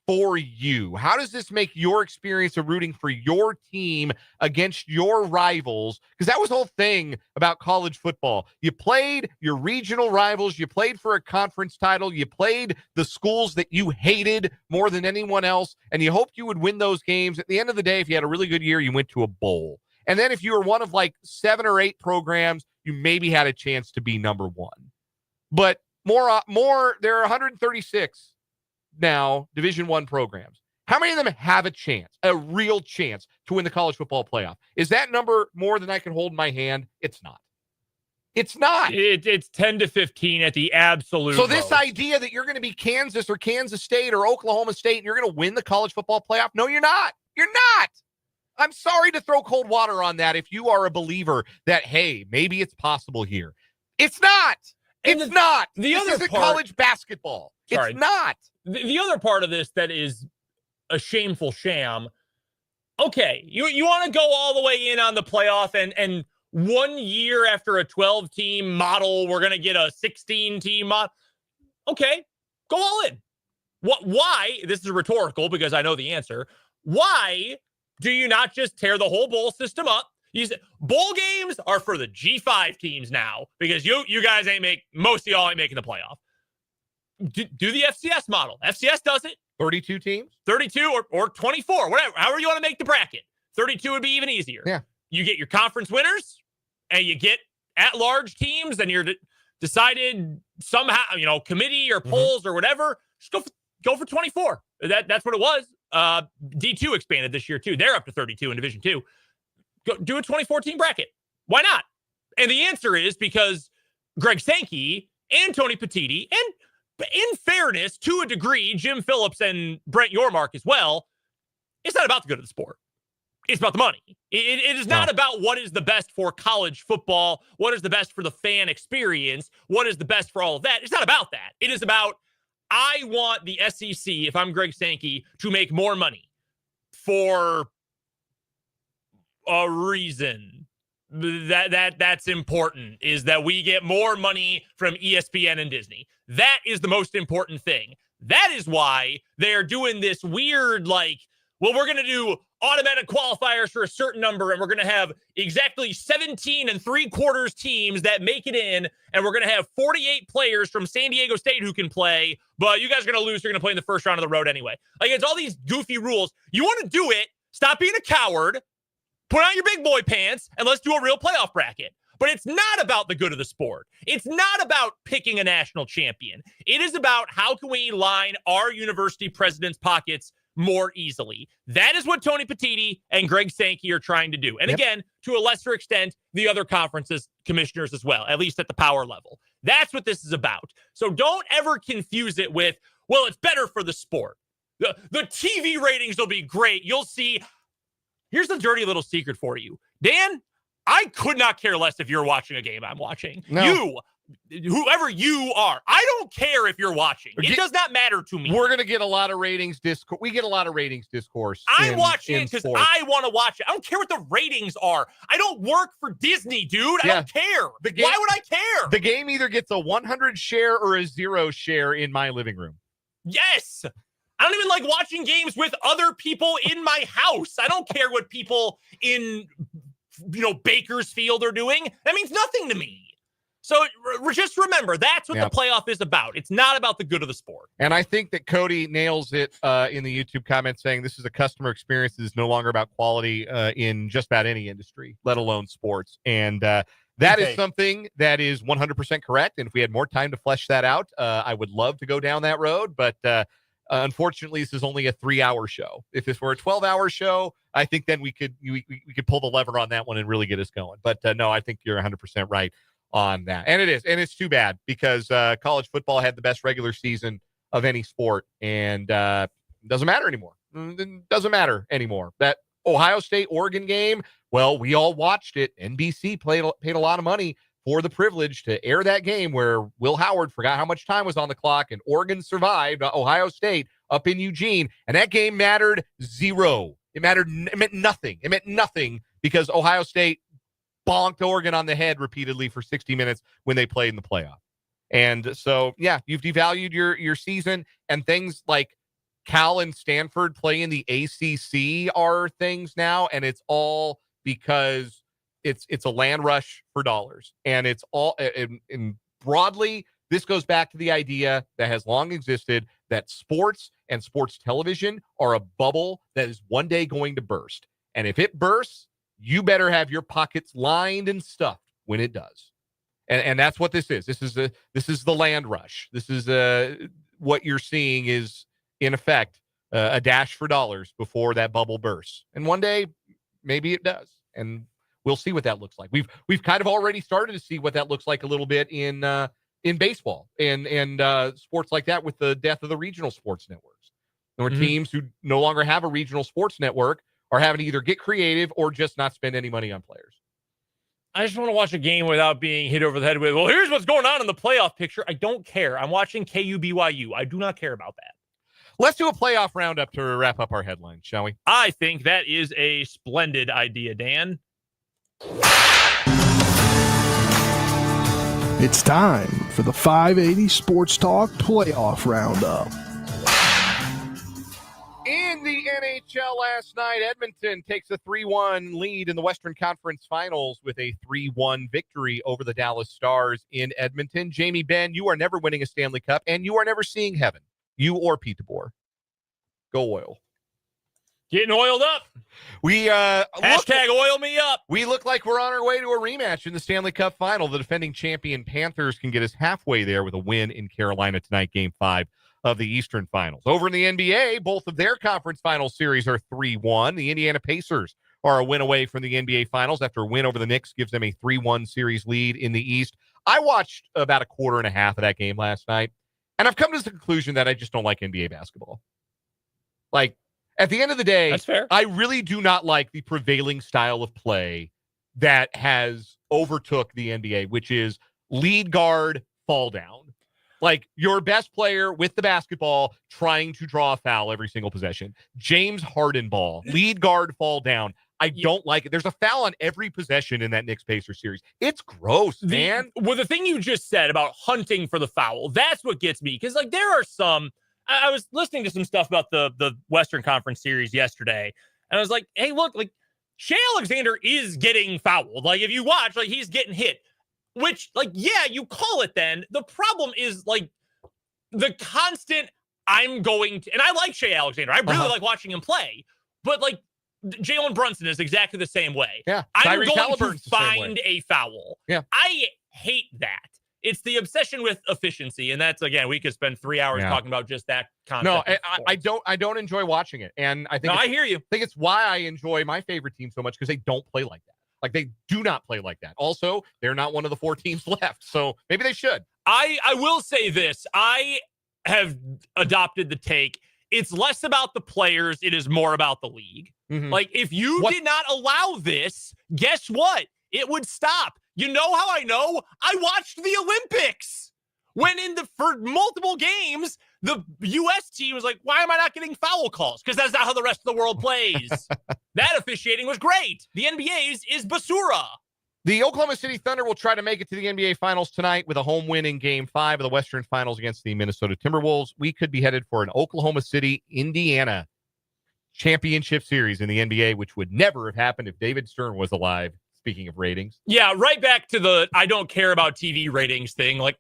for you? How does this make your experience of rooting for your team against your rivals? Because that was the whole thing about college football. You played your regional rivals. You played for a conference title. You played the schools that you hated more than anyone else, and you hoped you would win those games. At the end of the day, if you had a really good year, you went to a bowl. And then if you were one of like 7 or 8 programs, you maybe had a chance to be number one. But more, there are 136 now Division I programs. How many of them have a chance, a real chance to win the college football playoff? Is that number more than I can hold in my hand? It's not. It's not. It's 10 to 15 at the absolute So this most. idea that you're going to be Kansas or Kansas State or Oklahoma State and you're going to win the college football playoff, no, you're not. You're not. I'm sorry to throw cold water on that if you are a believer that, hey, maybe it's possible here. It's not. It's not. This isn't college basketball. It's not. The other part of this that is a shameful sham. Okay, you want to go all the way in on the playoff and 1 year after a 12-team model, we're going to get a 16-team model. Okay, go all in. Why? This is rhetorical because I know the answer. Why do you not just tear the whole bowl system up? You said bowl games are for the G5 teams now because you guys most of y'all ain't making the playoff. Do the FCS model. FCS does it. 32 teams? 32 or 24, whatever. However you want to make the bracket. 32 would be even easier. Yeah. You get your conference winners and you get at-large teams and you're decided somehow, committee or polls or whatever. Just go for 24. That's what it was. D2 expanded this year too. They're up to 32 in Division 2. Go do a 2014 bracket. Why not? And the answer is because Greg Sankey and Tony Petitti, and in fairness, to a degree, Jim Phillips and Brent Yormark as well, It's not about the good of the sport. It's about the money. It is not about what is the best for college football, what is the best for the fan experience, what is the best for all of that. It's not about that. It is about, I want the SEC, if I'm Greg Sankey, to make more money for a reason. That's important, is that we get more money from ESPN and Disney. That is the most important thing. That is why they're doing this weird, like, well, we're going to do automatic qualifiers for a certain number, and we're going to have exactly 17 3/4 teams that make it in, and we're going to have 48 players from San Diego State who can play, but you guys are going to lose. You're going to play in the first round of the road anyway. Like, it's all these goofy rules. You want to do it, stop being a coward, put on your big boy pants, and let's do a real playoff bracket. But it's not about the good of the sport. It's not about picking a national champion. It is about how can we line our university presidents' pockets more easily. That is what Tony Petitti and Greg Sankey are trying to do. And again, to a lesser extent, the other conferences commissioners as well, at least at the power level. That's what this is about. So don't ever confuse it with, well, it's better for the sport. The TV ratings will be great. You'll see. Here's the dirty little secret for you. Dan, I could not care less if you're watching a game I'm watching. No. Whoever you are, I don't care if you're watching. It does not matter to me. We're going to get a lot of ratings discourse. We get a lot of ratings discourse. I'm watching it because I want to watch it. I don't care what the ratings are. I don't work for Disney, dude. I don't care. Why would I care? The game either gets a 100 share or a 0 share in my living room. Yes. I don't even like watching games with other people in my house. I don't care what people in, Bakersfield are doing. That means nothing to me. So just remember, that's what the playoff is about. It's not about the good of the sport. And I think that Cody nails it in the YouTube comments, saying this is a customer experience that is no longer about quality in just about any industry, let alone sports. And that is something that is 100% correct. And if we had more time to flesh that out, I would love to go down that road. But unfortunately, this is only a 3-hour show. If this were a 12-hour show, I think then we could pull the lever on that one and really get us going. But no, I think you're 100% right on that. And it is. And it's too bad because college football had the best regular season of any sport. And it doesn't matter anymore. It doesn't matter anymore. That Ohio State-Oregon game, well, we all watched it. NBC paid a lot of money for the privilege to air that game where Will Howard forgot how much time was on the clock and Oregon survived Ohio State up in Eugene. And that game mattered 0. It meant nothing. It meant nothing because Ohio State bonked Oregon on the head repeatedly for 60 minutes when they played in the playoff. And so, you've devalued your season, and things like Cal and Stanford playing the ACC are things now, and it's all because it's a land rush for dollars. And it's all, and broadly, this goes back to the idea that has long existed that sports and sports television are a bubble that is one day going to burst. And if it bursts, you better have your pockets lined and stuffed when it does. And that's what this is. This is the land rush. This is what you're seeing is, in effect, a dash for dollars before that bubble bursts. And one day, maybe it does. And we'll see what that looks like. We've kind of already started to see what that looks like a little bit in baseball and sports like that with the death of the regional sports networks. There were teams who no longer have a regional sports network are having to either get creative or just not spend any money on players. I just want to watch a game without being hit over the head with, well, here's what's going on in the playoff picture. I don't care. I'm watching KU-BYU. I do not care about that. Let's do a playoff roundup to wrap up our headlines, shall we? I think that is a splendid idea, Dan. It's time for the 580 Sports Talk Playoff Roundup. In the NHL last night, Edmonton takes a 3-1 lead in the Western Conference Finals with a 3-1 victory over the Dallas Stars in Edmonton. Jamie Benn, you are never winning a Stanley Cup, and you are never seeing heaven. You or Pete DeBoer. Go Oil. Getting oiled up. We hashtag oil me up. We look like we're on our way to a rematch in the Stanley Cup Final. The defending champion Panthers can get us halfway there with a win in Carolina tonight, Game 5 of the Eastern Finals. Over in the NBA, both of their conference final series are 3-1. The Indiana Pacers are a win away from the NBA Finals after a win over the Knicks gives them a 3-1 series lead in the East. I watched about a quarter and a half of that game last night, and I've come to the conclusion that I just don't like NBA basketball. At the end of the day, That's fair. I really do not like the prevailing style of play that has overtook the NBA, which is lead guard, fall down. Like your best player with the basketball trying to draw a foul every single possession. James Harden ball, lead guard, fall down. I don't like it. There's a foul on every possession in that Knicks-Pacers series. It's gross, man. Well, the thing you just said about hunting for the foul, that's what gets me. Because, like, there are some... I was listening to some stuff about the Western Conference series yesterday, and I was like, hey, look, like, Shea Alexander is getting fouled. Like, if you watch, like, he's getting hit. Which, like, yeah, you call it then. The problem is, like, the constant I'm going to... And I like Shea Alexander. I really like watching him play. But, like, Jalen Brunson is exactly the same way. Yeah. I'm going to find a foul. Yeah. I hate that. It's the obsession with efficiency. And that's, again, we could spend 3 hours talking about just that concept. No, I don't enjoy watching it. And I think I hear you. I think it's why I enjoy my favorite team so much, because they don't play like that. Like, they do not play like that. Also, they're not one of the 4 teams left. So maybe they should. I will say this. I have adopted the take. It's less about the players. It is more about the league. Mm-hmm. Like, if you did not allow this, guess what? It would stop. You know how I know? I watched the Olympics. When for multiple games, the U.S. team was like, why am I not getting foul calls? Because that's not how the rest of the world plays. That officiating was great. The NBA's is basura. The Oklahoma City Thunder will try to make it to the NBA Finals tonight with a home win in Game 5 of the Western Finals against the Minnesota Timberwolves. We could be headed for an Oklahoma City, Indiana championship series in the NBA, which would never have happened if David Stern was alive, speaking of ratings. Yeah, right back to the I don't care about TV ratings thing. Like,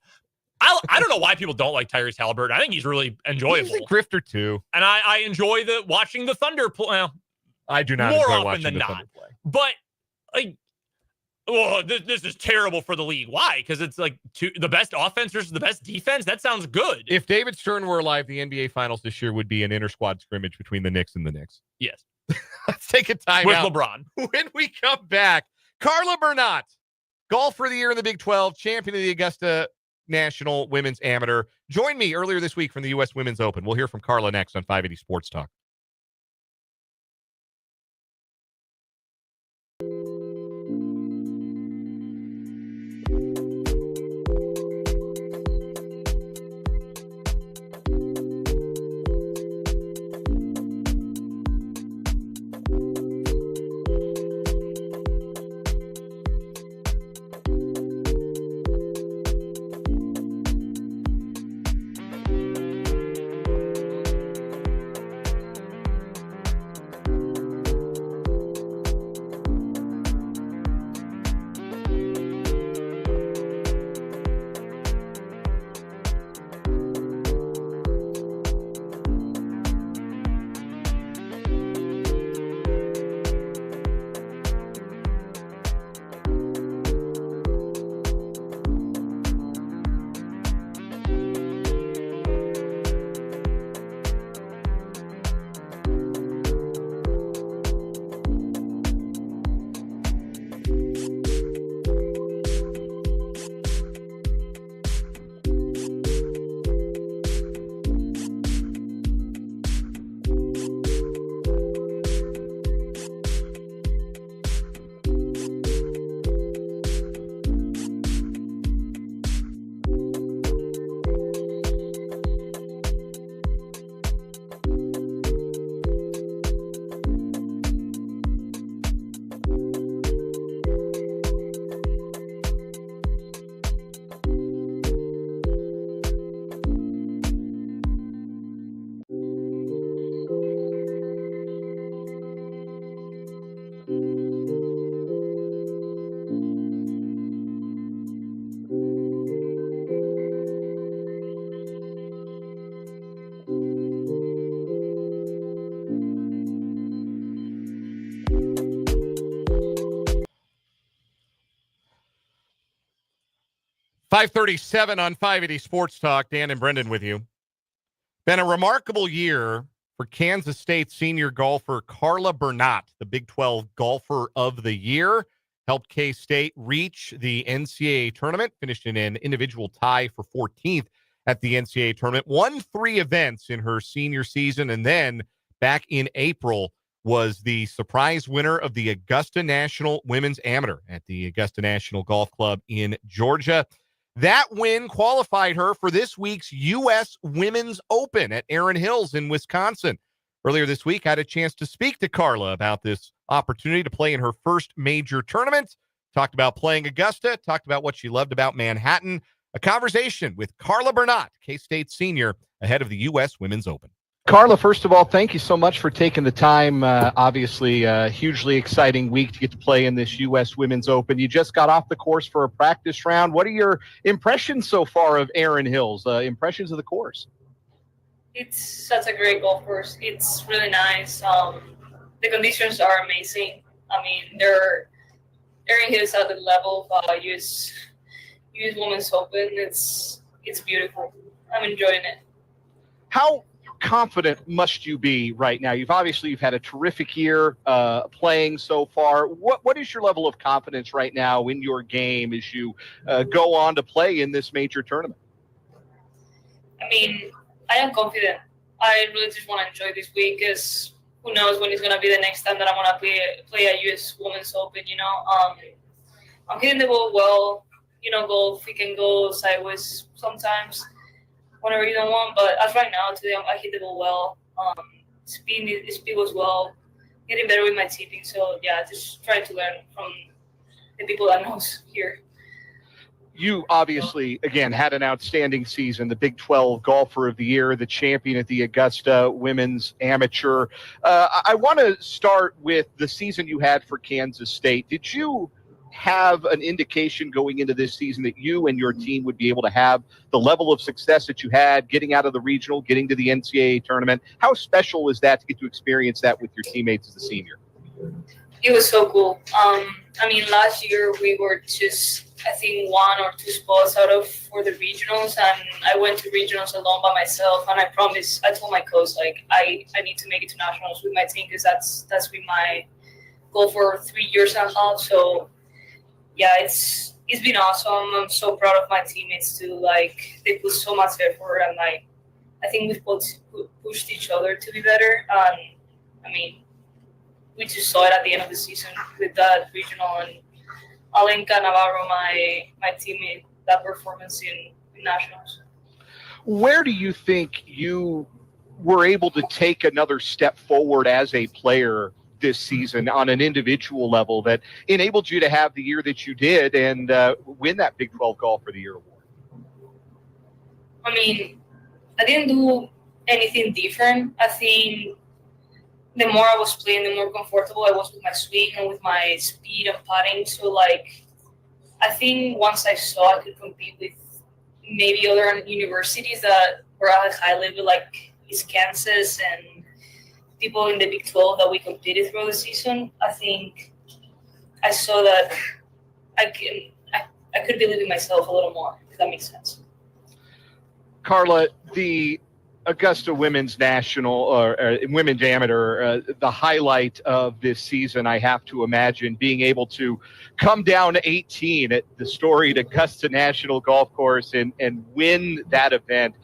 I don't know why people don't like Tyrese Halliburton. I think he's really enjoyable. He's a grifter, too. And I enjoy watching the Thunder play. Well, I do not more enjoy often watching than the not. Thunder play. But, like, this is terrible for the league. Why? Because it's like the best offense versus the best defense. That sounds good. If David Stern were alive, the NBA Finals this year would be an inter-squad scrimmage between the Knicks and the Knicks. Yes. Let's take a time with out. LeBron. When we come back, Carla Bernat, golfer of the year in the Big 12, champion of the Augusta National Women's Amateur. Joined me earlier this week from the U.S. Women's Open. We'll hear from Carla next on 580 Sports Talk. .537 on 580 Sports Talk. Dan and Brendan with you. Been a remarkable year for Kansas State senior golfer Carla Bernat, the Big 12 Golfer of the Year. Helped K-State reach the NCAA tournament, finished in an individual tie for 14th at the NCAA tournament. Won 3 events in her senior season and then back in April was the surprise winner of the Augusta National Women's Amateur at the Augusta National Golf Club in Georgia. That win qualified her for this week's U.S. Women's Open at Erin Hills in Wisconsin. Earlier this week, I had a chance to speak to Carla about this opportunity to play in her first major tournament. Talked about playing Augusta, talked about what she loved about Manhattan. A conversation with Carla Bernat, K-State senior, ahead of the U.S. Women's Open. Carla, first of all, thank you so much for taking the time. Obviously, a hugely exciting week to get to play in this U.S. Women's Open. You just got off the course for a practice round. What are your impressions so far of Erin Hills, impressions of the course? It's such a great golf course. It's really nice. The conditions are amazing. I mean, Erin Hills at the level of U.S. Women's Open. It's beautiful. I'm enjoying it. How confident must you be right now? You've had a terrific year playing so far. What is your level of confidence right now in your game as you go on to play in this major tournament? I mean, I am confident. I really just want to enjoy this week because who knows when it's going to be the next time that I'm going to play a U.S. Women's Open, you know. I'm hitting the ball well. You know, golf, it can go sideways sometimes whenever you don't want. But as right now, today, I hit the ball well. Speed was well. Getting better with my tipping. So, yeah, just trying to learn from the people that knows here. You obviously, again, had an outstanding season, the Big 12 Golfer of the Year, the champion at the Augusta Women's Amateur. I want to start with the season you had for Kansas State. Did you have an indication going into this season that you and your team would be able to have the level of success that you had getting out of the regional, getting to the NCAA tournament? How special is that to get to experience that with your teammates as a senior? It was so cool. I mean, last year we were just, I think, 1 or 2 spots out of for the regionals, and I went to regionals alone by myself. And I told my coach, like, I need to make it to nationals with my team because that's been my goal for 3 years and a half. So yeah, it's been awesome. I'm so proud of my teammates too. Like, they put so much effort, and like, I think we've both pushed each other to be better. I mean, we just saw it at the end of the season with that regional, and Alenka Navarro, my teammate, that performance in nationals. Where do you think you were able to take another step forward as a player this season on an individual level that enabled you to have the year that you did and win that Big 12 Golfer of the Year award? I mean, I didn't do anything different. I think the more I was playing, the more comfortable I was with my swing and with my speed and putting. So, like, I think once I saw I could compete with maybe other universities that were at a high level, like East Kansas and people in the Big 12 that we competed throughout the season, I think I saw that I could believe in myself a little more, if that makes sense. Carla, the Augusta Women's National or Women's Amateur, the highlight of this season, I have to imagine, being able to come down to 18 at the storied Augusta National Golf Course and win that event.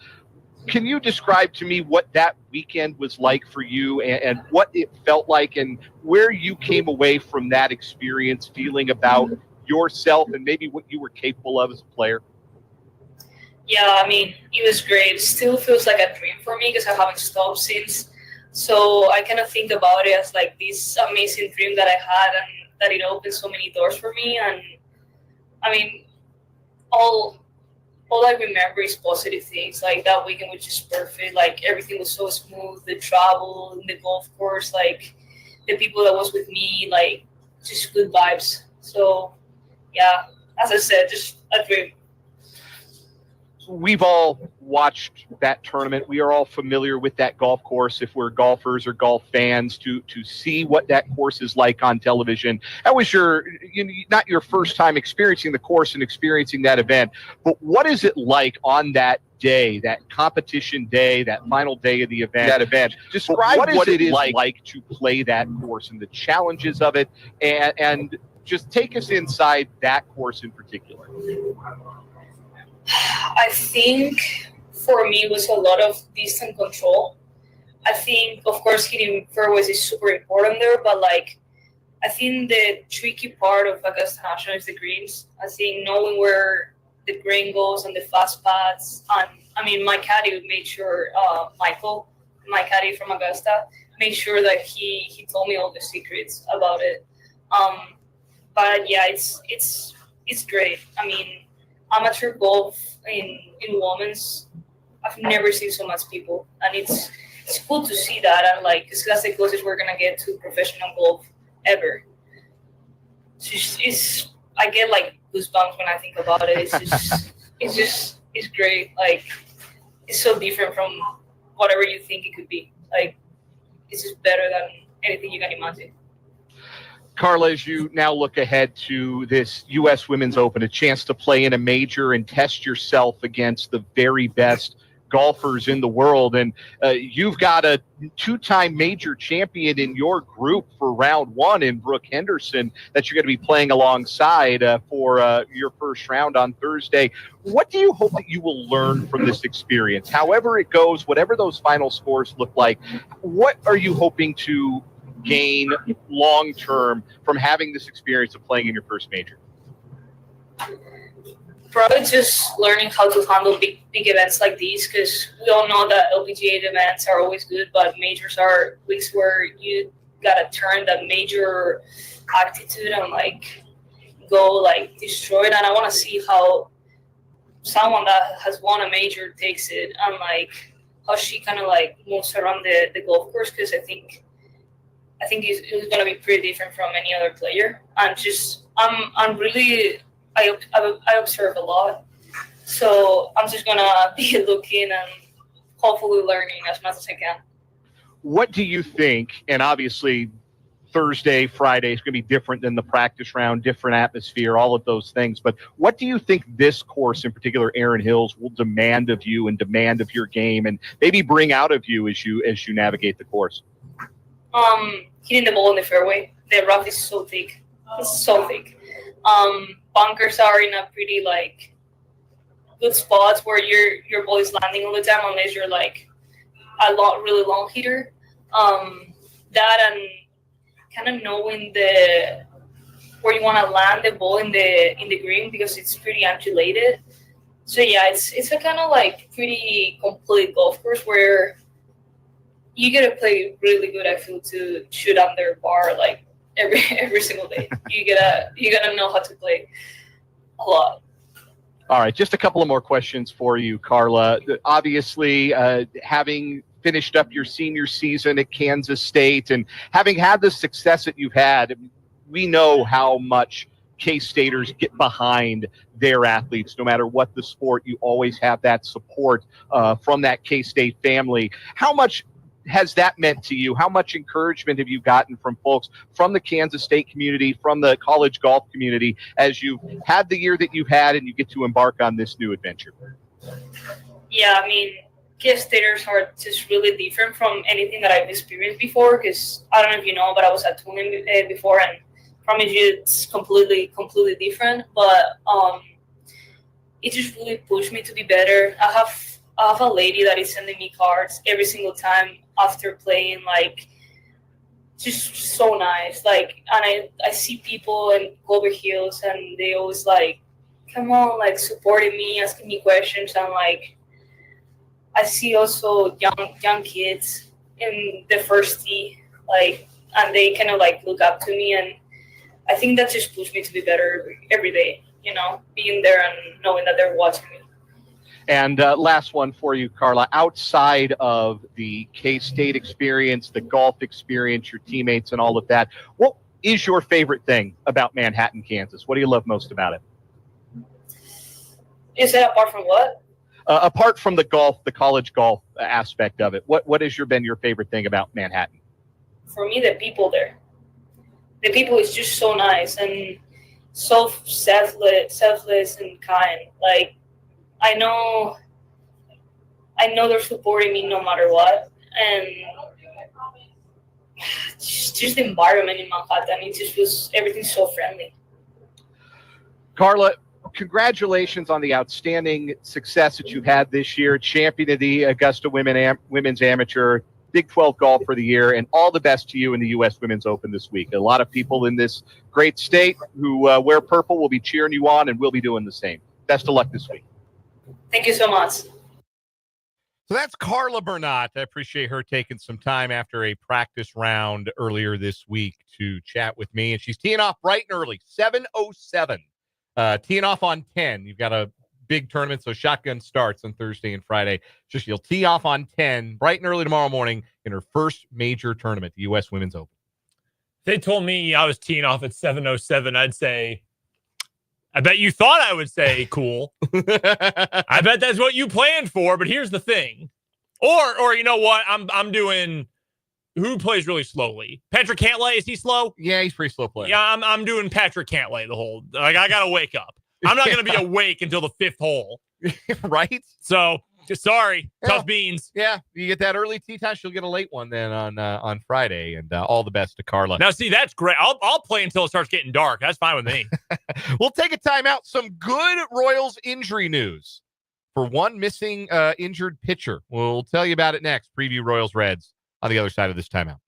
Can you describe to me what that weekend was like for you and what it felt like and where you came away from that experience feeling about yourself and maybe what you were capable of as a player? Yeah, I mean, it was great. It still feels like a dream for me because I haven't stopped since. So I kind of think about it as like this amazing dream that I had and that it opened so many doors for me. And I mean, all I remember is positive things. Like, that weekend was just perfect. Like, everything was so smooth. The travel, the golf course, like the people that was with me, like just good vibes. So yeah, as I said, just a dream. We've all watched that tournament. We are all familiar with that golf course if we're golfers or golf fans to see what that course is like on television. That was not your first time experiencing the course and experiencing that event, but what is it like on that day, that competition day, that final day of the event? Describe what it is like to play that course and the challenges of it, and just take us inside that course in particular. I think for me it was a lot of distance control. I think, of course, hitting fairways is super important there, but like, I think the tricky part of Augusta National is the greens. I think knowing where the green goes and the fast paths. And I mean, my caddy made sure, Michael, my caddy from Augusta, made sure that he told me all the secrets about it. But yeah, it's great. I mean, amateur golf in women's, I've never seen so much people, and it's cool to see that. And like, it's that's the closest we're gonna get to professional golf ever. I get like goosebumps when I think about it. It's great. Like, it's so different from whatever you think it could be. Like, it's just better than anything you can imagine. Carla, as you now look ahead to this U.S. Women's Open, a chance to play in a major and test yourself against the very best golfers in the world. And you've got a two-time major champion in your group for round one in Brooke Henderson that you're going to be playing alongside for your first round on Thursday. What do you hope that you will learn from this experience? However it goes, whatever those final scores look like, what are you hoping to gain long-term from having this experience of playing in your first major? Probably just learning how to handle big events like these, because we all know that LPGA events are always good, but majors are weeks where you gotta turn that major attitude and like go like destroy it. And I want to see how someone that has won a major takes it, and like how she kind of like moves around the golf course, because I think it's gonna be pretty different from any other player. And just I'm really. I observe a lot, so I'm just gonna be looking and hopefully learning as much as I can. What do you think? And obviously, Thursday, Friday is going to be different than the practice round, different atmosphere, all of those things. But what do you think this course, in particular, Erin Hills, will demand of you and demand of your game, and maybe bring out of you as you navigate the course? Hitting the ball in the fairway. The rough is so thick. It's so thick. Bunkers are in a pretty like good spots where your ball is landing all the time, unless you're like a really long hitter. That and kind of knowing where you want to land the ball in the green, because it's pretty undulated. So yeah, it's a kind of like pretty complete golf course where you gotta play really good, I feel, to shoot under par like every single day. You gotta know how to play a lot. All right, just a couple of more questions for you, Carla. Obviously, having finished up your senior season at Kansas State and having had the success that you've had, we know how much K-Staters get behind their athletes. No matter what the sport, you always have that support from that K-State family. How much has that meant to you? How much encouragement have you gotten from folks from the Kansas State community, from the college golf community, as you've had the year that you've had and you get to embark on this new adventure? Yeah, I mean, K-Staters are just really different from anything that I've experienced before, because I don't know if you know, but I was at Tulane before, and promise you it's completely different. But it just really pushed me to be better. I have a lady that is sending me cards every single time after playing, like, just so nice. Like, and I see people in Clover Hills, and they always like, come on, like, supporting me, asking me questions. And like, I see also young kids in the first tee, like, and they kind of like look up to me, and I think that just pushed me to be better every day, you know, being there and knowing that they're watching me. And last one for you, Carla. Outside of the K-State experience, the golf experience, your teammates and all of that, what is your favorite thing about Manhattan, Kansas? What do you love most about it? Is that apart from what? Apart from the golf, the college golf aspect of it, what has been your favorite thing about Manhattan? For me, the people there. The people is just so nice and so selfless and kind. Like, I know they're supporting me no matter what, and just the environment in Manhattan, it just feels everything's so friendly. Carla, congratulations on the outstanding success that you've had this year, champion of the Augusta Women's Amateur, Big 12 golf for the year, and all the best to you in the U.S. Women's Open this week. A lot of people in this great state who wear purple will be cheering you on, and we'll be doing the same. Best of luck this week. Thank you so much. So that's Carla Bernat. I appreciate her taking some time after a practice round earlier this week to chat with me. And she's teeing off bright and early, 7:07. Teeing off on 10. You've got a big tournament, so shotgun starts on Thursday and Friday. So she'll tee off on 10, bright and early tomorrow morning in her first major tournament, the U.S. Women's Open. If they told me I was teeing off at 7:07, I'd say, I bet you thought I would say cool. I bet that's what you planned for, but here's the thing. Or you know what? I'm doing who plays really slowly? Patrick Cantlay, is he slow? Yeah, he's pretty slow player. Yeah, I'm doing Patrick Cantlay the whole, like, I got to wake up. I'm not going to be awake until the 5th hole. Right? So, sorry, Yeah. tough beans. Yeah, you get that early tee time, she'll get a late one then on Friday, and all the best to Carla. Now, see, that's great. I'll play until it starts getting dark. That's fine with me. We'll take a timeout. Some good Royals injury news for one missing injured pitcher. We'll tell you about it next. Preview Royals Reds on the other side of this timeout.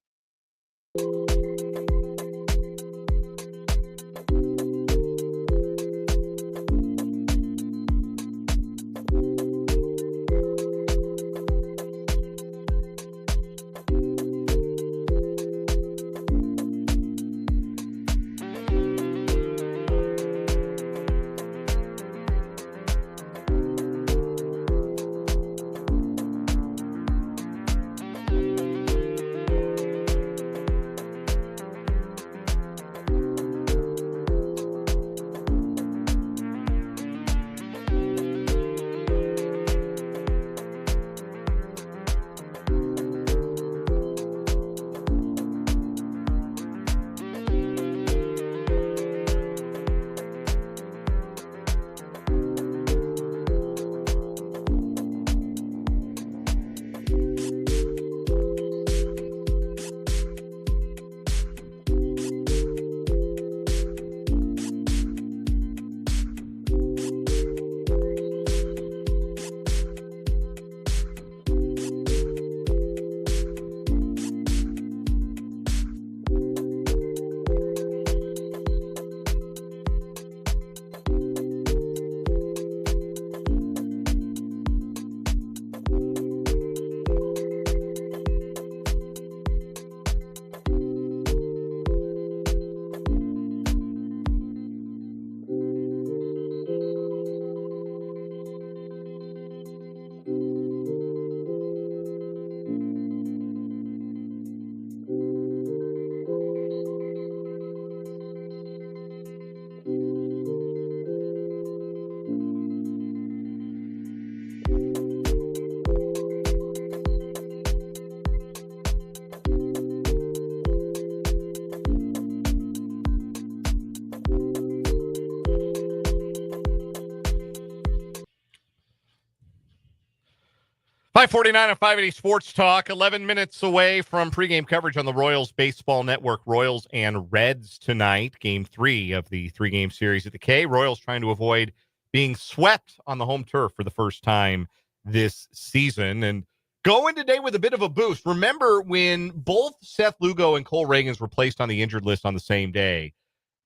549 on 580 Sports Talk, 11 minutes away from pregame coverage on the Royals Baseball Network. Royals and Reds tonight, game 3 of the 3-game series at the K. Royals trying to avoid being swept on the home turf for the first time this season and going today with a bit of a boost. Remember when both Seth Lugo and Cole Reagans were placed on the injured list on the same day,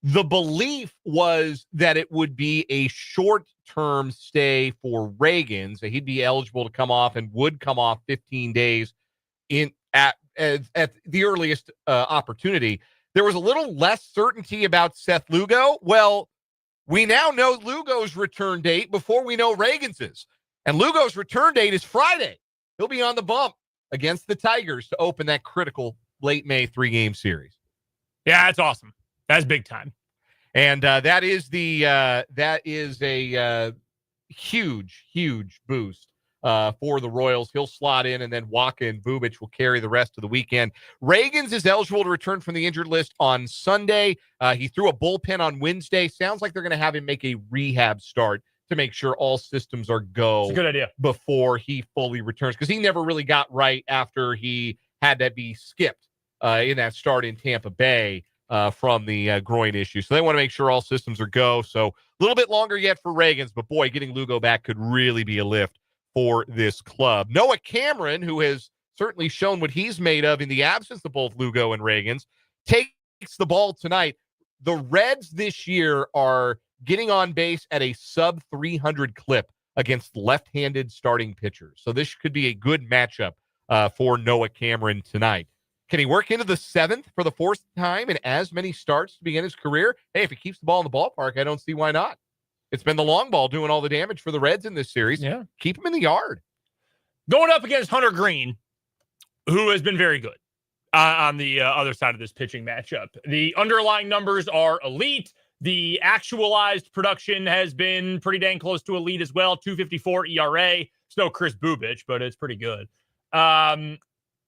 the belief was that it would be a short-term stay for Reagans, that he'd be eligible to come off and would come off 15 days at the earliest opportunity. There was a little less certainty about Seth Lugo. Well, we now know Lugo's return date before we know Reagans's. And Lugo's return date is Friday. He'll be on the bump against the Tigers to open that critical late May 3-game series. Yeah, that's awesome. That's big time. And that is a huge boost for the Royals. He'll slot in, and then Waka and Bubic will carry the rest of the weekend. Reagans is eligible to return from the injured list on Sunday. He threw a bullpen on Wednesday. Sounds like they're going to have him make a rehab start to make sure all systems are go. It's a good idea. Before he fully returns, because he never really got right after he had to be skipped in that start in Tampa Bay from the groin issue. So they want to make sure all systems are go. So a little bit longer yet for Reagans, but boy, getting Lugo back could really be a lift for this club. Noah Cameron, who has certainly shown what he's made of in the absence of both Lugo and Reagans, takes the ball tonight. The Reds this year are getting on base at a sub 300 clip against left-handed starting pitchers. So this could be a good matchup for Noah Cameron tonight. Can he work into the 7th for the 4th time in as many starts to begin his career? Hey, if he keeps the ball in the ballpark, I don't see why not. It's been the long ball doing all the damage for the Reds in this series. Yeah. Keep him in the yard. Going up against Hunter Green, who has been very good on the other side of this pitching matchup. The underlying numbers are elite. The actualized production has been pretty dang close to elite as well. 2.54 ERA. It's no Chris Bubich, but it's pretty good.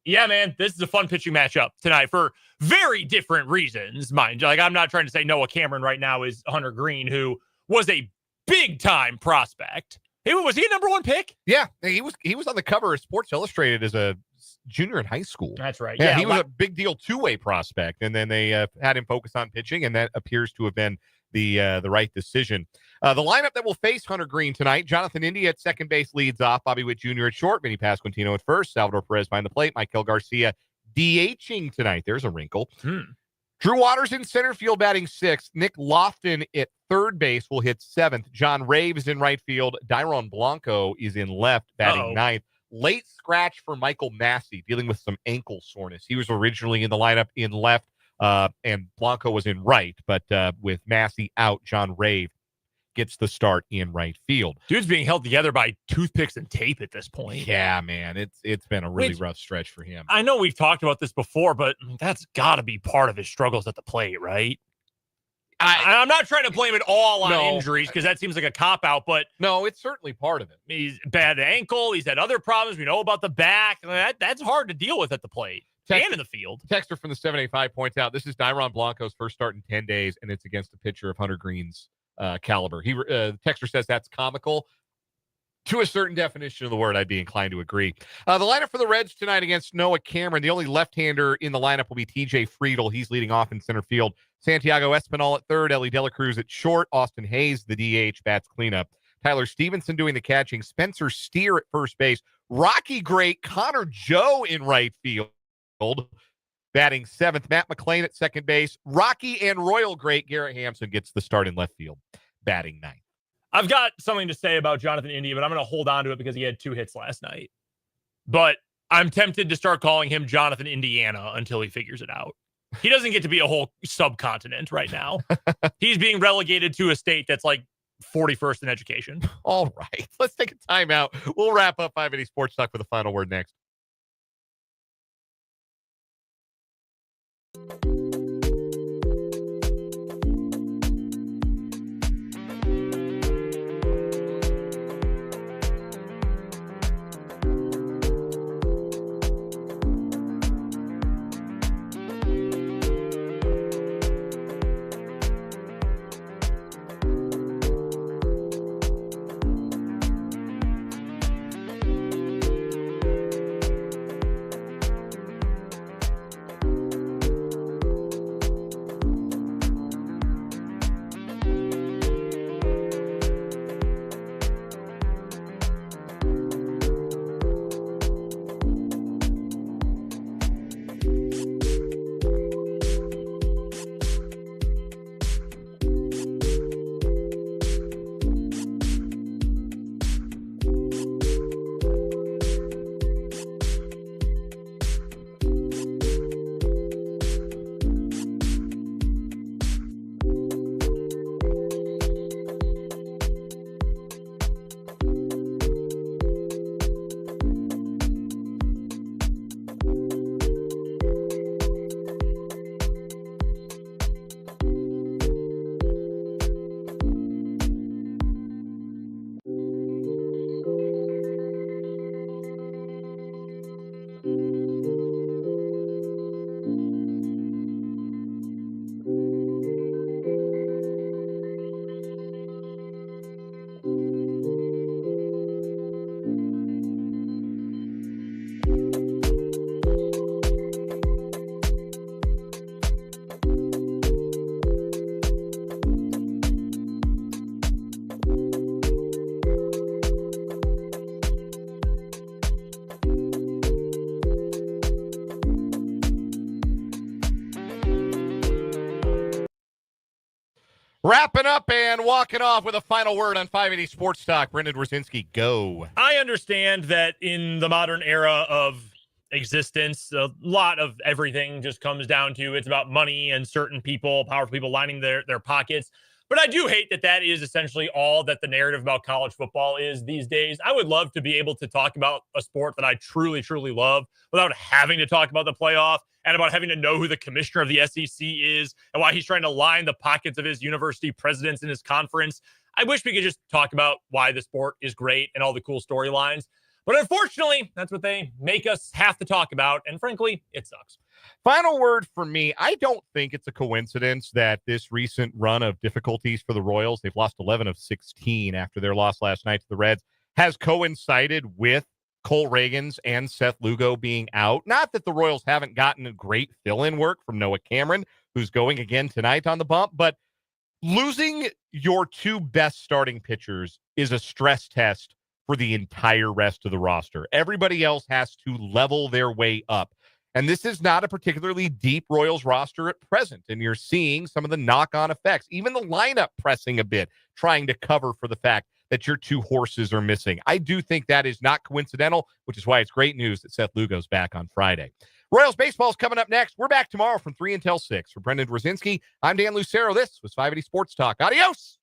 Yeah, man, this is a fun pitching matchup tonight for very different reasons, mind you. Like, I'm not trying to say Noah Cameron right now is Hunter Green, who was a big-time prospect. Was he a number 1 pick? Yeah, he was on the cover of Sports Illustrated as a junior in high school. That's right. Yeah, he was a big deal two-way prospect, and then they had him focus on pitching, and that appears to have been the right decision. The lineup that will face Hunter Green tonight: Jonathan India at second base leads off, Bobby Witt Jr. at short, Vinny Pasquantino at first, Salvador Perez behind the plate, Michael Garcia DHing tonight. There's a wrinkle. Drew Waters in center field batting 6th. Nick Lofton at third base will hit 7th. John Rave is in right field. Dairon Blanco is in left batting 9th. Late scratch for Michael Massey, dealing with some ankle soreness. He was originally in the lineup in left, and Blanco was in right, but with Massey out, John Rave gets the start in right field. Dude's being held together by toothpicks and tape at this point. Yeah, man, it's been a really rough stretch for him. I know we've talked about this before, but that's got to be part of his struggles at the plate, right? I'm not trying to blame it all on injuries, because that seems like a cop-out, but... No, it's certainly part of it. He's bad ankle. He's had other problems. We know about the back. That's hard to deal with at the plate and in the field. Texter from the 785 points out, this is Dairon Blanco's first start in 10 days, and it's against a pitcher of Hunter Green's caliber. Texter says that's comical. To a certain definition of the word, I'd be inclined to agree. The lineup for the Reds tonight against Noah Cameron, the only left-hander in the lineup will be TJ Friedl. He's leading off in center field. Santiago Espinal at third, Ellie De La Cruz at short, Austin Hayes, the DH, bats cleanup. Tyler Stevenson doing the catching, Spencer Steer at first base, Rocky great Connor Joe in right field, batting 7th, Matt McClain at second base, Rocky and Royal great Garrett Hampson gets the start in left field, batting 9th. I've got something to say about Jonathan India, but I'm going to hold on to it because he had 2 hits last night. But I'm tempted to start calling him Jonathan Indiana until he figures it out. He doesn't get to be a whole subcontinent right now. He's being relegated to a state that's like 41st in education. All right, let's take a timeout. We'll wrap up 580 Sports Talk with the final word next. Wrapping up and walking off with a final word on 580 Sports Talk. Brendan Wrzinski, go. I understand that in the modern era of existence, a lot of everything just comes down to it's about money and certain people, powerful people lining their pockets. But I do hate that that is essentially all that the narrative about college football is these days. I would love to be able to talk about a sport that I truly, truly love without having to talk about the playoff and about having to know who the commissioner of the SEC is and why he's trying to line the pockets of his university presidents in his conference. I wish we could just talk about why the sport is great and all the cool storylines. But unfortunately, that's what they make us have to talk about. And frankly, it sucks. Final word for me. I don't think it's a coincidence that this recent run of difficulties for the Royals, they've lost 11 of 16 after their loss last night to the Reds, has coincided with Cole Reagans and Seth Lugo being out. Not that the Royals haven't gotten a great fill-in work from Noah Cameron, who's going again tonight on the bump, but losing your two best starting pitchers is a stress test for the entire rest of the roster. Everybody else has to level their way up. And this is not a particularly deep Royals roster at present. And you're seeing some of the knock-on effects, even the lineup pressing a bit, trying to cover for the fact that your two horses are missing. I do think that is not coincidental, which is why it's great news that Seth Lugo's back on Friday. Royals baseball is coming up next. We're back tomorrow from 3 until 6. For Brendan Wrzinski, I'm Dan Lucero. This was 580 Sports Talk. Adios!